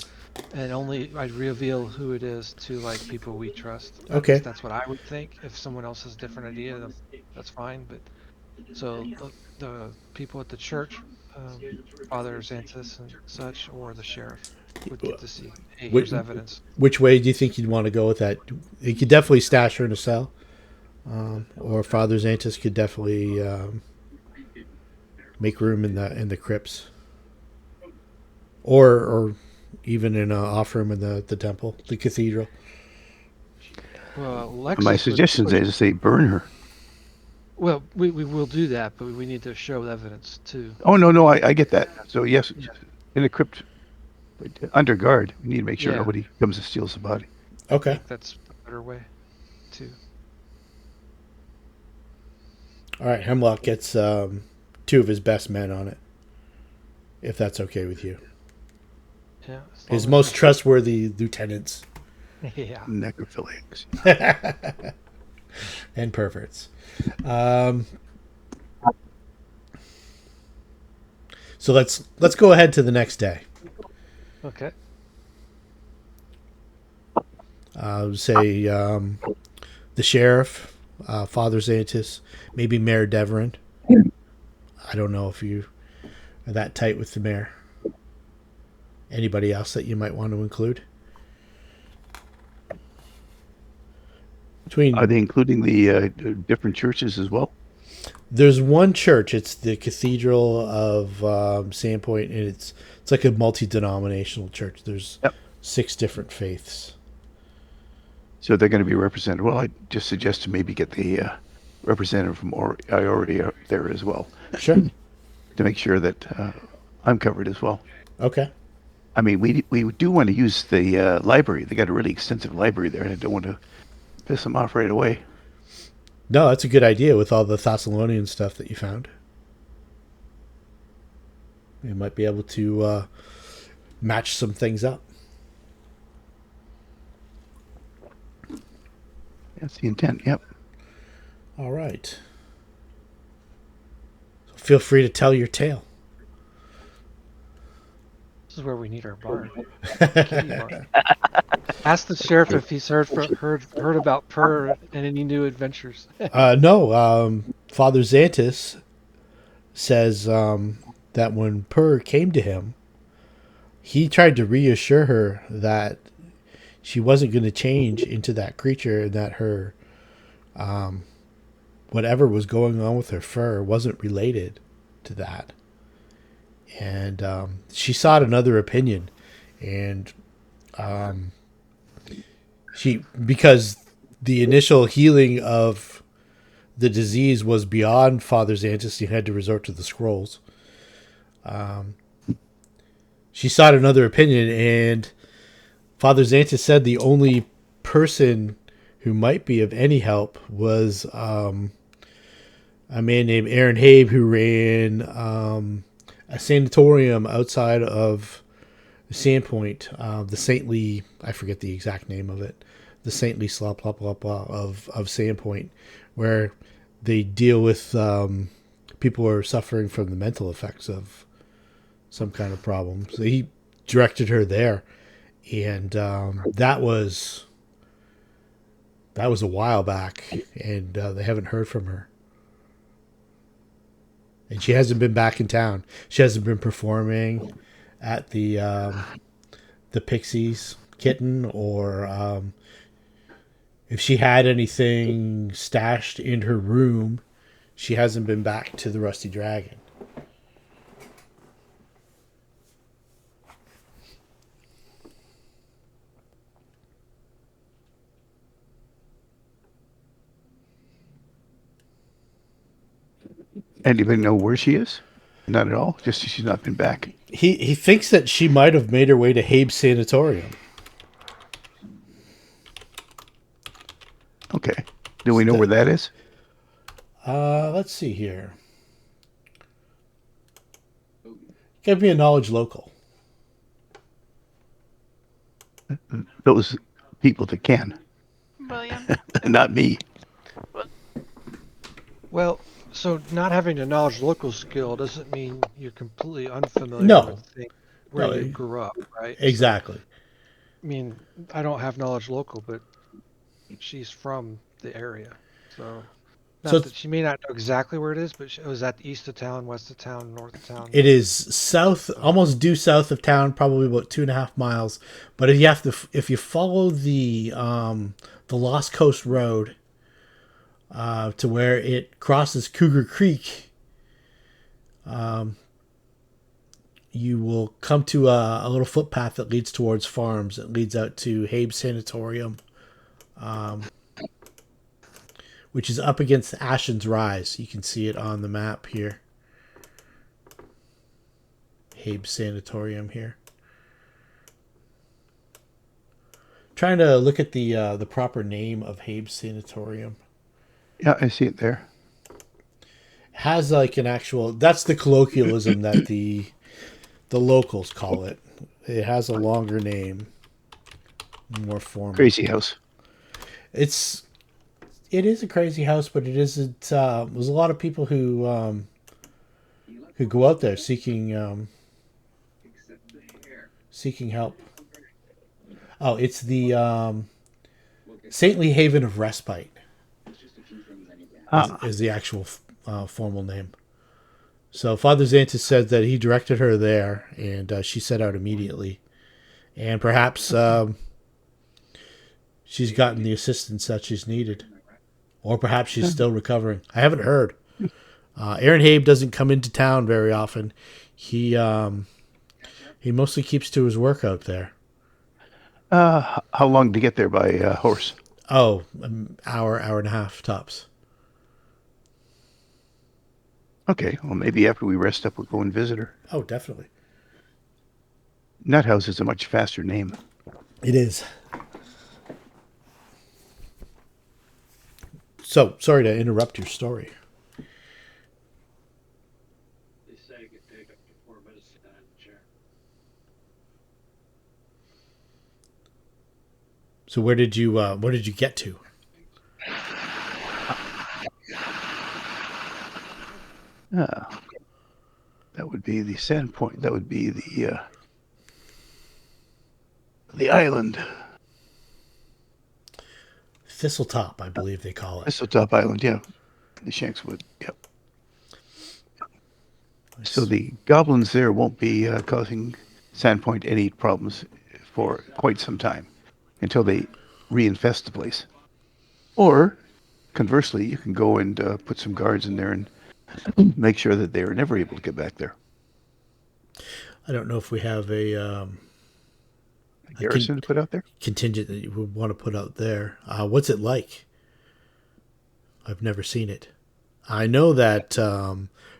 and only I'd reveal who it is to like people we trust. At Okay. least that's what I would think. If someone else has a different idea, then that's fine. But so the people at the church, Father Xanthus and such, or the sheriff would get to see, hey, here's evidence. Which way do you think you'd want to go with that? You could definitely stash her in a cell, or Father Xanthus could definitely make room in the crypts, or even in an off room in the temple, the cathedral. Well, My suggestion is to say burn her. Well, we will do that, but we need to show evidence too. Oh, no, I get that. So, yes, in a crypt, but under guard, we need to make sure Yeah. nobody comes and steals the body. I Okay. think that's a better way too. All right. Hemlock gets 2 of his best men on it, if that's okay with you. Yeah. His most trustworthy lieutenants Yeah. Necrophiliacs. and perverts. So let's go ahead to the next day. Okay. Say the sheriff, Father Xanthus, maybe Mayor Deverin. I don't know if you are that tight with the mayor. Anybody else that you might want to include? Are they including the different churches as well? There's one church. It's the Cathedral of Sandpoint, and it's like a multi-denominational church. There's 6 different faiths. So they're going to be represented. Well, I just suggest to maybe get the representative from Iori out there as well. Sure. To make sure that I'm covered as well. Okay. I mean, we do want to use the library. They got a really extensive library there, and I don't want to piss them off right away. No, that's a good idea with all the Thassilonian stuff that you found. You might be able to match some things up. That's the intent, yep. All right. So feel free to tell your tale. This is where we need our bard. Kitty bard. Ask the sheriff if he's heard about Purr and any new adventures. No, Father Xanthus says that when Purr came to him, he tried to reassure her that she wasn't going to change into that creature and that her whatever was going on with her fur wasn't related to that. And she sought another opinion, and because the initial healing of the disease was beyond Father Xanthus, he had to resort to the scrolls. She sought another opinion, and Father Xanthus said the only person who might be of any help was a man named Aaron Habe, who ran a sanatorium outside of Sandpoint, the saintly, I forget the exact name of it, the saintly blah blah blah blah of Sandpoint, where they deal with people who are suffering from the mental effects of some kind of problem. So he directed her there, and that was a while back, and they haven't heard from her. And she hasn't been back in town. She hasn't been performing at the Pixies Kitten, or if she had anything stashed in her room, she hasn't been back to the Rusty Dragon. Anybody know where she is? Not at all. Just she's not been back. He thinks that she might have made her way to Habe's Sanatorium. Okay. Do we know where that is? Let's see here. Give me a knowledge local. Those people that can, William. not me. Well, so not having a knowledge local skill doesn't mean you're completely unfamiliar No. with where No, you grew up, right? So, Exactly. I mean, I don't have knowledge local, but she's from the area, so So not that she may not know exactly where it is, but it was at east of town, west of town, north of town. it is south, almost due south of town, probably about 2.5 miles. But if you follow the Lost Coast Road to where it crosses Cougar Creek, you will come to a little footpath that leads towards farms. It leads out to Habe Sanatorium, which is up against Ashen's Rise. You can see it on the map here. Habe Sanatorium here. Trying to look at the proper name of Habe Sanatorium. Yeah, I see it there. Has like an actual. That's the colloquialism that the locals call it. It has a longer name, more formal. Crazy house. It is a crazy house, but it isn't. There's a lot of people who go out there seeking help. Oh, it's the Saintly Haven of Respite. Is the actual formal name. So Father Xantus said that he directed her there, and she set out immediately. And perhaps she's gotten the assistance that she's needed. Or perhaps she's still recovering. I haven't heard. Aaron Habe doesn't come into town very often. He mostly keeps to his work out there. How long to get there by horse? Oh, an hour and a half tops. Okay, well, maybe after we rest up, we'll go and visit her. Oh, definitely. Nut House is a much faster name. It is. So, sorry to interrupt your story. So where did you get to? That would be the Sandpoint. That would be the island. Thistletop, I believe they call it. Thistletop Island, yeah. The Shankswood, yep. So the goblins there won't be causing Sandpoint any problems for quite some time until they reinfest the place. Or, conversely, you can go and put some guards in there and make sure that they are never able to get back there. I don't know if we have a Garrison to put out there? contingent that you would want to put out there. What's it like? I've never seen it. I know that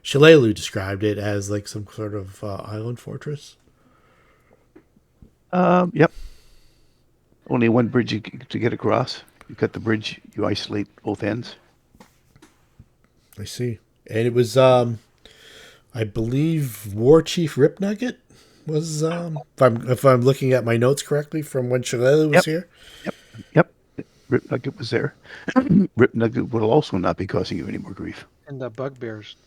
Shalelu described it as like some sort of island fortress. Yep. Only one bridge to get across. You cut the bridge, you isolate both ends. I see. And it was, I believe, War Chief Rip Nugget was, if I'm looking at my notes correctly from when Shalelu was here. Yep. Rip Nugget was there. Rip Nugget will also not be causing you any more grief. And the bugbears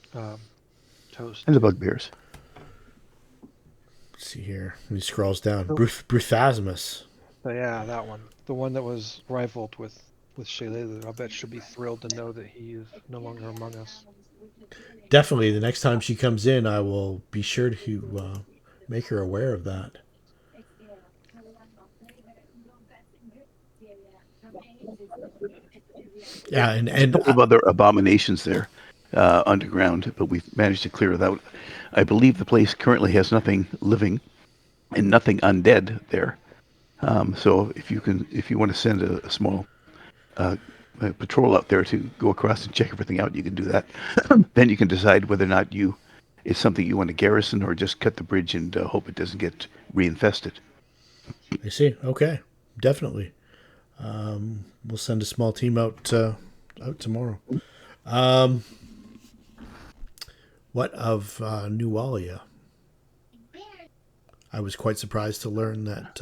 toast. And the bugbears. Let's see here. He scrolls down. Bruthasmus. So yeah, that one. The one that was rivaled with Shalelu. I bet she'll be thrilled to know that he is no longer among us. Definitely. The next time she comes in, I will be sure to make her aware of that. Yeah, and a couple of other abominations there underground, but we've managed to clear it out. I believe the place currently has nothing living and nothing undead there. So if you want to send a small patrol out there to go across and check everything out, you can do that. Then you can decide whether or not it's something you want to garrison or just cut the bridge and hope it doesn't get reinfested. I see. Okay, definitely. We'll send a small team out tomorrow. What of New Walia? I was quite surprised to learn that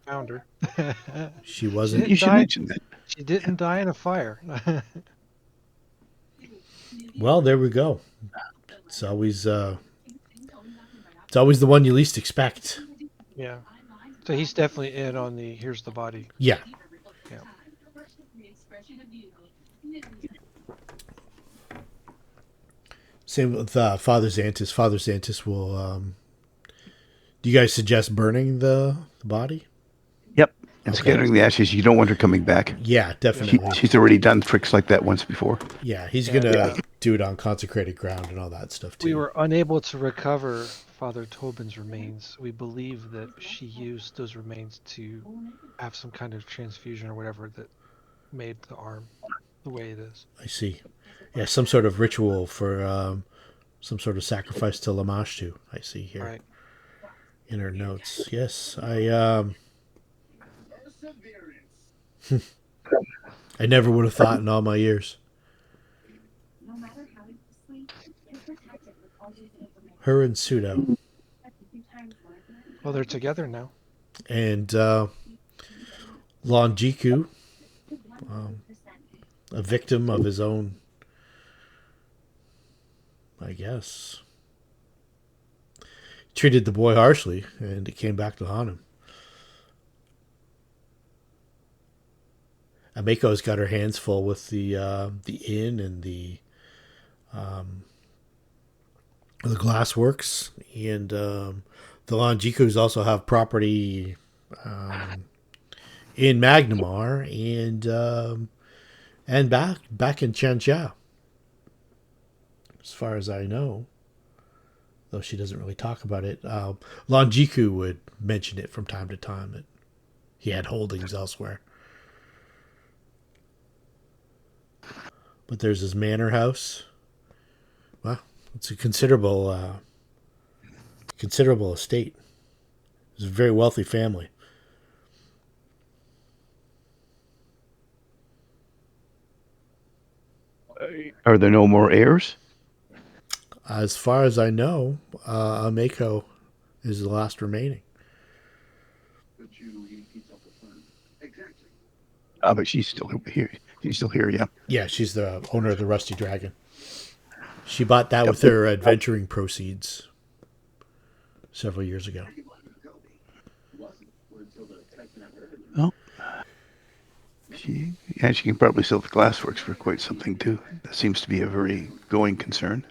Found her. she wasn't. You should mention that. She didn't die in a fire. Well, there we go. It's always the one you least expect. Yeah. So he's definitely in on the here's the body. Yeah. Yeah. Same with Father Xantus. Father Xantus will. Do you guys suggest burning the body? Yep. And scattering the ashes. You don't want her coming back. Yeah, definitely. She's already done tricks like that once before. Yeah, he's And, gonna do it on consecrated ground and all that stuff too. We were unable to recover Father Tobin's remains. We believe that she used those remains to have some kind of transfusion or whatever that made the arm the way it is. I see. Yeah, some sort of ritual for some sort of sacrifice to Lamashtu. I see here Right. in her notes. Yes, I never would have thought in all my years. Her and Pseudo. Well, they're together now. And Lonjiku, a victim of his own, I guess. Treated the boy harshly, and it came back to haunt him. Ameko's got her hands full with the inn and the glassworks, and the Lonjikus also have property in Magnamar and back in Chancha, as far as I know. Though she doesn't really talk about it. Lonjiku would mention it from time to time that he had holdings elsewhere. But there's his manor house. Well, it's a considerable estate. It's a very wealthy family. Are there no more heirs? As far as I know, Ameko is the last remaining. But she's still here. She's still here, yeah. Yeah, she's the owner of the Rusty Dragon. She bought that with her adventuring proceeds several years ago. Oh. She can probably sell the glassworks for quite something, too. That seems to be a very going concern.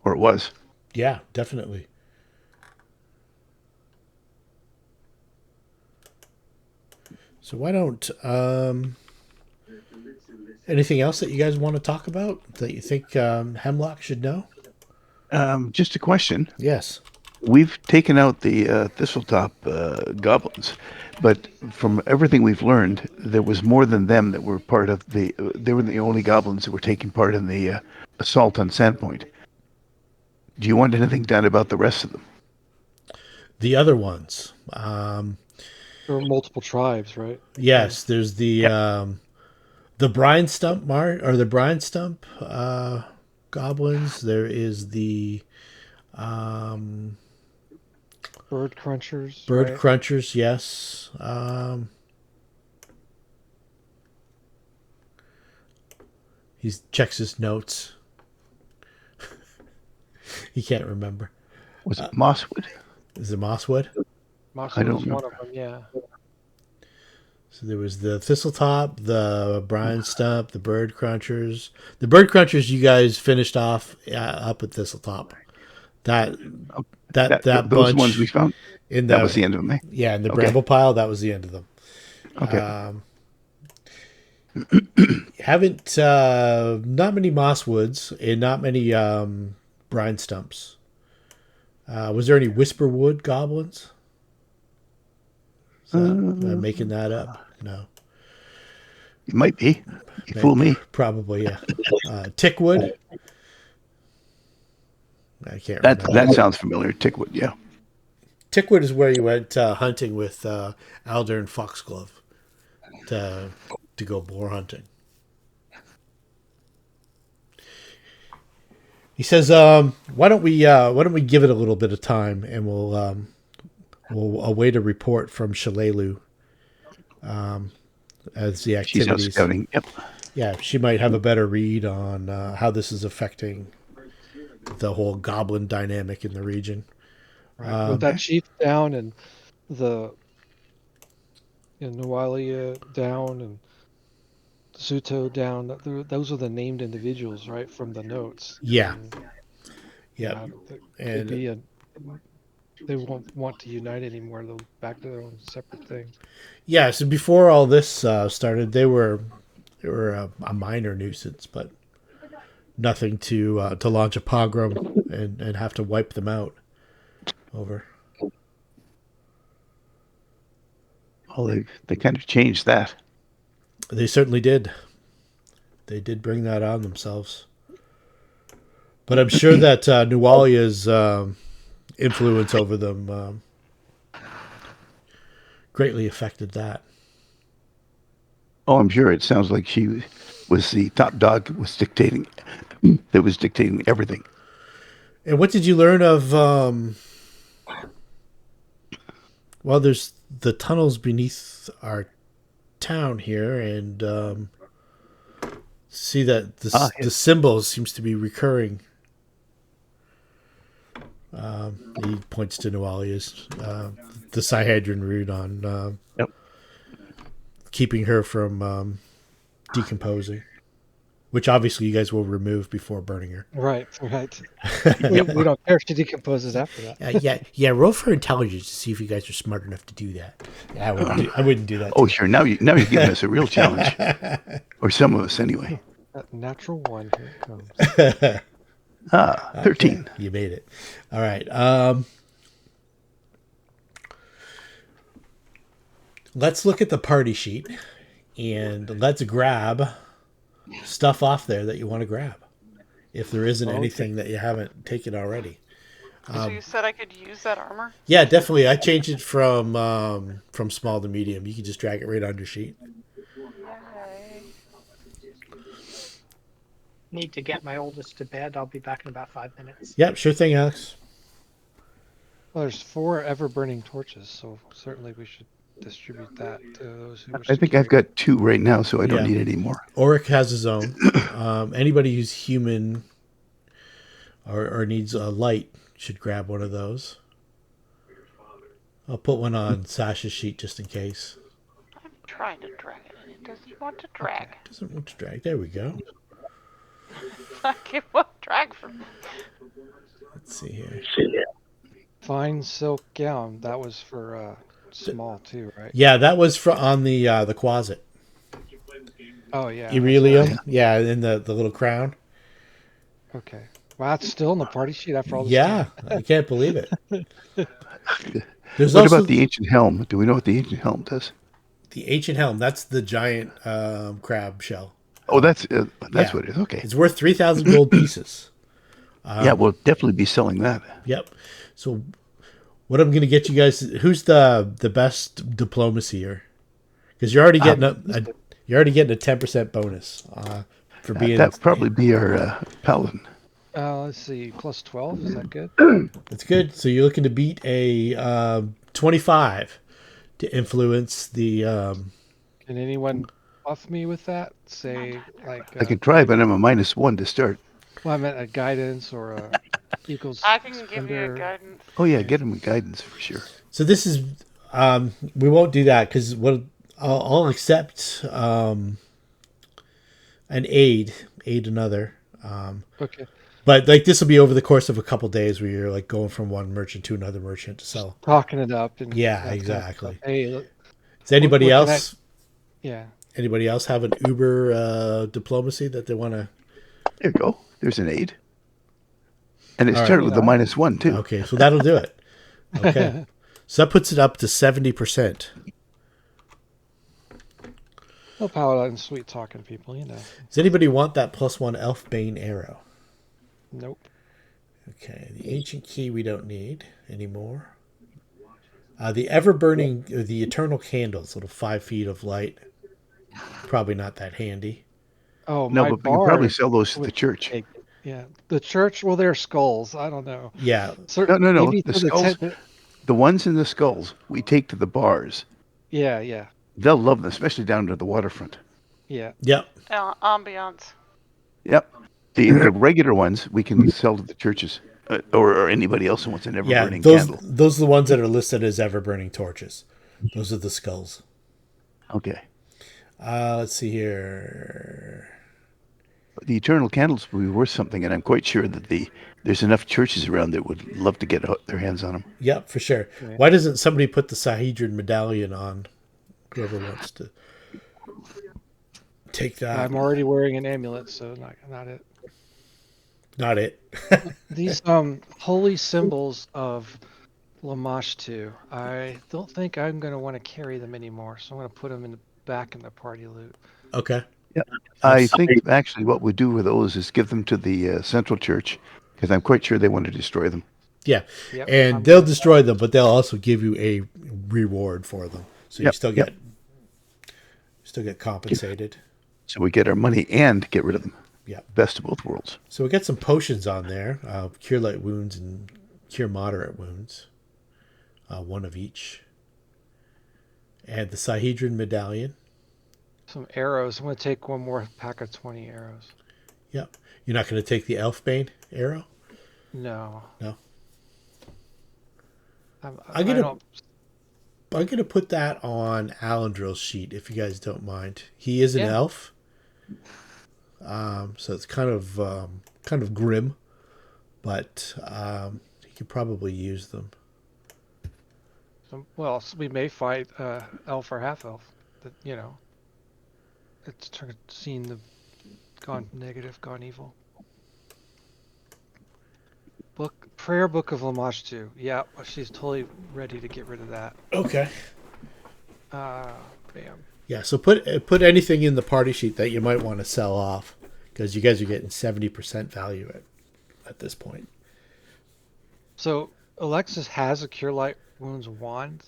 Or it was. Yeah, definitely. So why don't anything else that you guys want to talk about that you think Hemlock should know? Just a question. Yes. We've taken out the Thistletop goblins, but from everything we've learned, there was more than them that were part of the. They were the only goblins that were taking part in the assault on Sandpoint. Do you want anything done about the rest of them? The other ones. There were multiple tribes, right? Yes, there's the brine stump or the brine stump goblins. There is the Bird crunchers. bird right? crunchers. Yes. He checks his notes. He can't remember. Was it Mosswood? Is it Mosswood? Moss I don't was one know. of them, yeah. So there was the Thistletop, the brine stump, the bird crunchers. The bird crunchers you guys finished off up at Thistletop. That Those bunch ones we found. in That was the end of them. Eh? Yeah, in the Okay. bramble pile. That was the end of them. Okay. Haven't not many mosswoods and not many brine stumps. Was there any whisperwood goblins? Am I making that up? No, It might be. You fool me. probably yeah. Tickwood. I can't That remember. that sounds familiar. Tickwood, yeah. Tickwood is where you went hunting with Alder and Foxglove to go boar hunting. He says, why don't we give it a little bit of time, and we'll await a report from Shalelu as the She's out activities. scouting. Yep. Yeah, she might have a better read on how this is affecting the whole goblin dynamic in the region. Right. With that chief down and the Nualia down and Zuto down, those are the named individuals, right, from the notes. Yeah. And, Yeah. could be they won't want to unite anymore. They'll back to their own separate things. Yeah. So before all this started, they were a minor nuisance, but nothing to launch a pogrom and have to wipe them out. Over. Well, they kind of changed that. They certainly did. They did bring that on themselves. But I'm sure that Nualia's influence over them greatly affected that. Oh, I'm sure. It sounds like she was the top dog that was dictating everything. And what did you learn of? Well, there's the tunnels beneath our town here, and see that the symbol seems to be recurring. He points to Nualia's the Sihadran rune on keeping her from decomposing, which obviously you guys will remove before burning her. Right. we don't care if she decomposes after that. Yeah. Roll for intelligence to see if you guys are smart enough to do that. Yeah, I wouldn't do that. Oh, sure. Now you're giving us a real challenge, or some of us anyway. That natural one, here it comes. 13. Okay, you made it. All right. Let's look at the party sheet, and let's grab stuff off there that you want to grab, if there isn't anything that you haven't taken already. So you said I could use that armor? Yeah, definitely. I changed it from small to medium. You can just drag it right on your sheet. Yay. Need to get my oldest to bed. I'll be back in about 5 minutes. Yep, sure thing, Alex. Well, there's 4 ever-burning torches, so certainly we should distribute that to those who wish I to think carry I've got 2 right now, so I don't need any more. Oric has his own. Anybody who's human or needs a light should grab one of those. I'll put one on Sasha's sheet just in case. I'm trying to drag it, and it doesn't want to drag. Doesn't want to drag. There we go. It won't drag for me. Let's see here. Fine silk gown. That was for small too, right? Yeah, that was on the closet. Oh yeah. Iridium. Yeah, in the little crown. Okay. Wow, it's still in the party sheet after all this Yeah, time. I can't believe it. What about the ancient helm? Do we know what the ancient helm does? The ancient helm? That's the giant crab shell. Oh, that's what it is. Okay. It's worth 3,000 gold pieces. Yeah, we'll definitely be selling that. Yep. So, what I'm going to get you guys? Who's the best diplomacy here? Because you're already getting a 10% bonus for being. That'd probably be our paladin. Let's see, plus 12. Is that good? That's good. So you're looking to beat a 25 to influence the. Can anyone buff me with that? Say like. I could try, but I'm a -1 to start. Well, I meant a guidance or a equals. I can give you a guidance. Oh yeah, get him guidance for sure. So this is. We won't do that because I'll accept an aid another. Okay. But like this will be over the course of a couple days where you're like going from one merchant to another merchant to sell. Talking it up. And yeah, exactly. Hey, look, Is anybody else? Yeah. Anybody else have an Uber diplomacy that they want to? There you go. There's an aid. And it started with a -1 too. Okay, so that'll do it. Okay. So that puts it up to 70%. Well, paladin, sweet talking people, you know. Does anybody want that +1 Elfbane arrow? Nope. Okay, the ancient key we don't need anymore. The ever-burning, the eternal candles, little 5 feet of light. Probably not that handy. Oh, no, my but we can probably sell those to the church. Yeah, the church. Well, they're skulls. I don't know. Yeah. No, no, no. Maybe The for the skulls, the ones in the skulls, we take to the bars. Yeah, yeah, They'll love them, especially down to the waterfront. yeah. Yep. Ambiance. Yep. The regular ones we can sell to the churches or anybody else who wants an ever Yeah. burning Those candle. those are the ones that are listed as ever burning torches. Those are the skulls. Okay. Let's see here. The eternal candles will be worth something, and I'm quite sure that there's enough churches around that would love to get their hands on them. Yep, for sure. Yeah. Why doesn't somebody put the Sahedron medallion on? Whoever wants to take that. I'm already wearing an amulet, so not it. Not it. These holy symbols of Lamashtu, I don't think I'm going to want to carry them anymore, so I'm going to put them in the back in the party loot. Okay. I think actually what we do with those is give them to the central church, because I'm quite sure they want to destroy them. Yeah. Yep, And I'm they'll good. destroy them, but they'll also give you a reward for them. So you Yep, still yep. get compensated. So we get our money and get rid of them. Yeah. Best of both worlds. So we got some potions on there. Cure light wounds and cure moderate wounds. One of each. And the Sahedron medallion. Some arrows. I'm going to take one more pack of 20 arrows. Yep. You're not going to take the Elfbane arrow? No. No. I I'm gonna don't. put that on Alendril's sheet if you guys don't mind. He is an Yeah. elf, so it's kind of grim, but he could probably use them. Well, we may fight elf or half elf. That it's seen the gone negative, gone evil. Prayer book of Lamashtu. Yeah, she's totally ready to get rid of that. Okay. Bam. Yeah. So put anything in the party sheet that you might want to sell off, because you guys are getting 70% value at this point. So Alexis has a cure light wounds wand.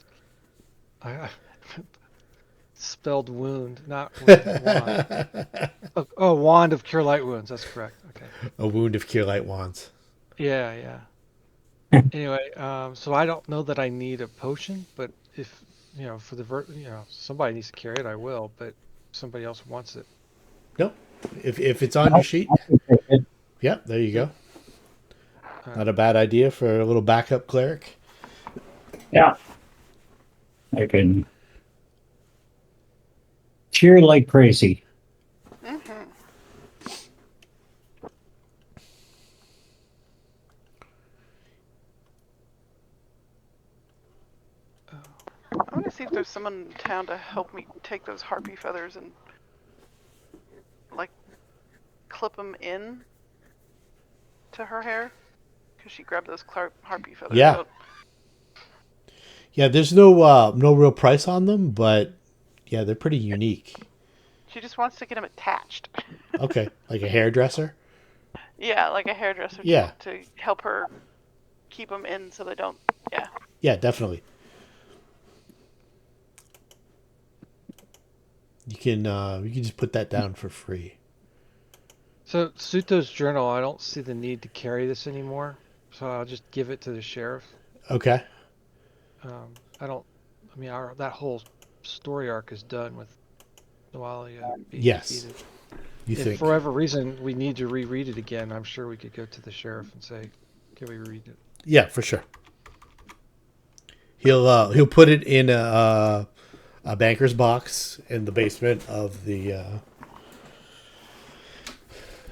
I spelled wound, not wand. Oh, wand of cure light wounds. That's correct. Okay. A wound of cure light wands. Yeah, yeah. Anyway, so I don't know that I need a potion, but if for the somebody needs to carry it, I will. But if somebody else wants it. No, if it's on your sheet, yeah, there you go. Not a bad idea for a little backup cleric. Yeah. I can cheer like crazy. I want to see if there's someone in town to help me take those harpy feathers and like clip them in to her hair, because she grabbed those harpy feathers. Yeah. out. Yeah, there's no real price on them, but yeah, they're pretty unique. She just wants to get them attached. Okay, like a hairdresser. Yeah, like a hairdresser. Yeah. To help her keep them in so they don't. Yeah. Yeah, definitely. You can just put that down for free. So Suto's journal, I don't see the need to carry this anymore, so I'll just give it to the sheriff. Okay. That whole story arc is done with Noalia being Yes. defeated. You If think? for whatever reason we need to reread it again, I'm sure we could go to the sheriff and say, "Can we read it?" Yeah, for sure. He'll put it in a banker's box in the basement of the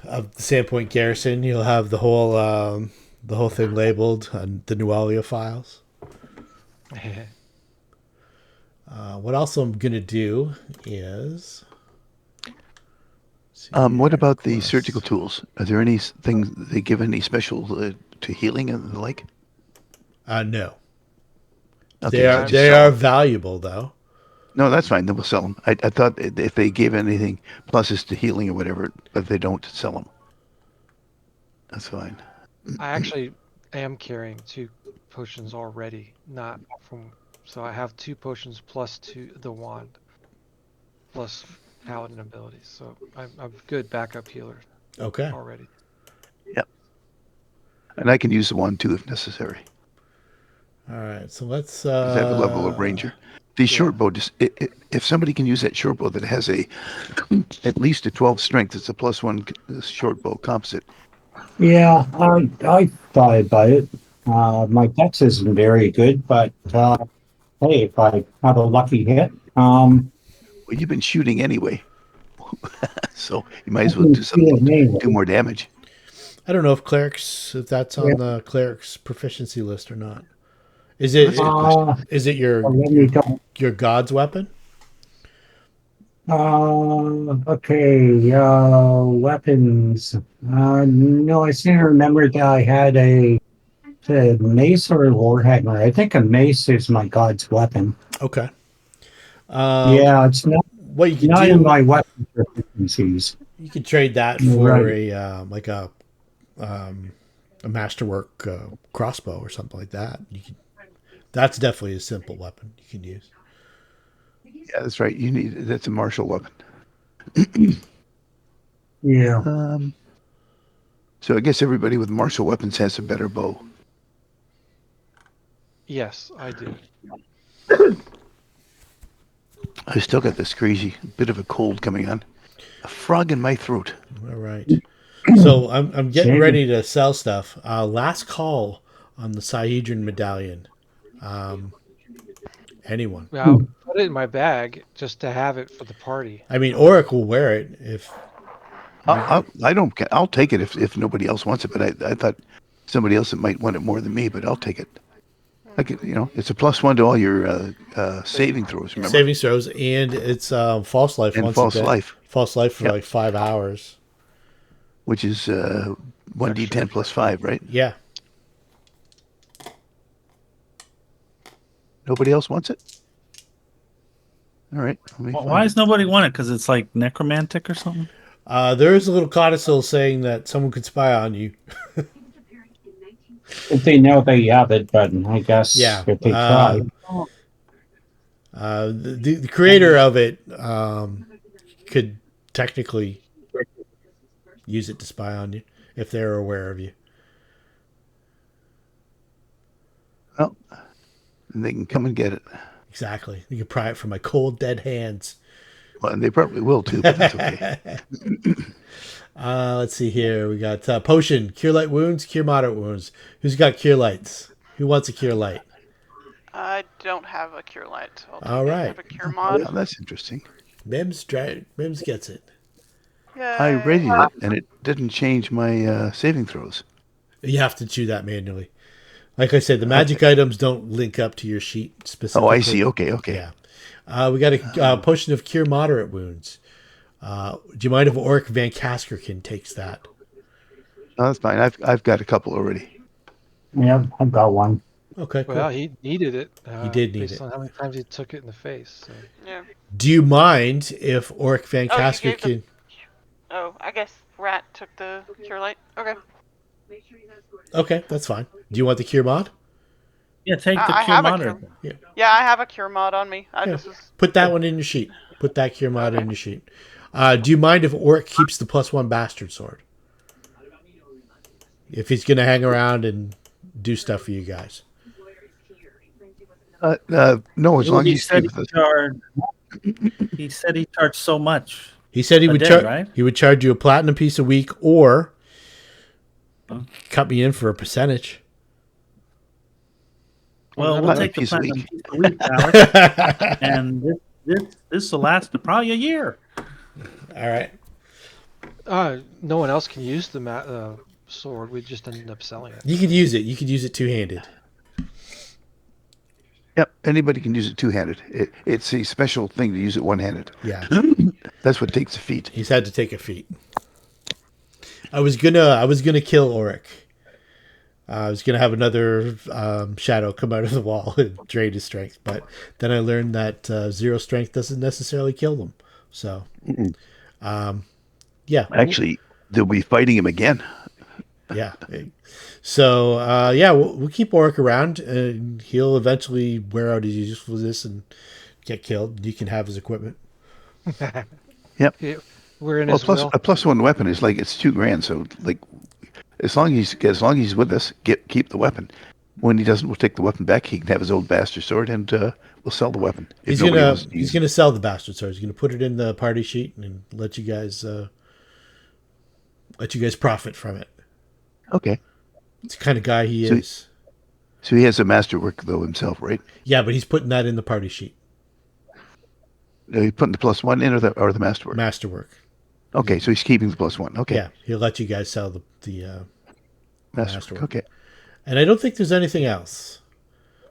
Sandpoint garrison. He'll have the whole thing labeled on the Nualia files. What else I'm gonna do is. What about the surgical tools? Are there any things they give any special to healing and the like? No. Okay, They so are just they sell are them. valuable though. No, that's fine. Then we'll sell them. I thought if they gave anything pluses to healing or whatever, but they don't, sell them. That's fine. I actually am carrying 2 potions already, not from. So I have 2 potions plus the wand, plus paladin abilities. So I'm good backup healer Okay. already. Yeah, And I can use the wand too if necessary. All right, so let's. Because I have a level of ranger. The short bow, if somebody can use that short bow that has at least a 12 strength, it's a +1 short bow composite. Yeah, I thought about it. My dex isn't very good, but hey, if I have a lucky hit, Well, you've been shooting anyway, so you might as well I do can something feel it anyway. do more damage. I don't know if that's on Yeah. the cleric's proficiency list or not. Is it? That's a good question. Is it your Let me go. your god's weapon? Okay, weapons. No, I seem to remember that I had a mace or a warhammer. I think a mace is my god's weapon. Okay. Yeah, it's What you could not in do, my weapon proficiencies. you could trade that You're for right. a masterwork crossbow or something like that. That's definitely a simple weapon you can use. Yeah, that's right. That's a martial weapon. Yeah. So I guess everybody with martial weapons has a better bow. Yes, I do. I still got this crazy bit of a cold coming on. A frog in my throat. All right. So I'm getting Same. ready to sell stuff. Last call on the Sihedron medallion. Anyone? Well, I'll put it in my bag just to have it for the party. I mean, Auric will wear it if. I don't. I'll take it if nobody else wants it. But I thought somebody else that might want it more than me. But I'll take it. Like it's a +1 to all your saving throws. Remember, Saving throws, and it's false life and once false a day. life, False life for Yep. like 5 hours. which is 1d10 +5, right? Yeah. Nobody else wants it. All right. Let me Why find does nobody want it? Because it's like necromantic or something? There is a little codicil saying that someone could spy on you. If they know they have it, but I guess Yeah. if they try. The creator of it could technically use it to spy on you if they're aware of you. Well, and they can come and get it. Exactly. You can pry it from my cold, dead hands. Well, and they probably will too, but that's okay. Let's see here. We got potion, cure light wounds, cure moderate wounds. Who's got cure lights? Who wants a cure light? I don't have a cure light. All right. I have a cure mod. Now, that's interesting. Mims gets it. I Yay. readied it, and it didn't change my saving throws. You have to do that manually. Like I said, the magic items don't link up to your sheet specifically. Oh, I see. Okay. Yeah. We got a potion of cure moderate wounds. Do you mind if Auric Van Kaskerkin takes that? No, that's fine. I've got a couple already. Yeah, I've got one. Okay, cool. Well, he needed it. He did need based it. on how many times he took it in the face. So. Yeah. Do you mind if Auric Van Oh, you gave Kaskerkin... Oh, I guess Rat took the cure light. Okay. Okay, that's fine. Do you want the cure mod? Yeah, take the I cure have a moderate. Yeah, I have a cure mod on me. I Yeah. just was. Put that one in your sheet. Put that cure mod in your sheet. Do you mind if Auric keeps the +1 bastard sword? If he's going to hang around and do stuff for you guys. No, as long as He you stay said with us. he said he charged so much. He said he A would day, right? he would charge you a platinum piece a week or cut me in for a percentage. Well, Not we'll a take the piece a platinum week. piece a week, Alex. And this will last probably a year. All right. No one else can use the sword. We just ended up selling it. You could use it. You could use it two-handed. Yep, anybody can use it two-handed. It's a special thing to use it one-handed. Yeah. That's what takes a feat. He's had to take a feat. I was gonna kill Auric. I was gonna have another shadow come out of the wall and drain his strength, but then I learned that 0 strength doesn't necessarily kill them. So, yeah. Actually, they'll be fighting him again. Yeah. So, we'll keep Auric around, and he'll eventually wear out his usefulness and get killed. You can have his equipment. Yep. We're in Well, his will. a +1 weapon is like it's $2,000. So like, as long as he's with us, keep the weapon. When he doesn't, we'll take the weapon back. He can have his old bastard sword, and we'll sell the weapon. If He's nobody gonna wants to use he's gonna sell the bastard sword. He's gonna put it in the party sheet and let you guys profit from it. it. Okay. It's the kind of guy he So- is. So he has a masterwork though himself, right? Yeah, but he's putting that in the party sheet. No, he's putting the +1 in, or the masterwork. Masterwork. Okay, so he's keeping the +1. Okay. Yeah, he'll let you guys sell the Masterwork. masterwork. Okay. And I don't think there's anything else.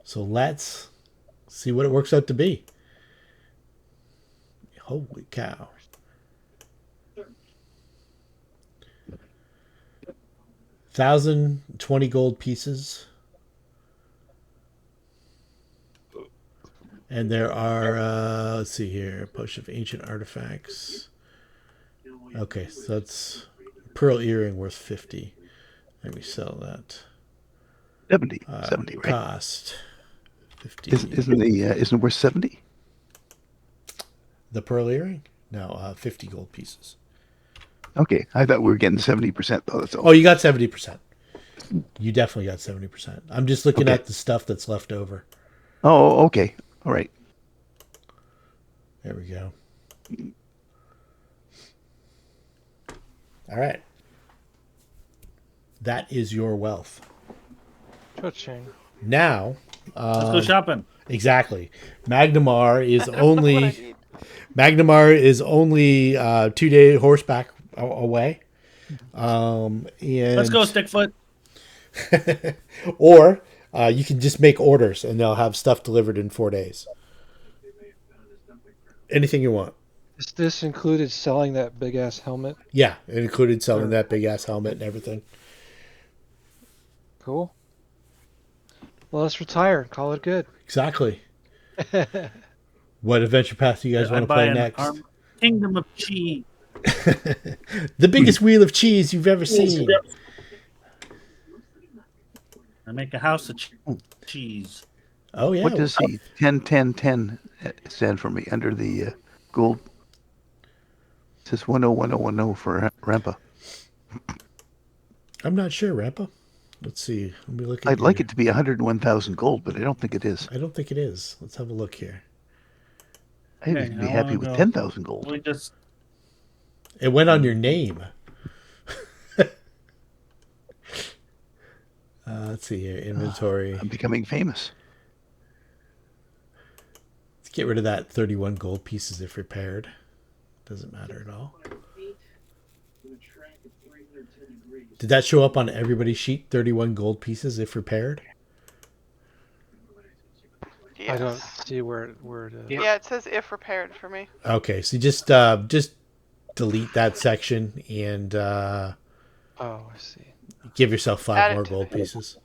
So let's see what it works out to be. Holy cow. $1,020 gold pieces. And there are, let's see here, potion of ancient artifacts. Okay, so that's pearl earring worth 50. Let me sell that. 70, 70, right? Cost 50. Isn't it worth 70? The pearl earring? No, 50 gold pieces. Okay, I thought we were getting 70% though. That's all. Oh, you got 70%. You definitely got 70%. I'm just looking Okay. at the stuff that's left over. Oh, okay. All right. There we go. All right. That is your wealth. Cha-ching. Now, Let's go shopping. exactly. Magnamar is What I only need. 2-day horseback away. And Let's go, Stickfoot. or you can just make orders and they'll have stuff delivered in 4 days. Anything you want. Is this included selling that big ass helmet? Yeah, it included selling that big ass helmet and everything. Cool. Well, let's retire and call it good. Exactly. What adventure path do you guys want to play next? Kingdom of Cheese. The biggest wheel of cheese you've ever seen. I make a house of cheese. Oh yeah. What does the 10-10-10 stand for me under the gold? It says 101010 for Rampa. I'm not sure, Rampa. Let's see. Let me look at I'd like it to be 101,000 gold, but I don't think it is. I don't think it is. Let's have a look here. I'd Okay, even be I happy wanna with go. 10,000 gold. We just It went on your name. Let's see here. Inventory. I'm becoming famous. Let's get rid of that 31 gold pieces if repaired. Doesn't matter at all. Did that show up on everybody's sheet? 31 gold pieces if repaired? Yes. I don't see where it is. Yeah, it says if repaired for me. Okay, so just delete that section and Oh, I see. give yourself 5 Add it more to gold the- pieces.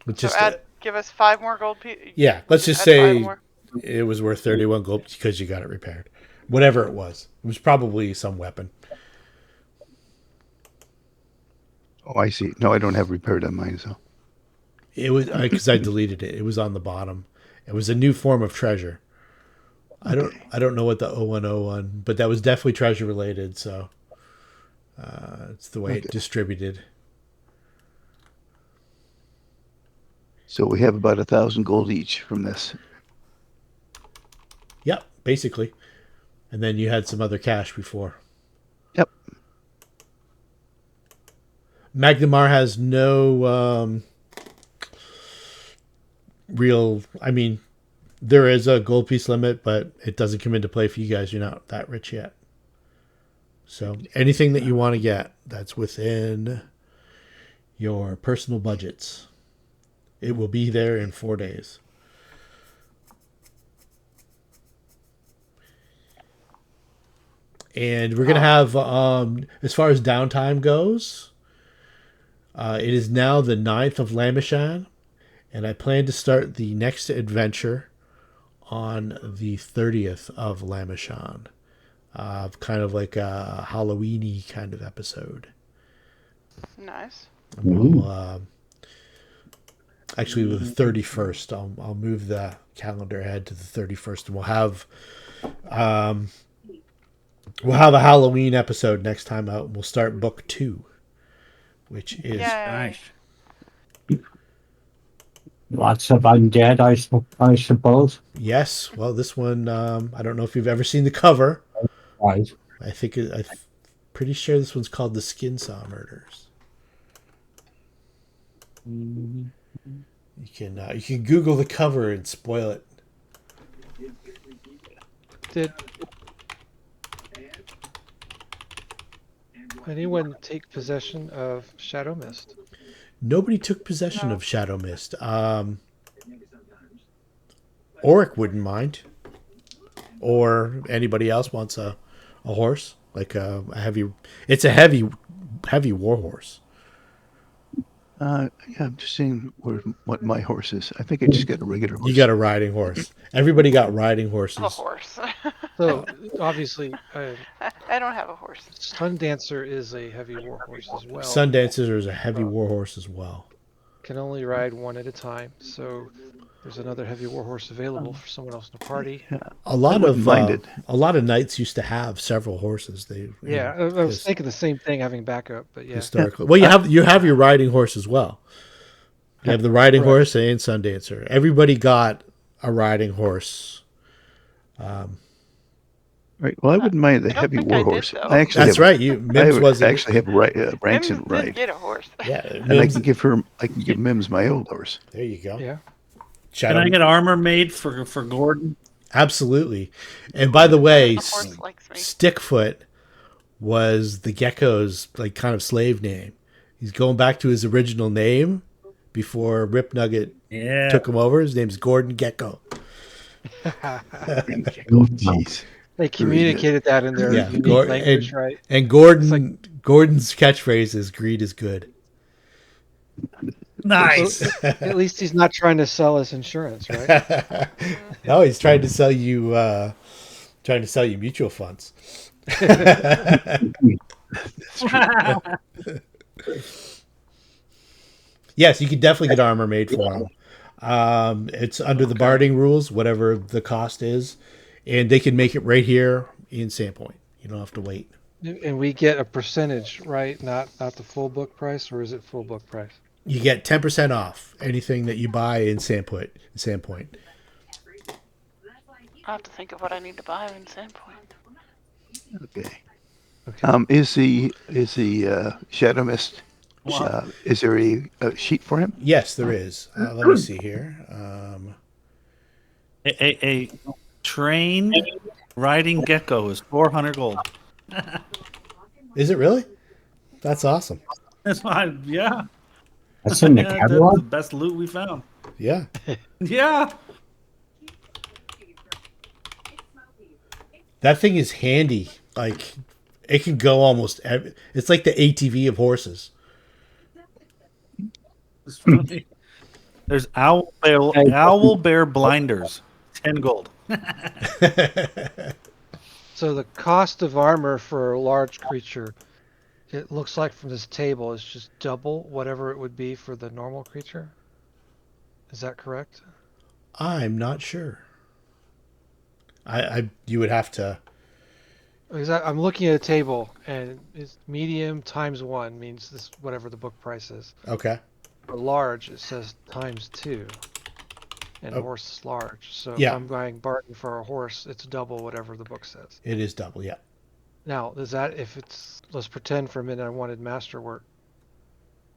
But So just give us 5 more gold pieces. yeah, let's just say it was worth 31 gold because you got it repaired. Whatever it was. It was probably some weapon. Oh, I see. No, I don't have repaired on mine, so. It was because I deleted it. It was on the bottom. It was a new form of treasure. I don't know what the 0101, but that was definitely treasure related. So it's the way it distributed. So we have about 1,000 gold each from this. Yep, basically. And then you had some other cash before. Yep. Magnamar has no real. I mean, there is a gold piece limit, but it doesn't come into play for you guys. You're not that rich yet. So anything that you want to get that's within your personal budgets, it will be there in 4 days. And we're going to have, as far as downtime goes, it is now the 9th of Lamachan, and I plan to start the next adventure on the 30th of Lamachan. Kind of like a Halloween-y kind of episode. Nice. We'll, actually, the 31st. I'll move the calendar ahead to the 31st, and we'll have a Halloween episode next time out. And we'll start book 2, which is Yay. Nice. Lots of undead, I suppose. yes. Well, this one I don't know if you've ever seen the cover. Right. I'm pretty sure this one's called the Skin Saw Murders. You can Google the cover and spoil it. Did anyone take possession of Shadow Mist? Nobody took possession No. of Shadow Mist. Oric wouldn't mind, or anybody else wants a horse like a heavy. It's a heavy war horse. Yeah, I'm just seeing what my horse is. I think I just got a regular horse. You got a riding horse. Everybody got riding A horses. horse. So obviously, I don't have a horse. Sundancer is a heavy war horse as well. Sundancer is a heavy war horse as well. Can only ride one at a time. So there's another heavy war horse available for someone else in the party. A lot wouldn't of mind it. a lot of knights used to have several horses. Yeah, I was thinking the same thing, having backup, but yeah. historically. Well, you have your riding horse as well. You have the riding Correct. horse and Sundancer. Everybody got a riding horse. Right. Well, I wouldn't mind the I don't heavy think war I did, horse. though. I actually That's have, right. I actually have ranks Mims and did ride, get a horse. Yeah, and I can give Mims my old horse. there you go. Yeah. Shadow, Can I get armor made for Gordon? absolutely. And by the way, The horse likes me. Stickfoot was the gecko's like kind of slave name. He's going back to his original name before Rip Nugget Yeah. took him over. His name's Gordon Gecko. Oh, jeez. They communicated that in their Yeah, unique language, right? And Gordon's catchphrase is "Greed is good." Nice. At least he's not trying to sell us insurance, right? No, he's trying to sell you mutual funds. Yes, you can definitely get armor made for him. It's under the barding rules, whatever the cost is, and they can make it right here in Sandpoint. You don't have to wait. And we get a percentage, right? Not the full book price, or is it full book price? You get 10% off anything that you buy in Sandpoint. I'll have to think of what I need to buy in Sandpoint. Okay. Okay. Is the Shadow Mist? Is there a sheet for him? Yes, there is. Let me see here. A trained riding gecko is 400 gold. Is it really? That's awesome. That's why, yeah. That's in the Yeah, that's the catalog. best loot we found. Yeah. Yeah. That thing is handy. Like, it can go almost. It's like the ATV of horses. It's funny. There's owl bear blinders, 10 gold. So the cost of armor for a large creature, it looks like from this table, is just double whatever it would be for the normal creature. Is that correct? I'm not sure. You would have to. Because I'm looking at a table, and it's medium times 1 means this whatever the book price is. Okay. For large, it says times 2. And Oh. horse is large. So Yeah. if I'm going bargain for a horse, it's double whatever the book says. It is double. Yeah. Now, is that if it's, let's pretend for a minute I wanted masterwork.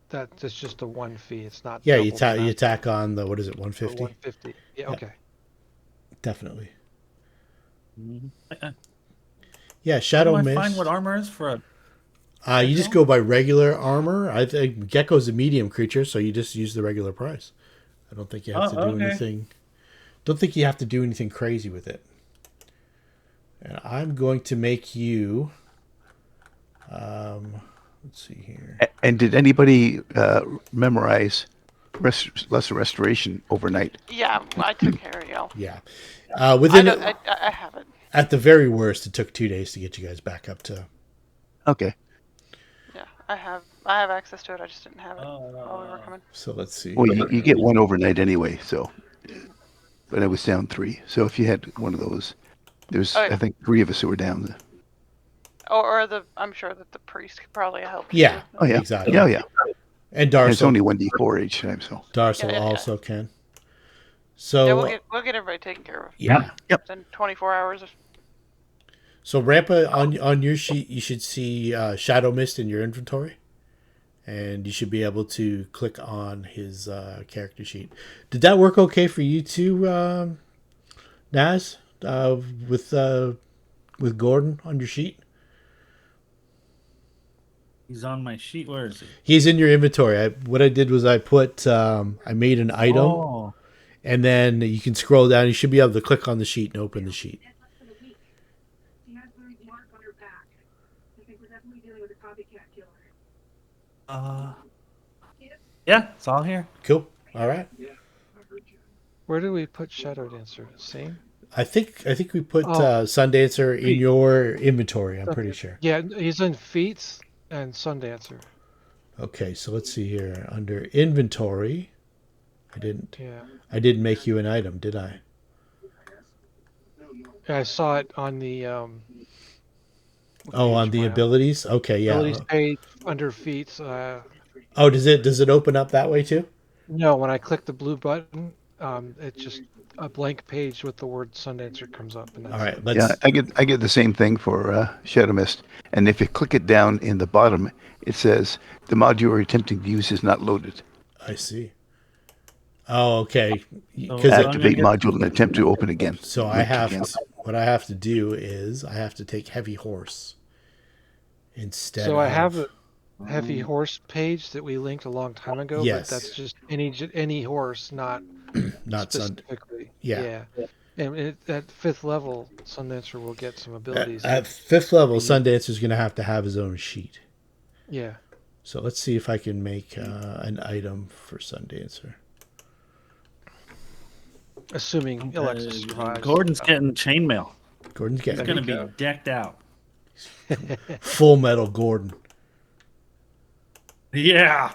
That's just a 1 fee. It's not. Yeah. double You the master- tack on the what is it? or 150. 150. Yeah. Okay. Definitely. Uh, Yeah. How Shadow do I Mist. find what armor is for a... You just go by regular armor. I think Gecko's a medium creature, so you just use the regular price. I don't think you have to do okay. anything. Don't think you have to do anything crazy with it. And I'm going to make you. Let's see here. And did anybody memorize Lesser Restoration overnight? Yeah, I took care of y'all. Yeah. I have it. At the very worst, it took 2 days to get you guys back up to. Okay. Yeah, I have access to it. I just didn't have it while we were coming. So let's see. Well, you get one overnight anyway, so. But I was down 3. So if you had one of those, there's Oh, yeah. I think 3 of us who were down. Or I'm sure that the priest could probably help you. Yeah, Oh yeah. exactly. Yeah, yeah. And And it's Darcel, only 1d4 each time, so. Darcel Yeah. also can. Yeah, So we'll get everybody taken care of. yeah. Within 24 hours. So Rampa, on your sheet, you should see Shadow Mist in your inventory, and you should be able to click on his character sheet. Did that work okay for you too, Naz? With Gordon on your sheet? He's on my sheet. Where is he? He's in your inventory. What I did was I made an item, Oh, and then you can scroll down. You should be able to click on the sheet and open the sheet. yeah, it's all here. Cool. All right. Where do we put Shadow Dancer? Same? I think we put Oh. Sundancer in Feet. your inventory. I'm pretty sure. Yeah, he's in Feats and Sundancer. Okay, so let's see here. Under inventory, Yeah. I didn't make you an item, did I? I saw it on the Oh, on the abilities. Okay, yeah. abilities page under Feats. Oh, does it open up that way too? No, when I click the blue button, it's just a blank page with the word Sundancer comes up. And that's All right, it. let's. Yeah, I get the same thing for Shadow Mist. And if you click it down in the bottom, it says the module you're attempting to use is not loaded. I see. Oh, okay. So Because I'm Activate gonna module and attempt to open again. so I have to, what I have to do is I have to take heavy horse instead. So I of, have a heavy horse page that we linked a long time ago, Yes. but that's just any horse, not not Sun. specifically. Yeah. And at 5th level, Sundancer will get some abilities. At 5th level, Sundancer's going to have his own sheet. Yeah. So let's see if I can make an item for Sundancer. Assuming Alexis survives. Gordon's getting chainmail. Gordon's He's getting gonna be decked out. Full Metal Gordon. Yeah.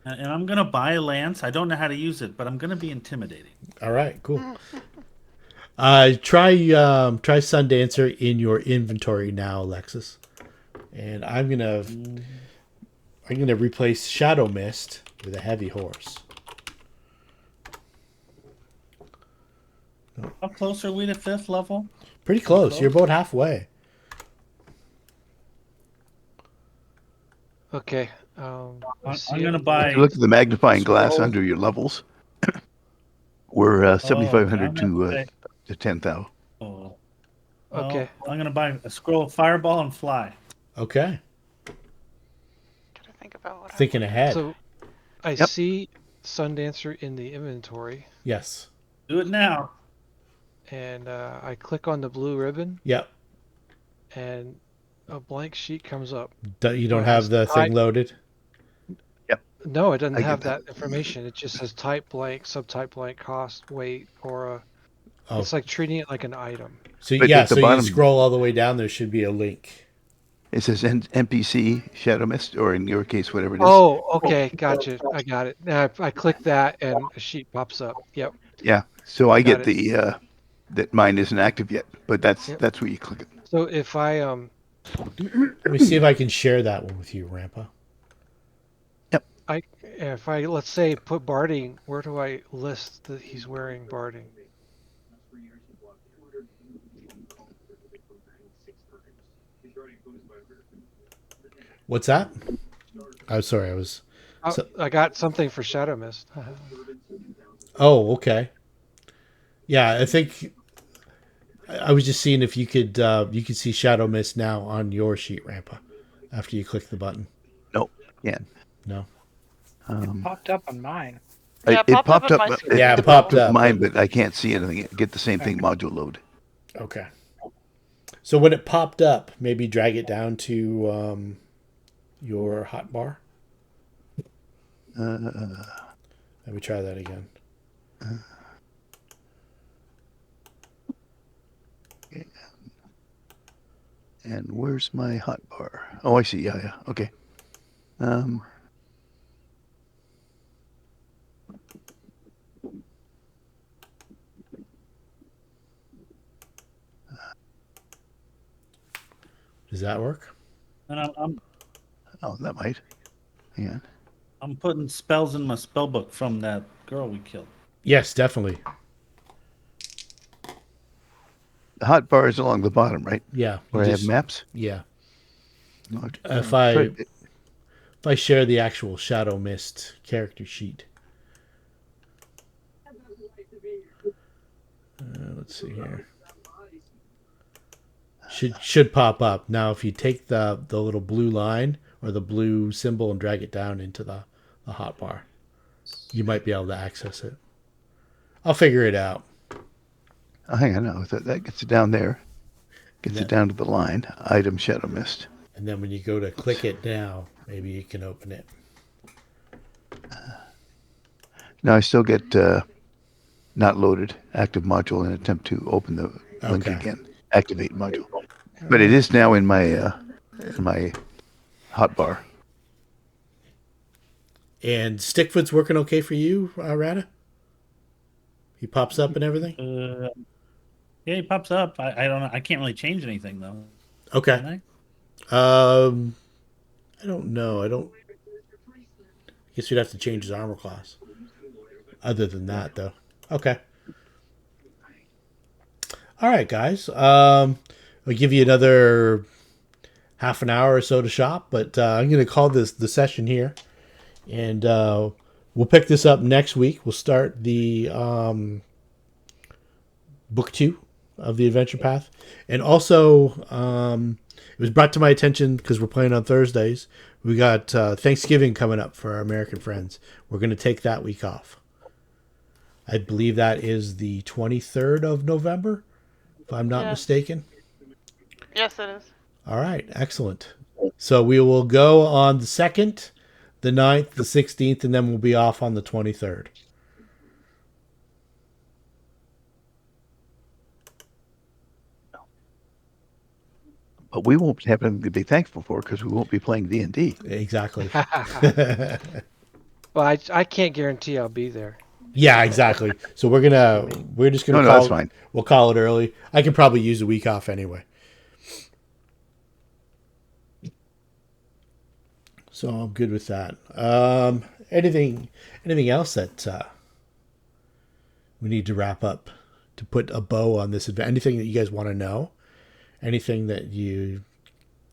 And I'm gonna buy a lance. I don't know how to use it, but I'm gonna be intimidating. All right, cool. Try Sundancer in your inventory now, Alexis. And I'm gonna replace Shadow Mist with a heavy horse. How close are we to 5th level? Pretty close. You're about halfway. Okay. I'm If gonna If buy. you look at the magnifying glass Scroll. under your levels, we're 7,500 I'm gonna to 10,000. Oh. Okay. Well, I'm gonna buy a scroll of fireball and fly. Okay. Gotta think about what Thinking ahead. So I Yep. see Sundancer in the inventory, Yes. Do it now. and I click on the blue ribbon, Yep. and a blank sheet comes up. You don't Well, have the it's thing loaded? No, it doesn't I get have that. that information. It just says type blank, subtype blank, cost, weight, or Oh. it's like treating it like an item. So But yeah, at the so bottom- you scroll all the way down, there should be a link. It says NPC Shadow Mist, or in your case, whatever it is. Oh, okay, gotcha. I got it. Now I click that, and a sheet pops up. Yep. Yeah. So I Got get the that mine isn't active yet, but that's Yep. that's where you click it. So if I Let me see if I can share that one with you, Rampa. if I let's say put barding, where do I list that he's wearing barding? What's that? I'm sorry, I was. Oh, So- I got something for Shadow Mist. Oh, okay. Yeah, I think I was just seeing if you could see Shadow Mist now on your sheet, Rampa, after you click the button. No, yeah. No. Popped up on mine. Yeah, It popped up. on my screen. Yeah, it it popped popped up up. mine, but I can't see anything. Get the same thing module load. Okay. So when it popped up, maybe drag it down to your hotbar. Let me try that again. And where's my hotbar? Oh, I see. Yeah, yeah. Okay. Does that work? And Oh, that might. Yeah. I'm putting spells in my spell book from that girl we killed. Yes, definitely. The hot bar is along the bottom, right? Yeah. Where I have maps. Yeah. Oh, If try- I share the actual Shadow Mist character sheet. Let's see here. Should pop up. Now if you take the little blue line or the blue symbol and drag it down into the hotbar, you might be able to access it. I'll figure it out. Oh, hang on, no, that gets it down there. Gets Yeah. it down to the line. Item Shadow Mist. And then when you go to click it now, maybe you can open it. Now I still get not loaded active module and attempt to open the link Okay. again. Activate module. But it is now in my hotbar. And Stickfoot's working okay for you, Rada? He pops up and everything? Yeah, he pops up. I don't know. I can't really change anything though. Okay. Can I? I don't know. I guess you'd have to change his armor class. Other than that, though. Okay. All right, guys. I'll give you another half an hour or so to shop, but I'm going to call this the session here. And we'll pick this up next week. We'll start the book 2 of the adventure path. And also, it was brought to my attention because we're playing on Thursdays. We got Thanksgiving coming up for our American friends. We're going to take that week off. I believe that is the 23rd of November, if I'm not mistaken. Yes, it is. All right, excellent. So we will go on the 2nd, the 9th, the 16th, and then we'll be off on the 23rd. But we won't have anything to be thankful for because we won't be playing D&D. Exactly. Well, I can't guarantee I'll be there. Yeah, exactly. So we're just gonna No, call that's fine. We'll call it early. I can probably use a week off anyway. So I'm good with that. Anything else that we need to wrap up to put a bow on this event? Anything that you guys want to know? Anything that you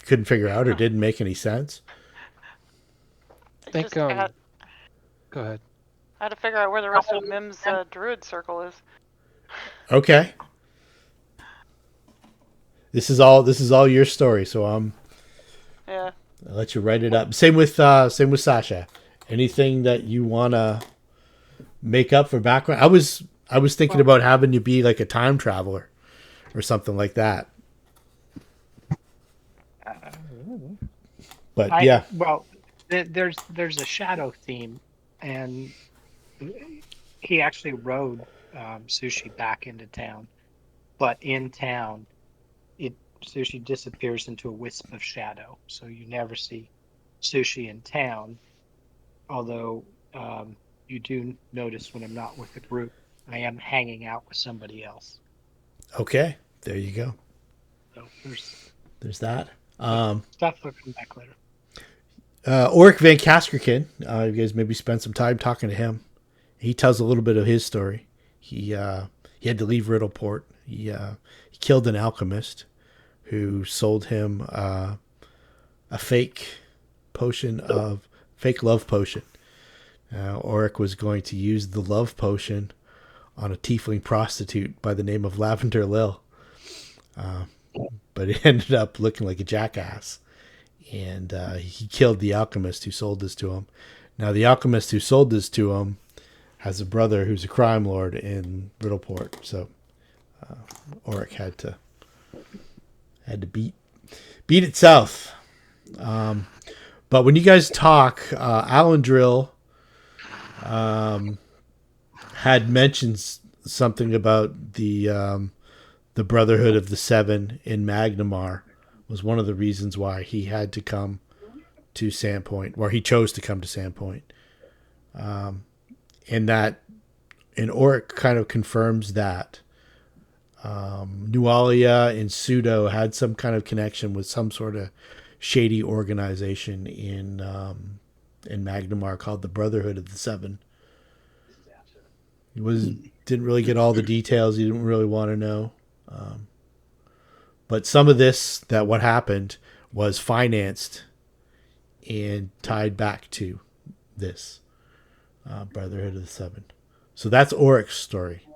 couldn't figure out or didn't make any sense? I think, Just go ahead. I had to figure out where the rest of Mim's druid circle is. Okay. This is all your story, so Yeah. I'll let you write it up. Same with Sasha. Anything that you wanna make up for background? I was thinking about having you be like a time traveler or something like that. But yeah. Well, there's a shadow theme, and he actually rode Sushi back into town. But in town, Sushi disappears into a wisp of shadow, so you never see Sushi in town. Although you do notice when I'm not with the group, I am hanging out with somebody else. Okay. There you go. So There's that. stuff will come back later. Oric Van Kaskerkin, you guys maybe spend some time talking to him. He tells a little bit of his story. He had to leave Riddleport. He killed an alchemist who sold him a fake love potion. Oric was going to use the love potion on a tiefling prostitute by the name of Lavender Lil. But it ended up looking like a jackass. And he killed the alchemist who sold this to him. Now, the alchemist who sold this to him has a brother who's a crime lord in Riddleport. So Oric had to beat it south. But when you guys talk, Alan Drill had mentioned something about the Brotherhood of the Seven in Magnamar was one of the reasons why he had to come to Sandpoint, or he chose to come to Sandpoint. And Oric kind of confirms that Nualia and Pseudo had some kind of connection with some sort of shady organization in Magnamar called the Brotherhood of the Seven. He didn't really get all the details. He didn't really want to know. But some of what happened was financed and tied back to this Brotherhood of the Seven. So that's Oric's story.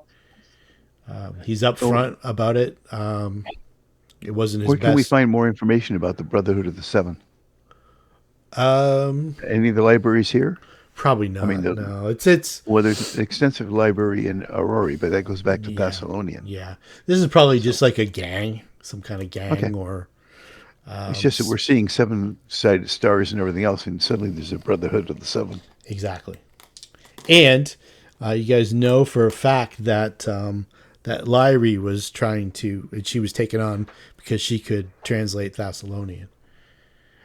He's upfront about it. It wasn't his Where can we best. find more information about the Brotherhood of the Seven? Any of the libraries here? Probably not. I mean, no, it's well, there's an extensive library in Aurori, but that goes back to Yeah. Thassilonian. Yeah, this is probably just like a gang, some kind of gang, Okay. or It's just that we're seeing seven-sided stars and everything else, and suddenly there's a Brotherhood of the Seven. exactly. And you guys know for a fact that that Lyrie was trying to, and she was taken on because she could translate Thassilonian.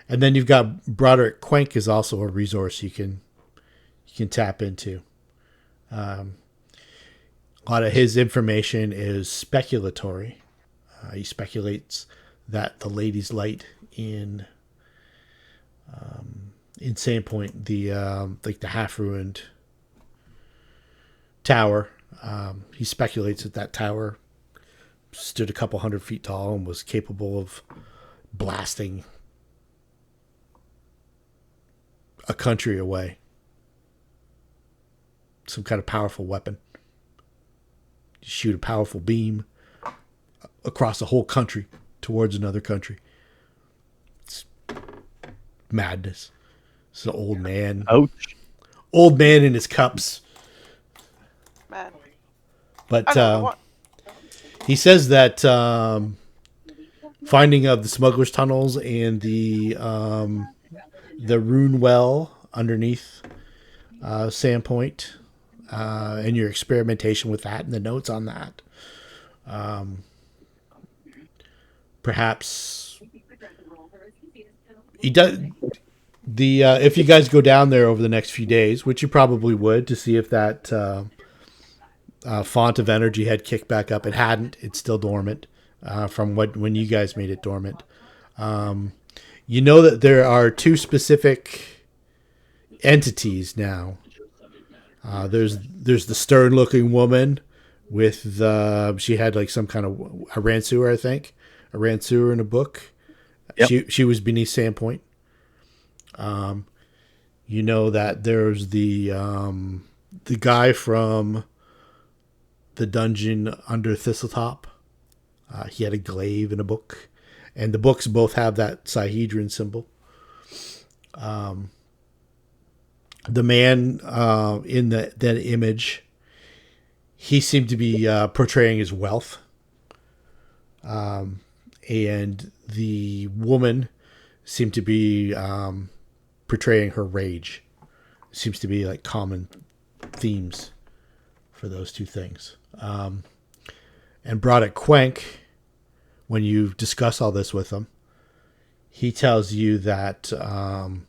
And then you've got Broderick Quenk is also a resource you can tap into. A lot of his information is speculatory. He speculates that the Lady's Light in Sandpoint, the half ruined tower, he speculates that tower stood a couple 100 feet tall and was capable of blasting a country away. Some kind of powerful weapon. You shoot a powerful beam across a whole country towards another country. It's madness. It's an old man. Ouch. Old man in his cups. Man. But I know the one. he says that finding of the smuggler's tunnels and the rune well underneath Sandpoint, and your experimentation with that and the notes on that, perhaps he does. If you guys go down there over the next few days, which you probably would, to see if that font of energy had kicked back up. It hadn't. It's still dormant from when you guys made it dormant. You know that there are two specific entities now. There's the stern-looking woman with she had like some kind of a ransuer, I think, a ransuer in a book. Yep. She was beneath Sandpoint. You know that there's the guy from the dungeon under Thistletop. He had a glaive in a book, and the books both have that Sihedron symbol. The man in that image, he seemed to be portraying his wealth, and the woman seemed to be portraying her rage. Seems to be like common themes for those two things. And Broderick Quenk, when you discuss all this with him, he tells you that the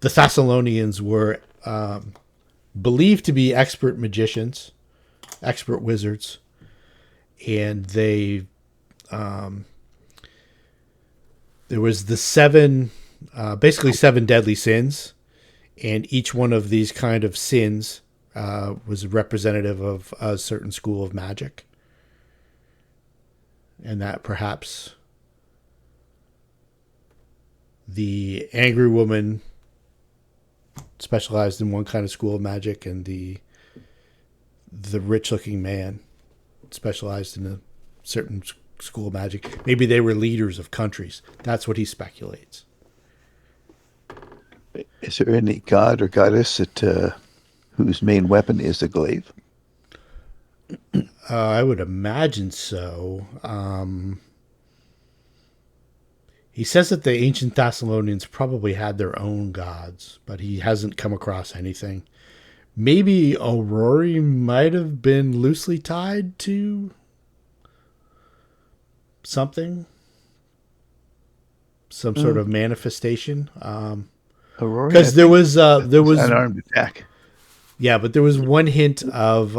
Thassilonians were believed to be expert magicians, expert wizards, and they there was the basically seven deadly sins, and each one of these kind of sins was representative of a certain school of magic, and that perhaps the angry woman specialized in one kind of school of magic, and the rich-looking man specialized in a certain school of magic. Maybe they were leaders of countries. That's what he speculates. Is there any god or goddess that whose main weapon is the glaive? I would imagine so. He says that the ancient Thassilonians probably had their own gods, but he hasn't come across anything. Maybe Aurori might have been loosely tied to something, some sort of manifestation. Aurora? Because there was unarmed attack. Yeah, but there was one hint of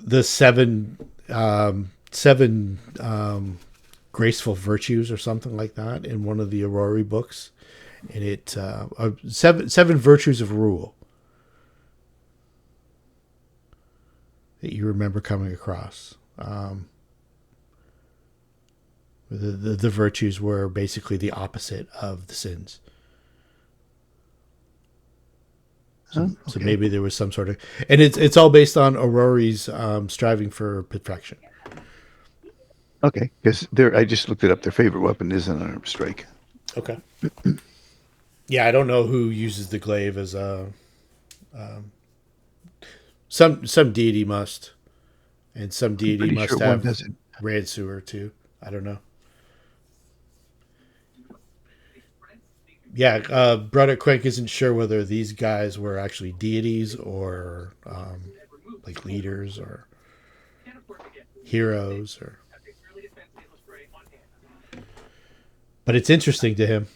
the seven graceful virtues or something like that in one of the Aurori books, and it seven virtues of rule that you remember coming across. The virtues were basically the opposite of the sins. So maybe there was some sort of, and it's all based on Aurori's striving for perfection. Okay, because I just looked it up. Their favorite weapon is an unarmed strike. Okay. Yeah, I don't know who uses the glaive as a. Some deity must, and some deity Pretty must sure one have doesn't. Ransuer too. I don't know. Yeah, Brother Quink isn't sure whether these guys were actually deities or like leaders or heroes or. But it's interesting to him,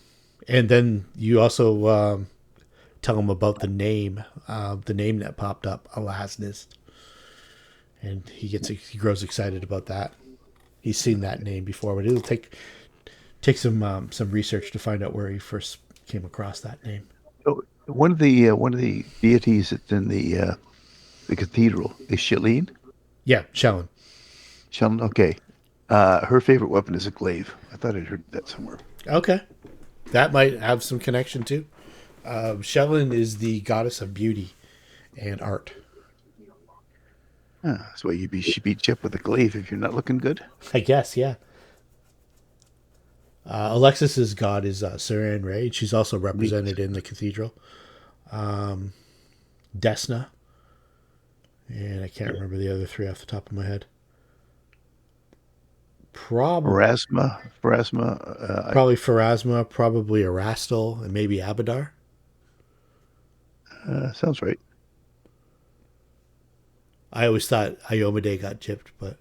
and then you also tell him about the name that popped up, Alasnist, and he grows excited about that. He's seen that name before, but it'll take some research to find out where he first came across that name. Oh, one of the deities that's in the cathedral is Shalene. Yeah, Shellen. Shalene, okay. Her favorite weapon is a glaive. I thought I'd heard that somewhere. Okay, that might have some connection too. Shellen is the goddess of beauty and art. That's why she beats you up with a glaive if you're not looking good. I guess, yeah. Alexis's god is Saran Ray. She's also represented in the cathedral. Desna. And I can't remember the other three off the top of my head. Probably Pharasma. probably Pharasma, probably Erastil, and maybe Abadar. Sounds right. I always thought Iomade got gypped, but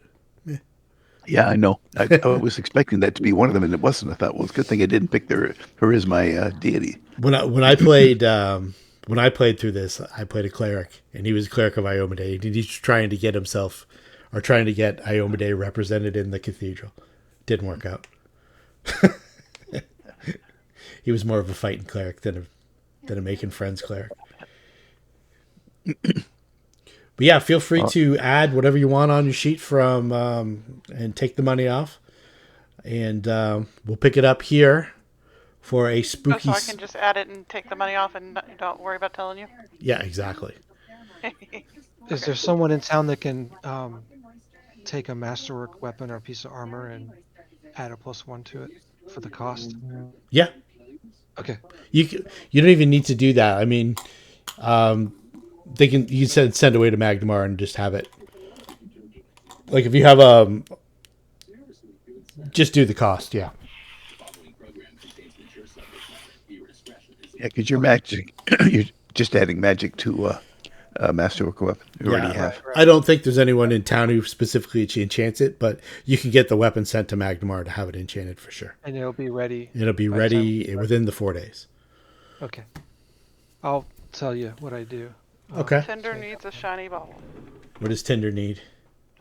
Yeah, I know. I was expecting that to be one of them, and it wasn't. I thought, well, it's a good thing I didn't pick her as my deity. when I played through this, I played a cleric, and he was a cleric of Iomade, and he's trying to get Iomade represented in the cathedral. Didn't work out. He was more of a fighting cleric than a making friends cleric. But yeah, feel free to add whatever you want on your sheet from and take the money off, and we'll pick it up here for a spooky. So I can just add it and take the money off and don't worry about telling you? Yeah, exactly. Is there someone in town that can take a masterwork weapon or a piece of armor and add a +1 to it for the cost? Yeah. Okay. You don't even need to do that. I mean, you can send away to Magnemar and just have it. Like if you have just do the cost. Yeah. Yeah, because you're magic. You're just adding magic to a masterwork weapon you already have. I don't think there's anyone in town who specifically enchants it, but you can get the weapon sent to Magnemar to have it enchanted for sure. And it'll be ready. It'll be ready within the 4 days. Okay. I'll tell you what I do. Okay. Tinder needs a shiny bauble. What does Tinder need?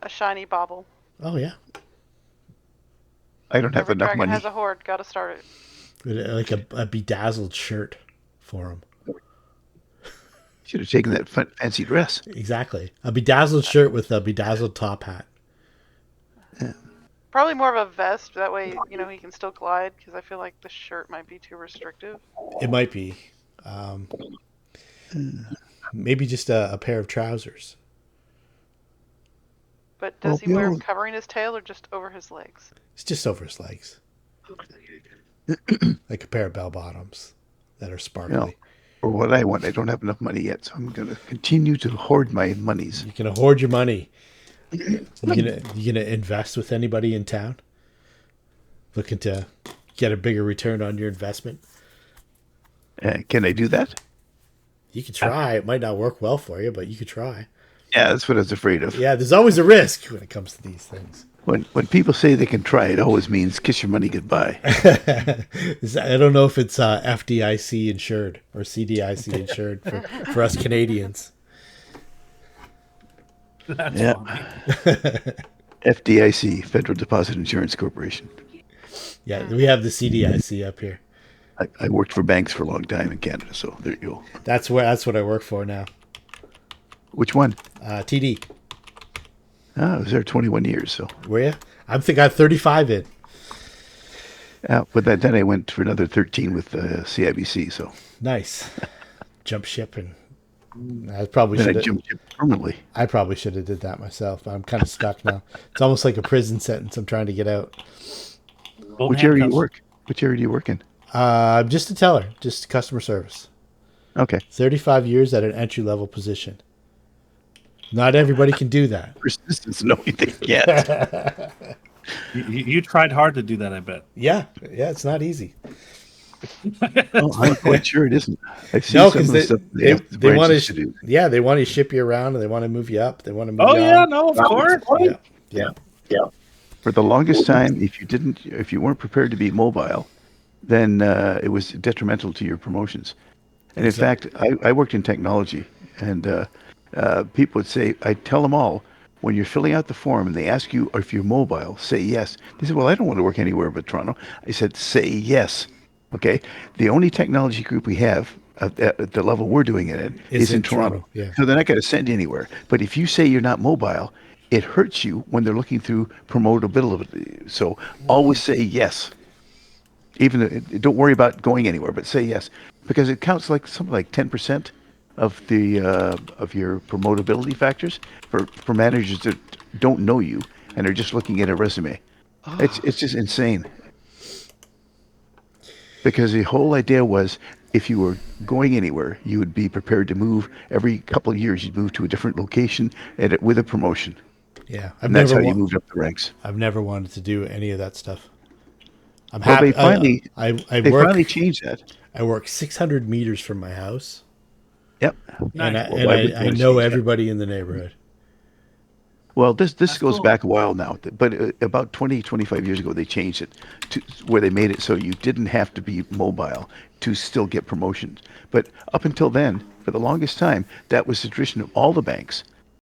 A shiny bauble. Oh yeah. I don't have Every enough dragon money. has a hoard. Gotta start it. Like a bedazzled shirt for him. Should have taken that fancy dress. Exactly. A bedazzled shirt with a bedazzled top hat. Probably more of a vest. That way, he can still glide. Because I feel like the shirt might be too restrictive. It might be. Maybe just a pair of trousers. But does he wear them covering his tail or just over his legs? It's just over his legs. Like a pair of bell bottoms that are sparkly. For what I want, I don't have enough money yet, so I'm going to continue to hoard my monies. You're gonna hoard your money. You gonna invest with anybody in town? Looking to get a bigger return on your investment? Can I do that? You could try. It might not work well for you, but you could try. Yeah, that's what I was afraid of. Yeah, there's always a risk when it comes to these things. When people say they can try, it always means kiss your money goodbye. I don't know if it's FDIC insured or CDIC insured for us Canadians. That's Yeah. funny. FDIC, Federal Deposit Insurance Corporation. Yeah, we have the CDIC up here. I worked for banks for a long time in Canada, so there you go. That's what I work for now. Which one? TD. I was there 21 years, so. Were you? I think I have 35 in. But then I went for another 13 with CIBC, so. Nice. Jump ship, and I probably Then I should. jumped ship permanently. I probably should have did that myself. I'm kind of stuck now. It's almost like a prison sentence. I'm trying to get out. Both Which area do you handcuffs. work? Which area do you work in? I'm just a teller, just customer service. Okay. 35 years at an entry level position. Not everybody can do that. Persistence, no, they can't. You tried hard to do that, I bet. Yeah, it's not easy. Oh, I'm quite sure it isn't. I've seen No, some of because the stuff they the want branches to. do. Yeah, they want to ship you around, and they want to move you up. They want to move Oh you yeah, on. no, of course. Yeah. For the longest time, if you weren't prepared to be mobile, then it was detrimental to your promotions. And in fact, I worked in technology, and people would say, I tell them all, when you're filling out the form and they ask you if you're mobile, say yes. They said, well, I don't want to work anywhere but Toronto. I said, say yes. Okay. The only technology group we have at the level we're doing it at is in Toronto. Yeah. So they're not going to send you anywhere. But if you say you're not mobile, it hurts you when they're looking through promotability. So always say yes. Even don't worry about going anywhere, but say yes, because it counts like something like 10% of the of your promotability factors for managers that don't know you and are just looking at a resume. It's just insane. Because the whole idea was, if you were going anywhere, you would be prepared to move every couple of years. You'd move to a different location with a promotion, Yeah, and that's how you moved up the ranks. I've never wanted to do any of that stuff. I'm Well, happy. they finally I work. finally changed that. I work 600 meters from my house, Yep. and Nice. Well, why would you I wanna know change that? everybody in the neighborhood. Well, this goes cool. back a while now, but about 20, 25 years ago, they changed it to where they made it so you didn't have to be mobile to still get promotions. But up until then, for the longest time, that was the tradition of all the banks.